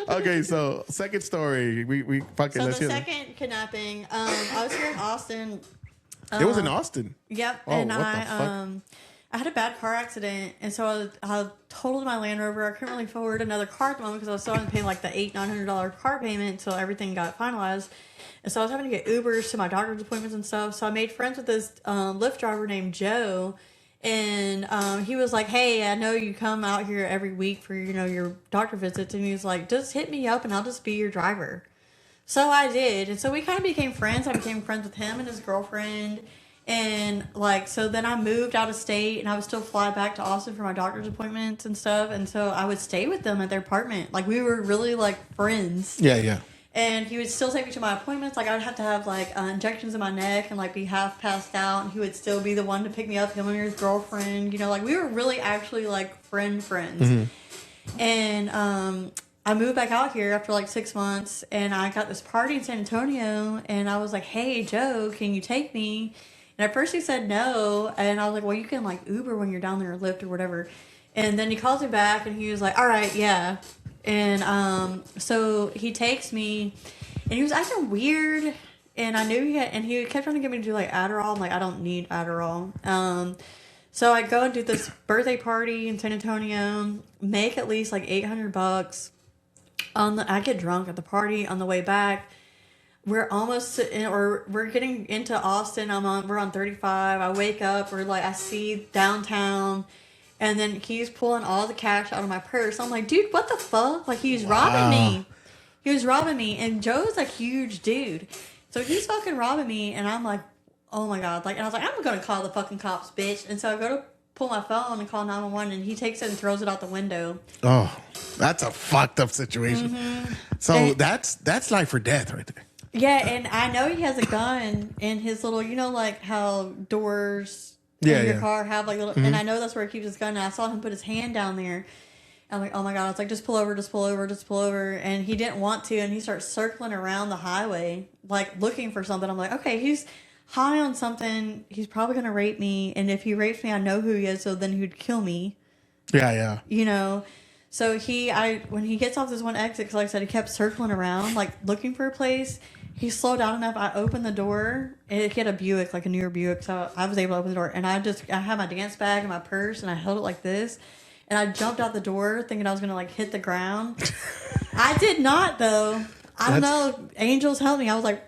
Okay, so second story. We fucking So let's the hear it. second kidnapping, I was here in Austin. It was in Austin. Yep, Oh, and what the fuck? I had a bad car accident, and so I totaled my Land Rover. I couldn't really afford another car at the moment because I was still having to pay like the $900 car payment until everything got finalized. And so I was having to get Ubers to my doctor's appointments and stuff. So I made friends with this Lyft driver named Joe, and he was like, "Hey, I know you come out here every week for your doctor visits," and he was like, "Just hit me up, and I'll just be your driver." So I did, and so we kind of became friends. I became friends with him and his girlfriend. And so then I moved out of state, and I would still fly back to Austin for my doctor's appointments and stuff. And so I would stay with them at their apartment. Like, we were really like friends. Yeah. And he would still take me to my appointments. Like, I would have to have like injections in my neck and like be half passed out, and he would still be the one to pick me up. Him and his girlfriend, like we were really actually like friends. Mm-hmm. And I moved back out here after like 6 months, and I got this party in San Antonio, and I was like, "Hey Joe, can you take me?" And at first he said no, and I was like, "Well, you can like Uber when you're down there or Lyft or whatever." And then he calls me back, and he was like, "All right, yeah." And so he takes me, and he was acting weird, and I knew he kept trying to get me to do like Adderall. I'm like, I don't need Adderall. So I go and do this birthday party in San Antonio, make at least like $800. I get drunk at the party. On the way back, we're getting into Austin. We're on 35. I wake up, I see downtown, and then he's pulling all the cash out of my purse. I'm like, dude, what the fuck? Like, he's robbing me. He was robbing me, and Joe's a huge dude, so he's fucking robbing me, and I'm like, oh my god, and I was like, I'm gonna call the fucking cops, bitch. And so I go to pull my phone and call 911, and he takes it and throws it out the window. Oh, that's a fucked up situation. Mm-hmm. So that's life or death right there. Yeah, and I know he has a gun in his little, like how doors in your car have like little, and I know that's where he keeps his gun. And I saw him put his hand down there. I'm like, oh my god! It's like, just pull over, just pull over, just pull over. And he didn't want to, and he starts circling around the highway, like looking for something. I'm like, okay, he's high on something. He's probably gonna rape me, and if he rapes me, I know who he is. So then he'd kill me. Yeah. So when he gets off this one exit, because like I said, he kept circling around, like looking for a place. He slowed down enough. I opened the door. He had a Buick, like a newer Buick, so I was able to open the door. And I had my dance bag and my purse, and I held it like this. And I jumped out the door thinking I was gonna like hit the ground. I did not though. I don't know. Angels help me. I was like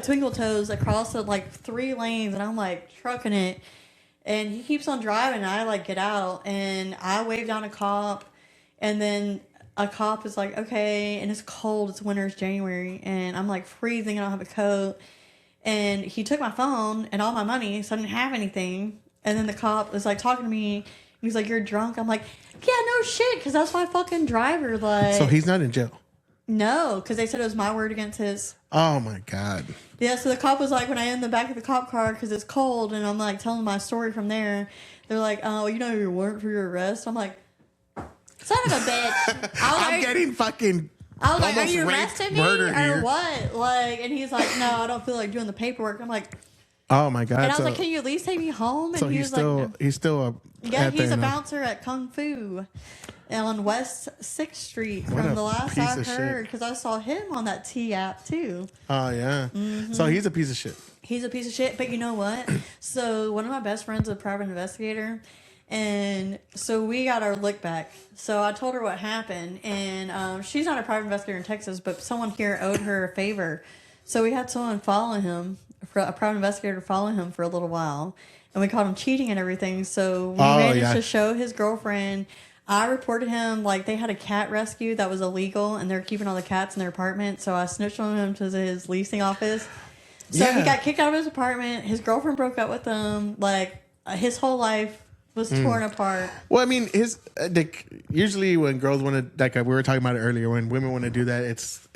twinkle toes across the like 3 lanes, and I'm like trucking it. And he keeps on driving. And I like get out, and I wave down a cop, and then a cop is like, okay, and it's cold. It's winter. It's January, and I'm like freezing. I don't have a coat. And he took my phone and all my money, so I didn't have anything. And then the cop is like talking to me. And he's like, "You're drunk." I'm like, "Yeah, no shit," because that's my fucking driver. Like, so he's not in jail. No, because they said it was my word against his. Oh my god. Yeah, so the cop was like, when I in the back of the cop car because it's cold, and I'm like telling my story from there. They're like, "Oh, your warrant for your arrest." I'm like, son of a bitch. I'm getting fucking. I was like, "Are you arresting me or here. what?" Like, and he's like, "No, I don't feel like doing the paperwork." I'm like, oh my god. And I was like, "Can you at least take me home?" And so he he's was still like, he's still a he's a bouncer at Kung Fu on West 6th Street from the last I heard, because I saw him on that T app too. Oh yeah. Mm-hmm. So he's a piece of shit. He's a piece of shit, but you know what? So one of my best friends is a private investigator, and so we got our look back. So I told her what happened, and she's not a private investigator in Texas, but someone here owed her a favor. So we had someone follow him, a private investigator follow him for a little while, and we caught him cheating and everything. So we managed to show his girlfriend. I reported him, like they had a cat rescue that was illegal, and they're keeping all the cats in their apartment. So I snitched on him to his leasing office. So he got kicked out of his apartment. His girlfriend broke up with him. Like, his whole life was torn apart. Well, I mean, usually when girls want to, like we were talking about it earlier, when women want to do that, it's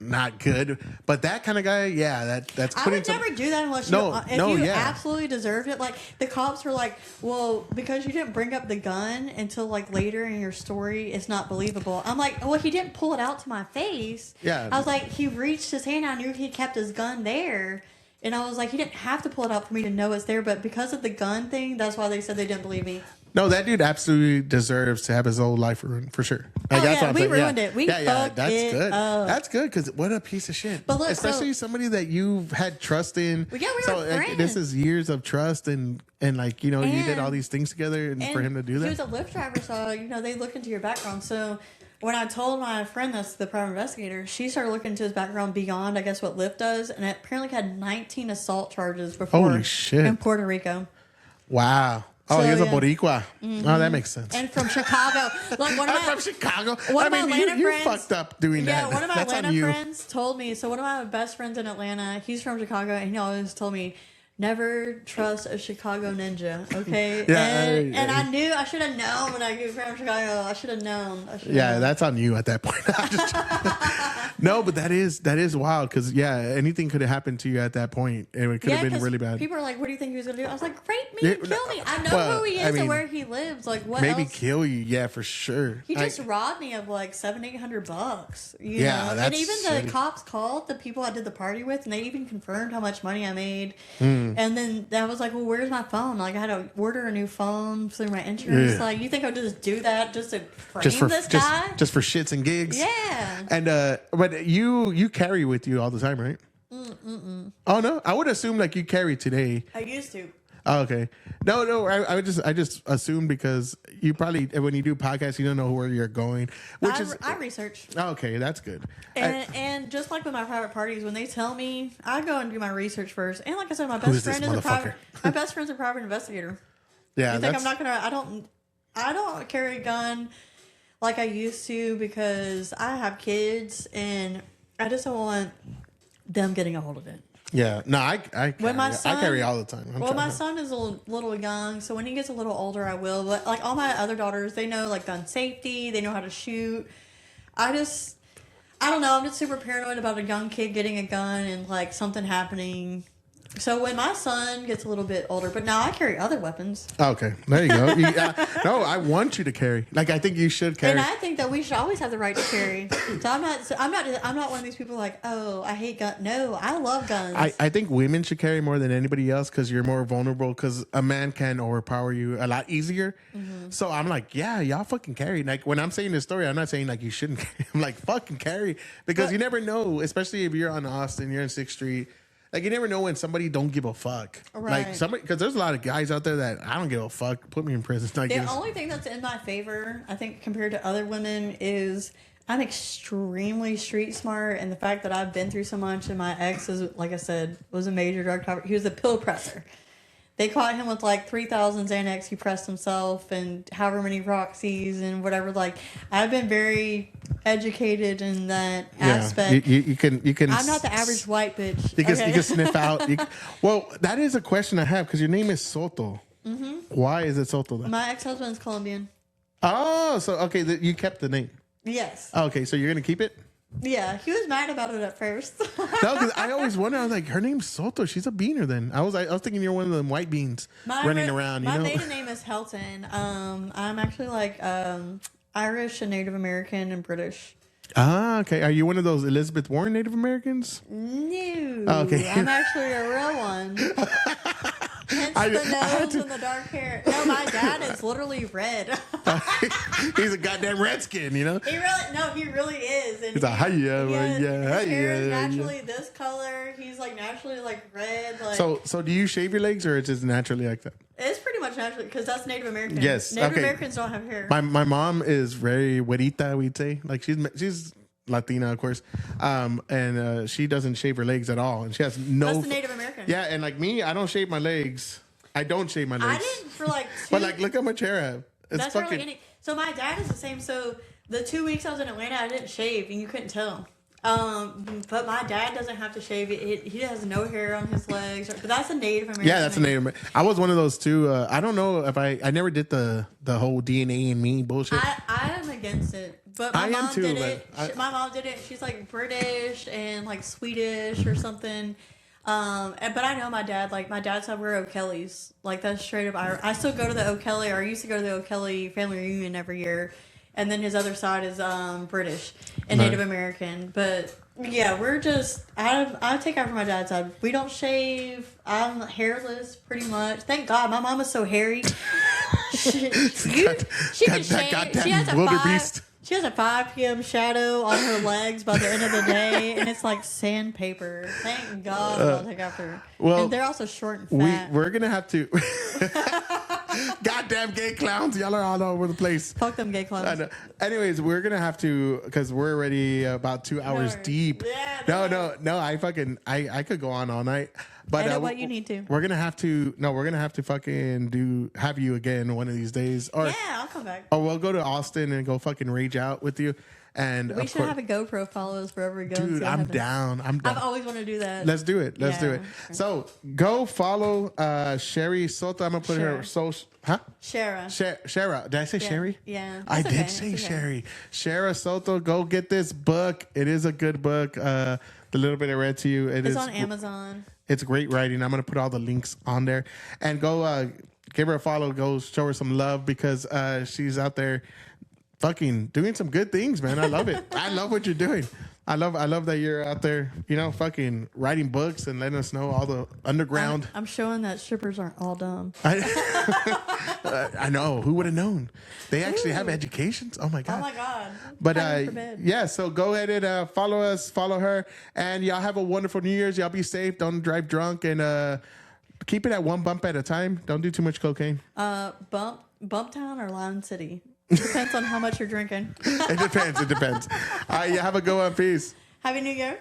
not good. But that kind of guy, yeah, that's I putting would some. never do that unless you absolutely deserved it. Like the cops were like, well, because you didn't bring up the gun until like later in your story, it's not believable. I'm like, well, he didn't pull it out to my face. Yeah. I was like, he reached his hand. I knew he kept his gun there. And I was like, he didn't have to pull it out for me to know it's there. But because of the gun thing, that's why they said they didn't believe me. No, that dude absolutely deserves to have his whole life ruined for sure. Like, that's what I'm saying. Ruined it. We fucked that's it good. up. That's good because what a piece of shit. But look, especially somebody that you've had trust in. Well, we were friends. This is years of trust and like you did all these things together and for him to do that. He was a Lyft driver, so they look into your background. So when I told my friend that's the private investigator, she started looking into his background beyond, I guess, what Lyft does, and it apparently had 19 assault charges before. Holy shit. In Puerto Rico. Wow. Oh, he was a Boricua. Mm-hmm. Oh, that makes sense. And from Chicago. Like I'm from Chicago. One of my Atlanta you friends, fucked up doing that. Yeah, one of my That's Atlanta on you. friends told me, so one of my best friends in Atlanta, he's from Chicago, and he always told me, never trust a Chicago ninja, okay? Yeah, and I knew, I should have known when I grew from Chicago. I should have known. That's on you at that point. No, but that is wild because, anything could have happened to you at that point. And it could have been really bad. People are like, what do you think he was going to do? I was like, rape me and kill me. I know who he is and where he lives. Like, what maybe else? Kill you, yeah, for sure. He just robbed me of like $700-800. You know? That's and even shitty. the cops called the people I did the party with, and they even confirmed how much money I made. And then I was like, well, where's my phone? Like, I had to order a new phone through my insurance. Yeah. Like, you think I would just do that just to frame this guy? Just for shits and gigs? Yeah. And, but you carry with you all the time, right? Oh, no? I would assume like you carry today. I used to. Oh, okay. No. I just assumed because you probably when you do podcasts you don't know where you're going, which I research. Oh, okay, that's good. And just like with my private parties, when they tell me, I go and do my research first. And like I said, my best friend is my best friend's a private investigator. Yeah, you think I'm not gonna? I don't carry a gun like I used to because I have kids and I just don't want them getting a hold of it. Yeah, no, I carry all the time. My son is a little young, so when he gets a little older, I will. But like all my other daughters, they know like gun safety, they know how to shoot. I don't know. I'm just super paranoid about a young kid getting a gun and like something happening. So when my son gets a little bit older, but now I carry other weapons. Okay, there you go. No, I want you to carry. Like I think you should carry. And I think that we should always have the right to carry. So I'm not one of these people like, oh, I hate guns. No, I love guns. I think women should carry more than anybody else because you're more vulnerable. Because a man can overpower you a lot easier. Mm-hmm. So I'm like, yeah, y'all fucking carry. Like when I'm saying this story, I'm not saying like you shouldn't carry. I'm like fucking carry because you never know, especially if you're on Austin, you're in 6th Street. Like, you never know when somebody don't give a fuck. Right. Like, somebody, because there's a lot of guys out there that I don't give a fuck. Put me in prison. Like, the only thing that's in my favor, I think, compared to other women is I'm extremely street smart. And the fact that I've been through so much and my ex, is, like I said, was a major drug trafficker. He was a pill presser. They caught him with like 3,000 Xanax. He pressed himself and however many Roxys and whatever. Like, I've been very educated in that aspect. You can. I'm not the average white bitch. You can sniff out. Well, that is a question I have because your name is Soto. Mm-hmm. Why is it Soto? Then? My ex-husband is Colombian. Oh, so okay, you kept the name. Yes. Okay, so you're gonna keep it. Yeah, he was mad about it at first. No, because I always wonder. I was like, her name's Soto. She's a beaner. Then I was thinking you're one of them white beans running around. My maiden name is Helton. I'm actually like Irish and Native American and British. Ah, okay. Are you one of those Elizabeth Warren Native Americans? No. Oh, okay. I'm actually a real one. Hence the nose and the dark hair. No, my dad is literally red. He's a goddamn redskin, you know? He really is. And he's like, hiya, his hair is naturally this color. He's like naturally like red. Like, so do you shave your legs or it's just naturally like that? It's pretty much naturally because that's Native American. Yes. Native Americans don't have hair. My mom is very güerita, we'd say. Like she's Latina, of course, and she doesn't shave her legs at all, and she has no. That's the Native American. Yeah, and like me, I don't shave my legs. I don't shave my legs. I didn't for like. But like, look how much hair I have. It's that's fucking. Really so my dad is the same. So the 2 weeks I was in Atlanta, I didn't shave, and you couldn't tell. But my dad doesn't have to shave it. He has no hair on his legs. But that's a Native American. Yeah, that's a Native American. I was one of those too. I don't know if I never did the whole DNA and me bullshit. I am against it. But my mom too, did it. My mom did it. She's like British and like Swedish or something. But I know my dad. Like my dad's side, we're O'Kelly's. Like that's straight up Irish. I still go to the O'Kelly, or I used to go to the O'Kelly family reunion every year. And then his other side is British and Native American. But yeah, we're just I take out from my dad's side. We don't shave. I'm hairless pretty much. Thank God, my mom is so hairy. She can shave. She has a 5 p.m. shadow on her legs by the end of the day, and it's like sandpaper. Thank God I'll take after her. Well, and they're also short and fat. We're going to have to... Goddamn gay clowns. Y'all are all over the place. Fuck them gay clowns. Anyways, we're going to have to... Because we're already about 2 hours deep. Yeah, no. I could go on all night. But edit what you need to. We're gonna have to fucking have you again one of these days. Or yeah, I'll come back. Or we'll go to Austin and go fucking rage out with you. And we should have a GoPro follow us wherever we go. Dude, I'm down. I've always wanted to do that. Let's do it. Let's do it. So go follow Sherra Soto. I'm gonna put her social. Huh? Sherra. Did I say Sherry? Yeah. I did say Sherry. Sherra Soto. Go get this book. It is a good book. The little bit I read to you. It's on Amazon. It's great writing. I'm going to put all the links on there. And go give her a follow. Go show her some love because she's out there fucking doing some good things, man. I love it. I love what you're doing. I love that you're out there, fucking writing books and letting us know all the underground. I'm showing that strippers aren't all dumb. I know. Who would have known? They actually have educations. Oh my God. Oh my God. But yeah, so go ahead and follow us, follow her, and y'all have a wonderful New Year's. Y'all be safe. Don't drive drunk, and keep it at one bump at a time. Don't do too much cocaine. Bump Town or Lime City? Depends on how much you're drinking. It depends. All right, you have a good one. Peace. Happy New Year.